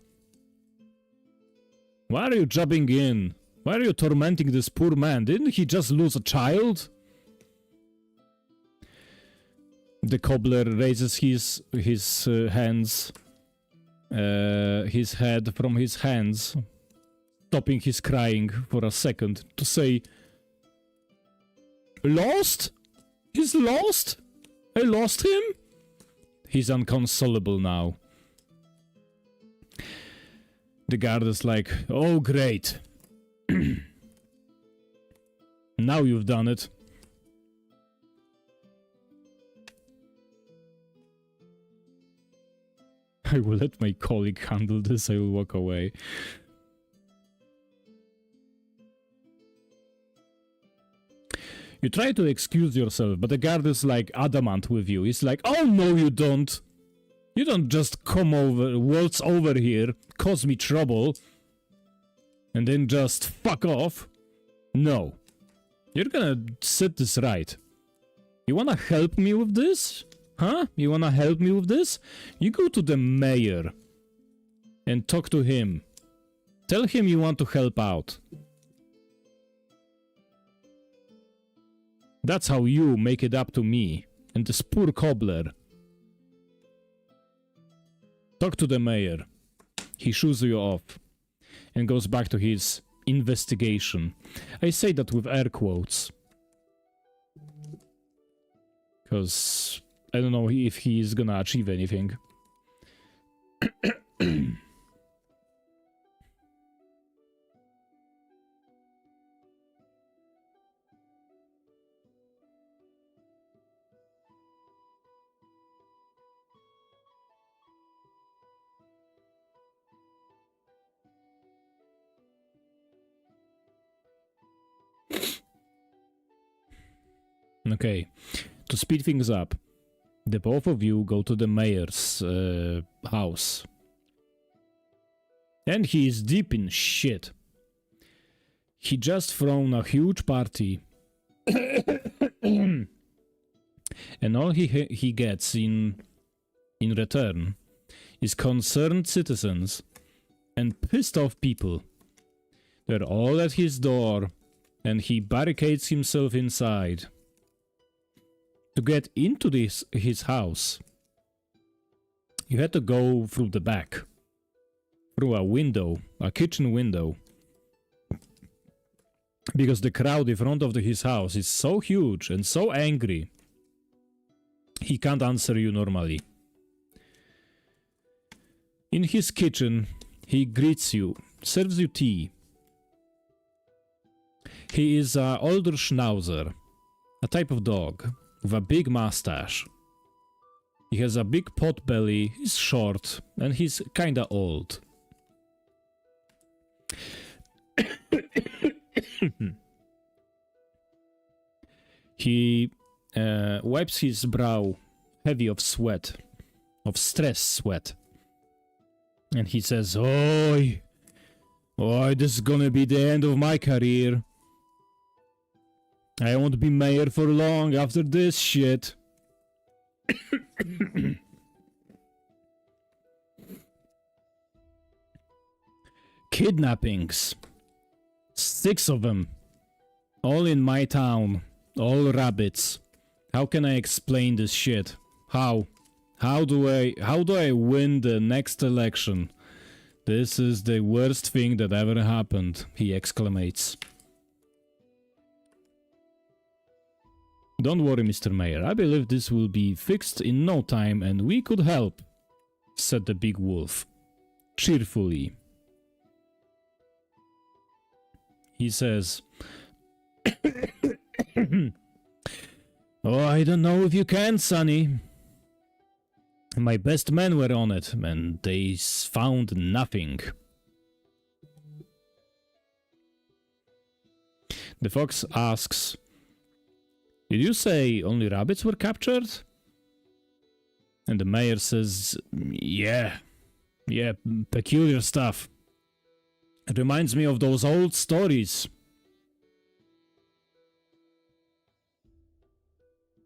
Why are you jumping in? Why are you tormenting this poor man? Didn't he just lose a child? The cobbler raises his hands, his head from his hands, stopping his crying for a second to say, "Lost? He's lost? I lost him?" He's inconsolable now. The guard is like, "Oh, great. Now you've done it." I will let my colleague handle this. I will walk away. You try to excuse yourself, but the guard is like adamant with you. He's like, "Oh no, you don't. You don't just come over, waltz over here, cause me trouble, and then just fuck off. No. You're gonna set this right. You wanna help me with this? Huh? You wanna help me with this? You go to the mayor and talk to him. Tell him you want to help out. That's how you make it up to me and this poor cobbler. Talk to the mayor. He shoos you off and goes back to his investigation. I say that with air quotes, because I don't know if he's gonna achieve anything. Okay, to speed things up, the both of you go to the mayor's house. And he is deep in shit. He just thrown a huge party. And all he gets in return is concerned citizens and pissed off people. They're all at his door, and he barricades himself inside. To get into his house, you had to go through the back, through a window, a kitchen window, because the crowd in front of his house is so huge and so angry, he can't answer you normally. In his kitchen, he greets you, serves you tea. He is an older schnauzer, a type of dog, with a big mustache. He has a big pot belly, he's short, and he's kinda old. He wipes his brow, heavy of sweat, of stress sweat. And he says, "Oi, oi, this is gonna be the end of my career. I won't be mayor for long after this shit." Kidnappings. 6 of them. All in my town. All rabbits. How can I explain this shit? How? How do I win the next election? This is the worst thing that ever happened, he exclamates. "Don't worry, Mr. Mayor. I believe this will be fixed in no time and we could help," said the big wolf, cheerfully. He says, "Oh, I don't know if you can, Sonny. My best men were on it, and they found nothing." The fox asks, "Did you say only rabbits were captured?" And the mayor says, Yeah, peculiar stuff. It reminds me of those old stories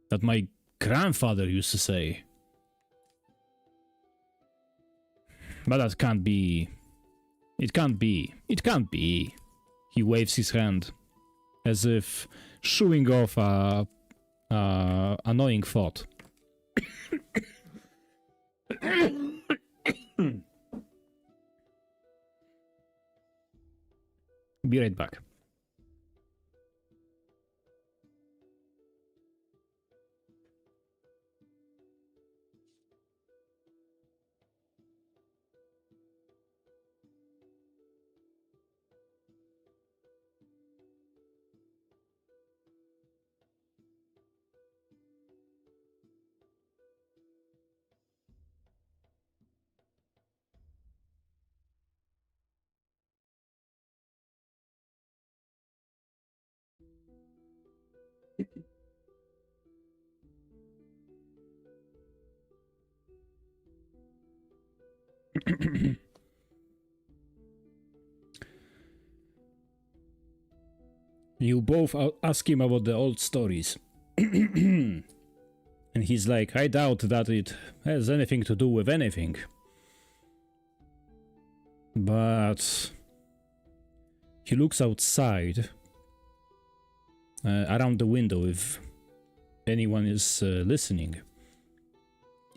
that my grandfather used to say. But that can't be. It can't be. It can't be. He waves his hand, as if shooing off a annoying thought. Be right back. You both ask him about the old stories. And he's like, "I doubt that it has anything to do with anything." But he looks outside, around the window, if anyone is listening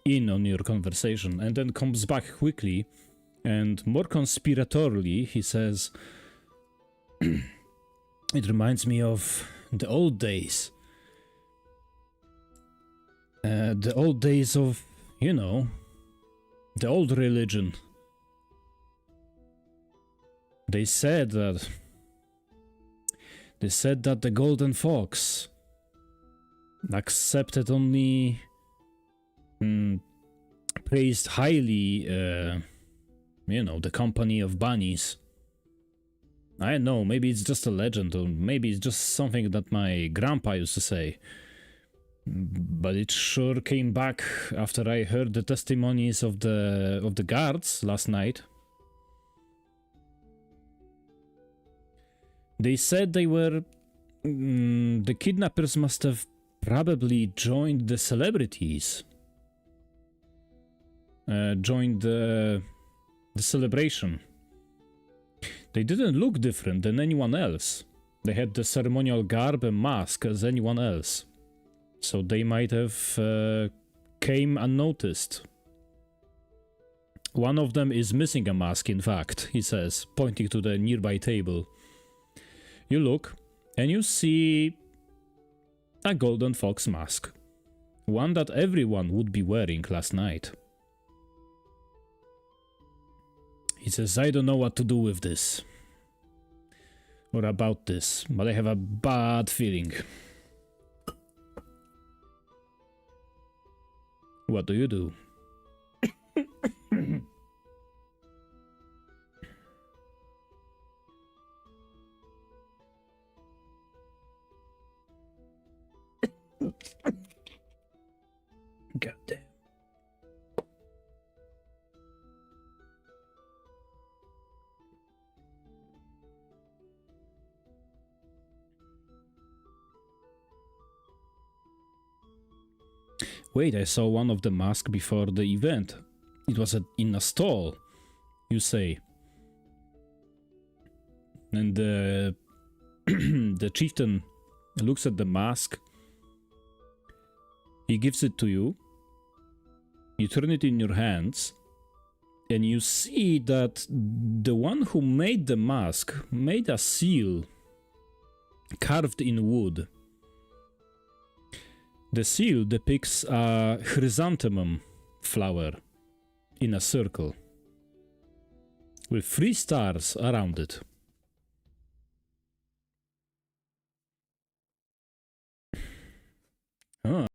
in on your conversation, and then comes back quickly, and more conspiratorially, he says, "It reminds me of the old days. The old days of, you know, the old religion. They said that the golden fox accepted only praised highly the company of bunnies. I don't know, maybe it's just a legend, or maybe it's just something that my grandpa used to say. But it sure came back after I heard the testimonies of the guards last night. They said they were... the kidnappers must have probably joined the celebrities. Joined the celebration. They didn't look different than anyone else. They had the ceremonial garb and mask as anyone else. So they might have came unnoticed. One of them is missing a mask, in fact," he says, pointing to the nearby table. You look, and you see a golden fox mask. One that everyone would be wearing last night. He says, "I don't know what to do with this. Or about this, but I have a bad feeling." What do you do? God damn. Wait, I saw one of the masks before the event. It was in a stall, you say. And the the chieftain looks at the mask. He gives it to you. You turn it in your hands. And you see that the one who made the mask made a seal carved in wood. The seal depicts a chrysanthemum flower in a circle with 3 stars around it. Huh.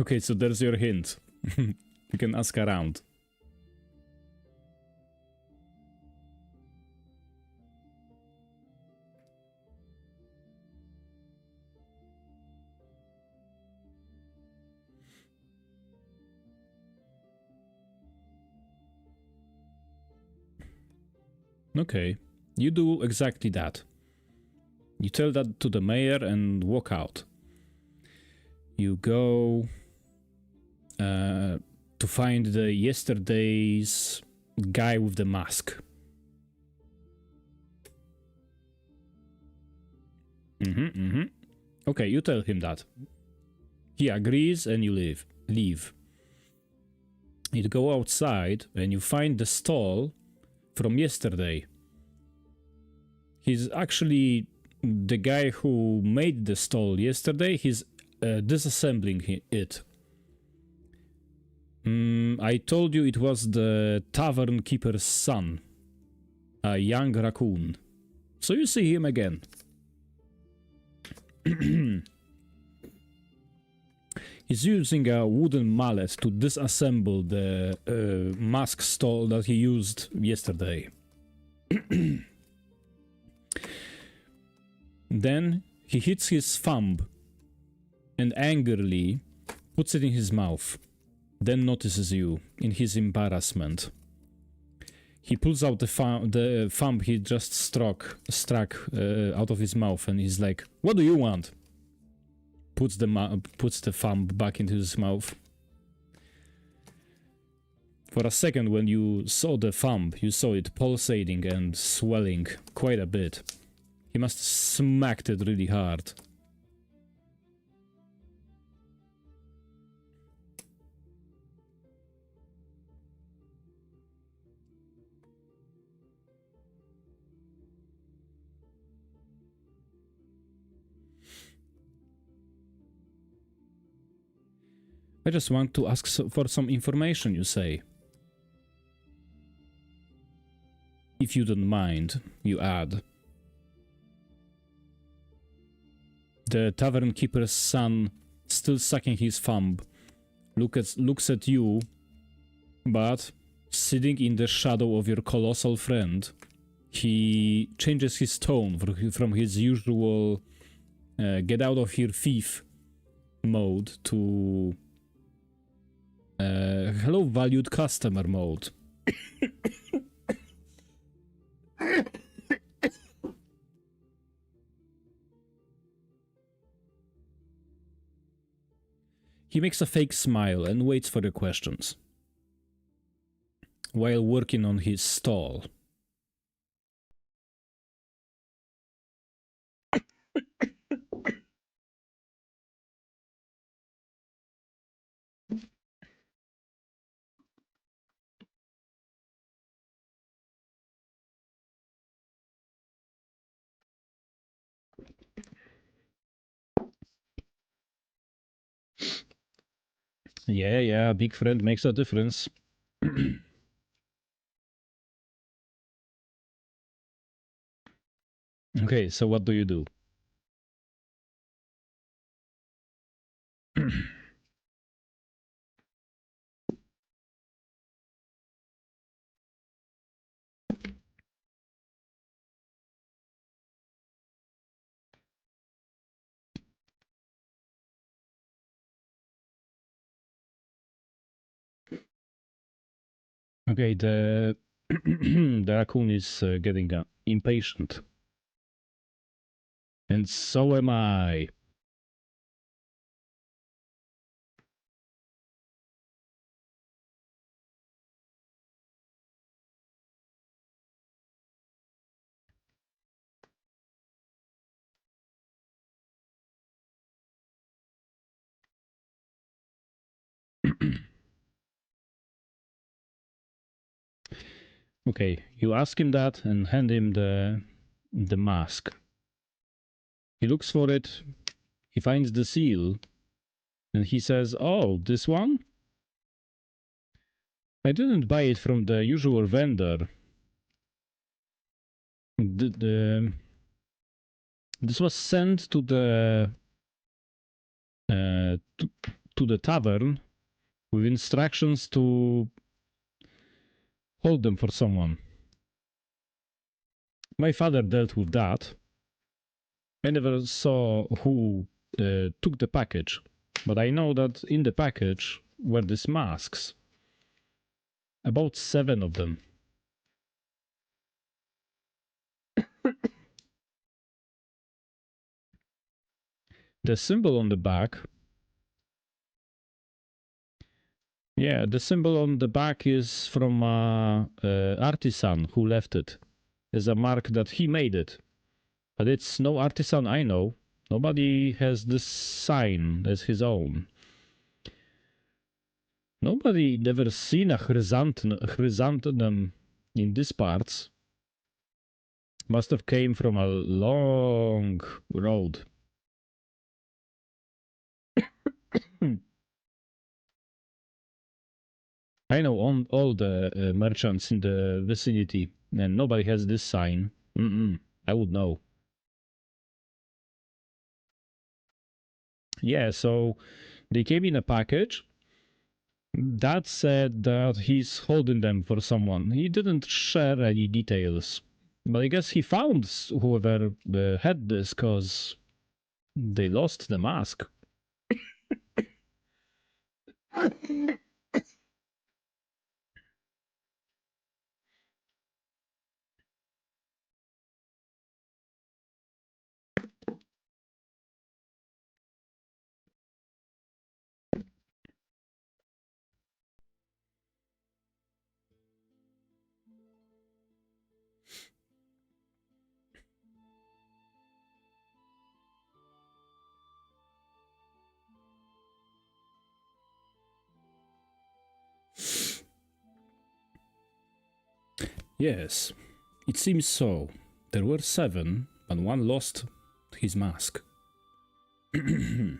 Okay, so there's your hint. You can ask around. Okay, you do exactly that. You tell that to the mayor and walk out. You go to find the yesterday's guy with the mask. Okay, you tell him that. He agrees and you leave. You go outside and you find the stall from yesterday. He's actually the guy who made the stall yesterday. He's disassembling it. I told you it was the tavern keeper's son, a young raccoon. So you see him again. He's using a wooden mallet to disassemble the mask stall that he used yesterday. Then he hits his thumb and angrily puts it in his mouth. Then notices you in his embarrassment. He pulls out the thumb he just struck out of his mouth, and he's like, "What do you want?" Puts the thumb back into his mouth. For a second, when you saw the thumb, you saw it pulsating and swelling quite a bit. He must have smacked it really hard. I just want to ask for some information, you say. If you don't mind, you add. The tavern keeper's son, still sucking his thumb, looks at you, but sitting in the shadow of your colossal friend, he changes his tone from his usual get out of here thief mode to hello valued customer mode. He makes a fake smile and waits for your questions while working on his stall. Yeah, big friend makes a difference. Okay, so what do you do? Okay, the the raccoon is getting impatient. And so am I. Okay, you ask him that and hand him the mask. He looks for it, he finds the seal, and he says, "Oh, this one? I didn't buy it from the usual vendor. This was sent to the to the tavern with instructions to hold them for someone. My father dealt with that. I never saw who took the package, but I know that in the package were these masks. About 7 of them. The symbol on the back. Yeah, the symbol on the back is from an artisan who left it. It's a mark that he made it. But it's no artisan I know. Nobody has this sign as his own. Nobody never seen a chrysanthemum in these parts. Must have came from a long road. I know all the merchants in the vicinity, and nobody has this sign. I would know. Yeah, so they came in a package. That said that he's holding them for someone. He didn't share any details. But I guess he found whoever had this, because they lost the mask. Yes, it seems so. There were 7, but one lost his mask. You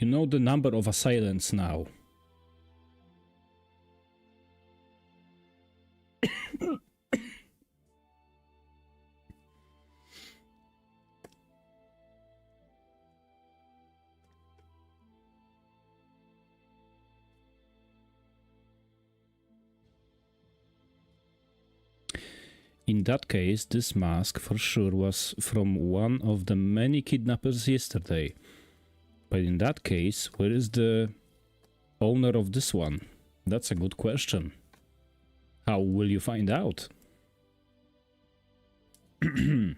know the number of assailants now. In that case, this mask for sure was from one of the many kidnappers yesterday. But in that case, where is the owner of this one? That's a good question. How will you find out? The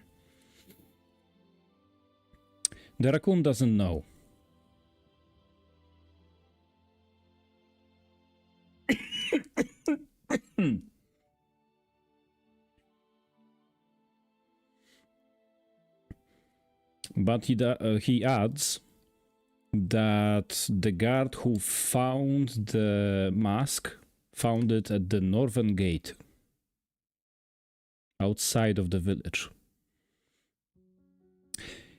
raccoon doesn't know. But he adds that the guard who found the mask found it at the northern gate, outside of the village.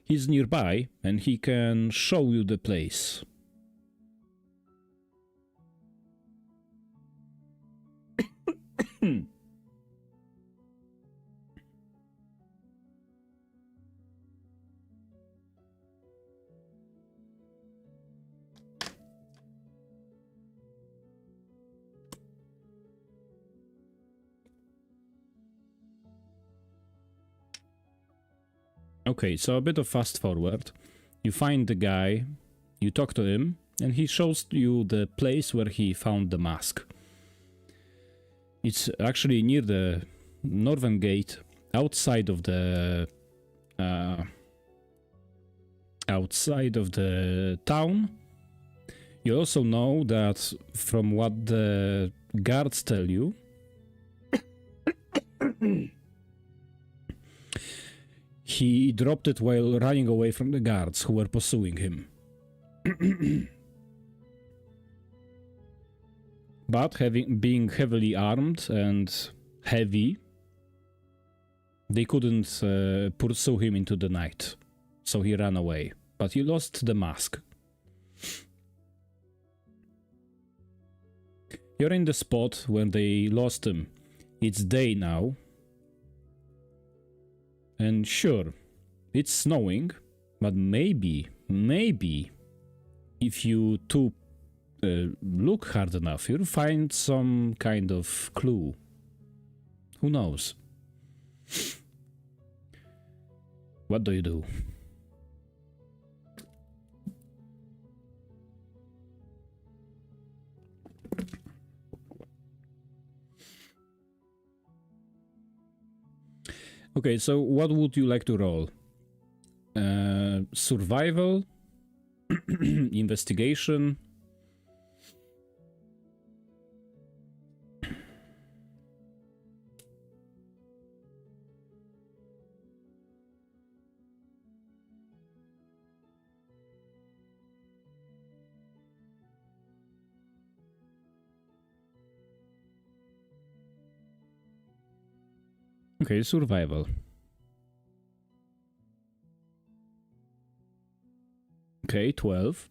He's nearby and he can show you the place. Okay, so a bit of fast forward. You find the guy, you talk to him, and he shows you the place where he found the mask. It's actually near the northern gate, outside of the town. You also know that from what the guards tell you, he dropped it while running away from the guards who were pursuing him. But being heavily armed and heavy, they couldn't pursue him into the night. So he ran away. But he lost the mask. You're in the spot where they lost him. It's day now. And sure, it's snowing, But maybe, if you two look hard enough, you'll find some kind of clue. Who knows? What do you do? Okay, so what would you like to roll? Survival? Investigation? Okay, survival. Okay, 12.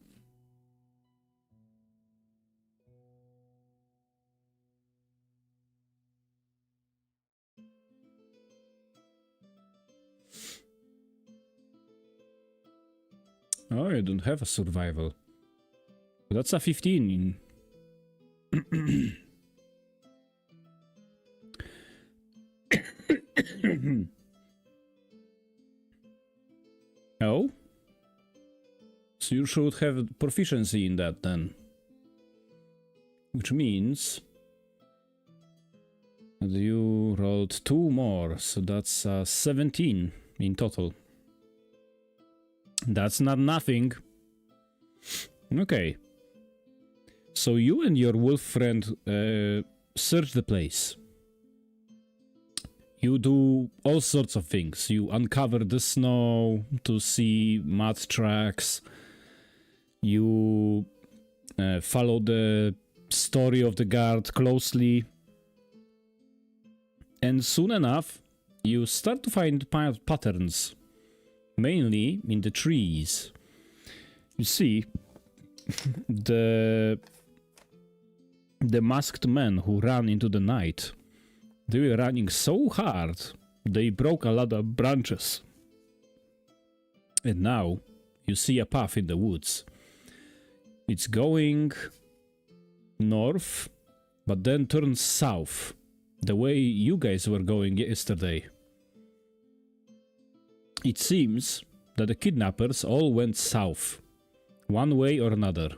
Oh, I don't have a survival. That's a 15. Oh? So you should have proficiency in that then. Which means that you rolled 2 more, so that's 17 in total. That's not nothing. Okay. So you and your wolf friend search the place. You do all sorts of things. You uncover the snow to see mud tracks. You follow the story of the guard closely. And soon enough, you start to find patterns. Mainly in the trees. You see, the masked men who ran into the night, they were running so hard, they broke a lot of branches. And now, you see a path in the woods. It's going north, but then turns south, the way you guys were going yesterday. It seems that the kidnappers all went south, one way or another.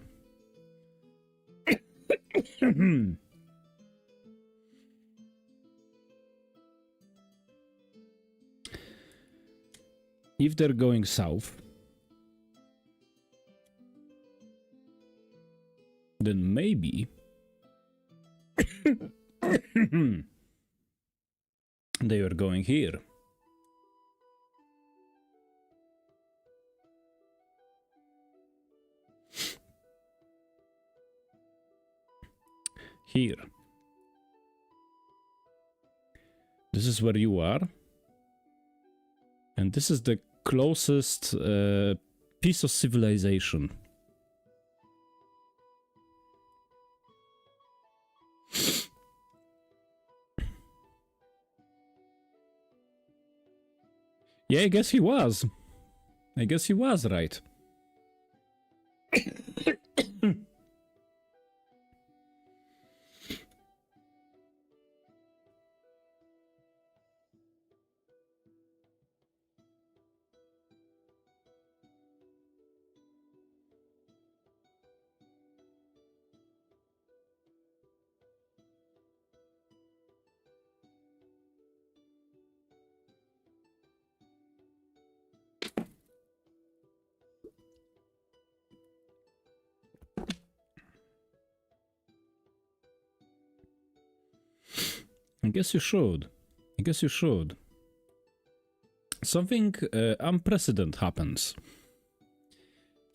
If they're going south, then maybe they were going here. Here. This is where you are. And this is the closest piece of civilization. Yeah, I guess he was. I guess he was right. I guess you should. I guess you should. Something unprecedented happens.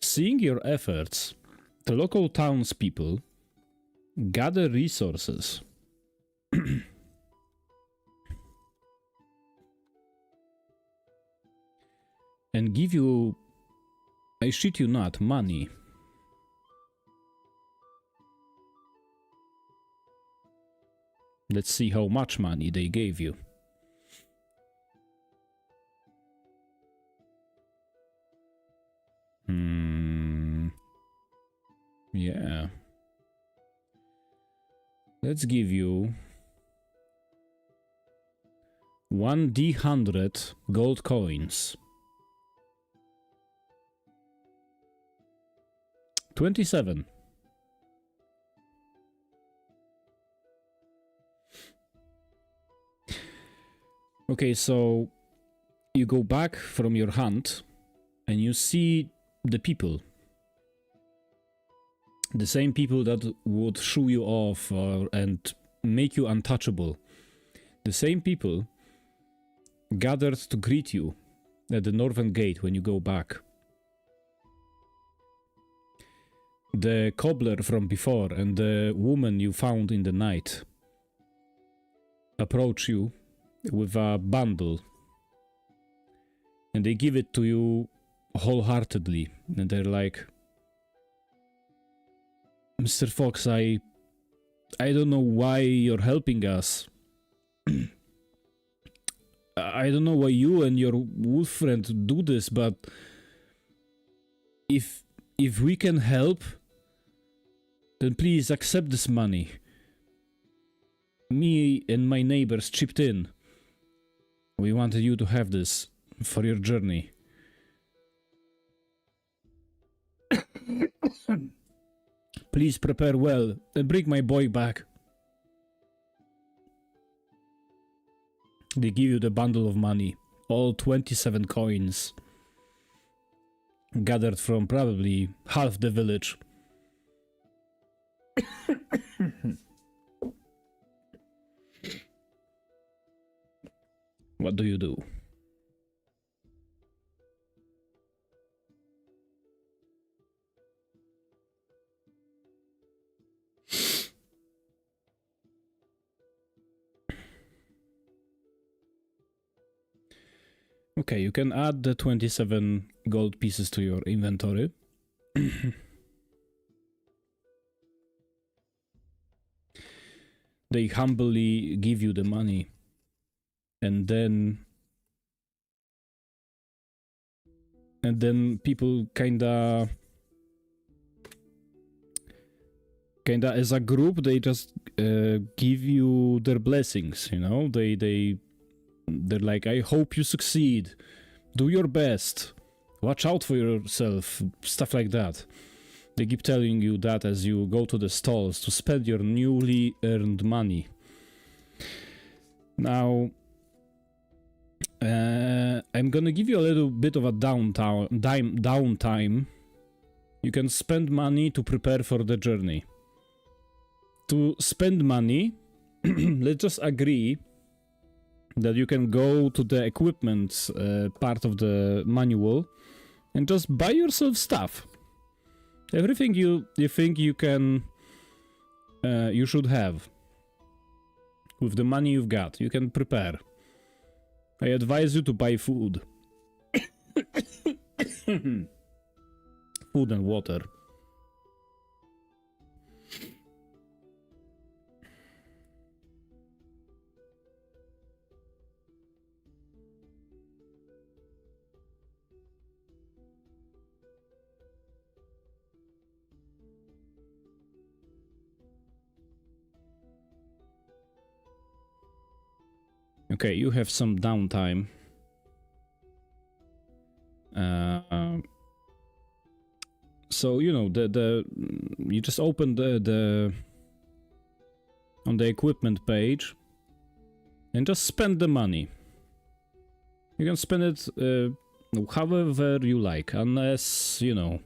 Seeing your efforts, the local townspeople gather resources. And give you, I shit you not, money. Let's see how much money they gave you. Yeah. Let's give you 1d100 gold coins. 27. Okay, so you go back from your hunt and you see the people. The same people that would shoo you off and make you untouchable. The same people gathered to greet you at the northern gate when you go back. The cobbler from before and the woman you found in the night approach you with a bundle and they give it to you wholeheartedly, and they're like, Mr. Fox, I don't know why you're helping us. I don't know why you and your wolf friend do this, but if we can help, then please accept this money. Me and my neighbors chipped in. We wanted you to have this for your journey. Please prepare well and bring my boy back. They give you the bundle of money, all 27 coins, gathered from probably half the village. What do you do? Okay, you can add the 27 gold pieces to your inventory. They humbly give you the money, and then people kinda as a group, they just give you their blessings, you know. They're like, I hope you succeed, do your best, watch out for yourself, stuff like that. They keep telling you that as you go to the stalls to spend your newly earned money. Now, I'm gonna give you a little bit of a downtime. You can spend money to prepare for the journey. To spend money, let's just agree that you can go to the equipment part of the manual and just buy yourself stuff. Everything you think you can, you should have. With the money you've got, you can prepare. I advise you to buy food. Food and water. Okay, you have some downtime. So you know you just open the on the equipment page and just spend the money. You can spend it however you like, unless, you know,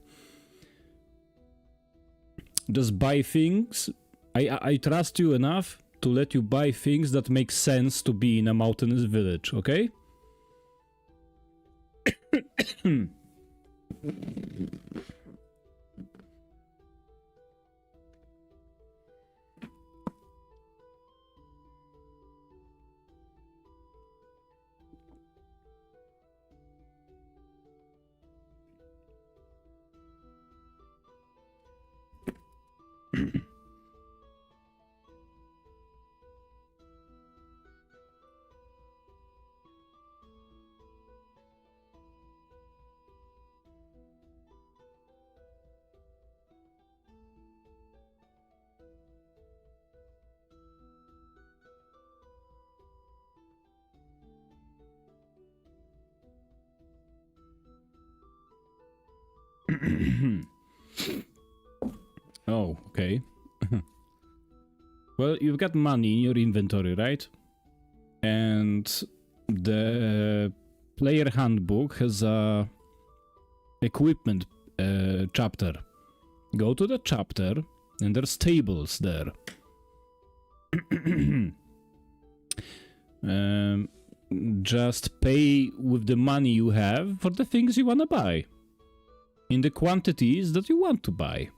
just buy things. I trust you enough to let you buy things that make sense to be in a mountainous village, okay? Oh, okay. Well, you've got money in your inventory, right? And the player handbook has a equipment chapter. Go to the chapter, and there's tables there. Just pay with the money you have for the things you want to buy. In the quantities that you want to buy.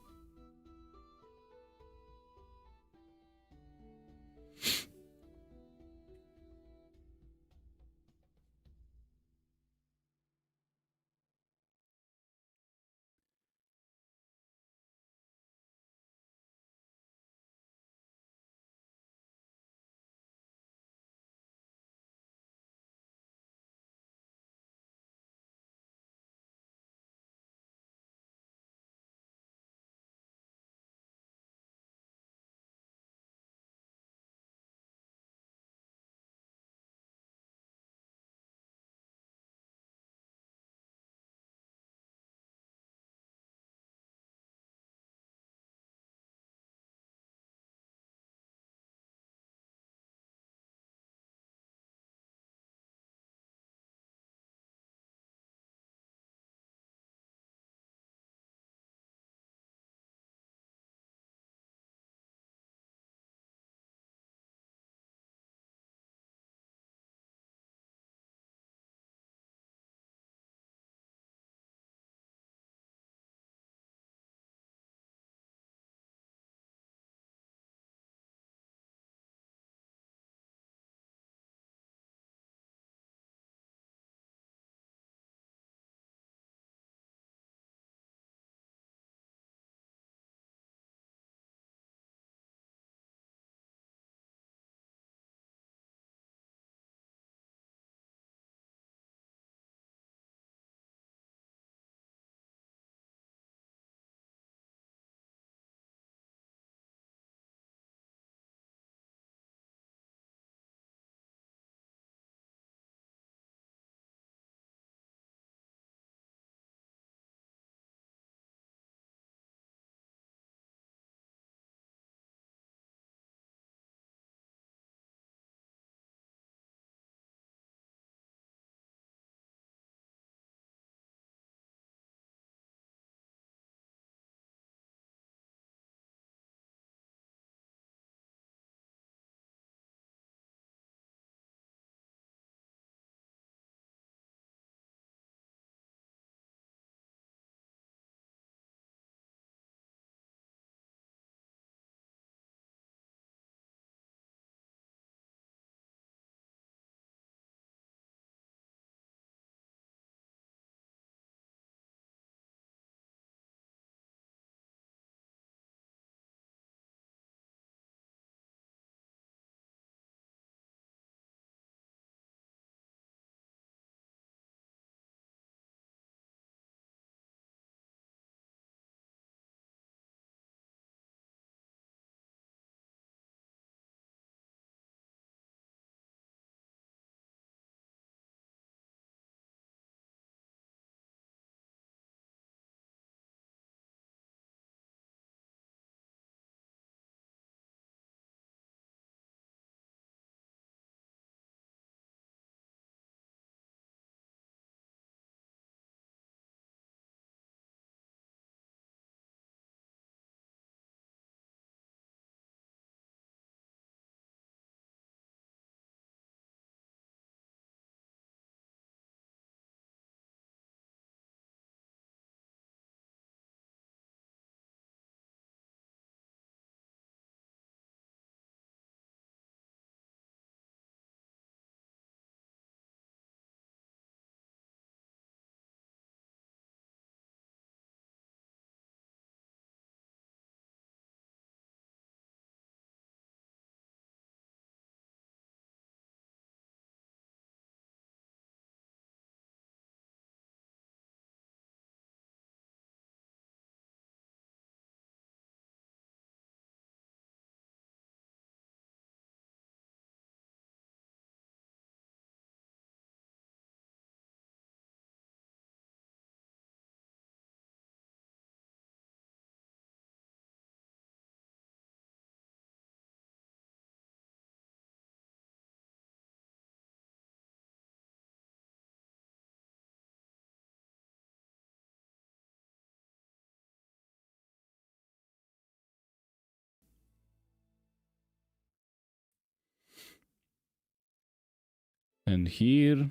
And here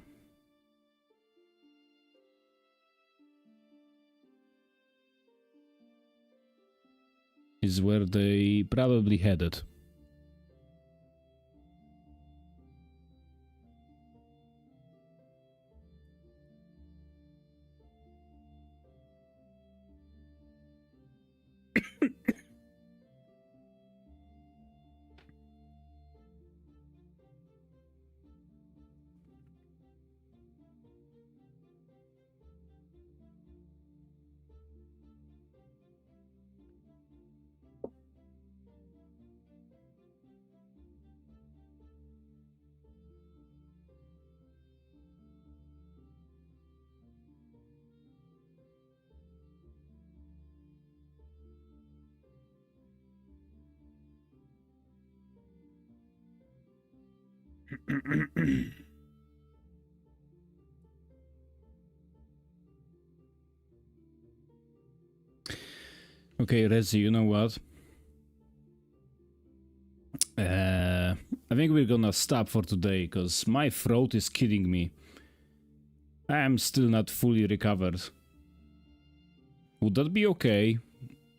is where they probably headed. Okay, Rezi, you know what? I think we're gonna stop for today, because my throat is killing me. I am still not fully recovered. Would that be okay?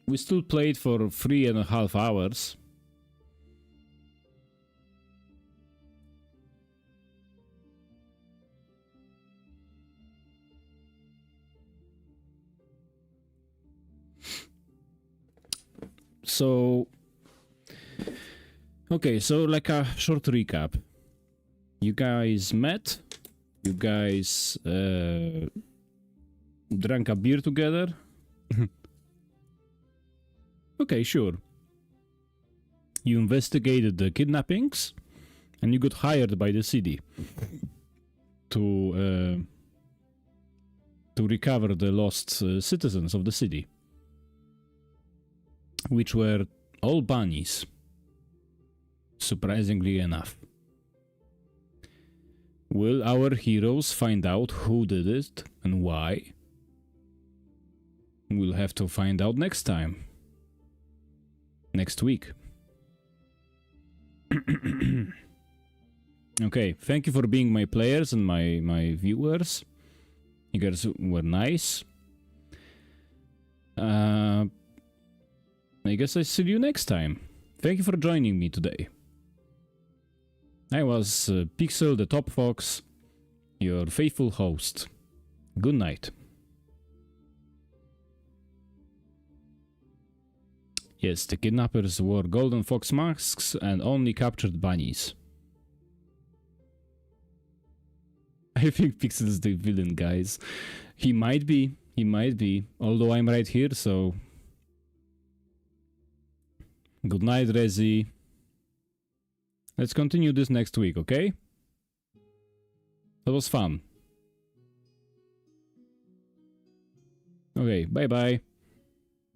We still played for 3.5 hours. So, okay, so like a short recap. You guys met, you guys drank a beer together. Okay, sure. You investigated the kidnappings, and you got hired by the city to recover the lost citizens of the city, which were all bunnies, surprisingly enough. Will our heroes find out who did it and why? We'll have to find out next time. Next week. Okay, thank you for being my players and my viewers. You guys were nice. I guess I see you next time. Thank you for joining me today. I was Pixel the Top Fox, your faithful host. Good night. Yes, the kidnappers wore golden fox masks and only captured bunnies. I think Pixel's the villain, guys. He might be, although I'm right here, so... Good night, Rezi. Let's continue this next week, okay? That was fun. Okay, bye-bye.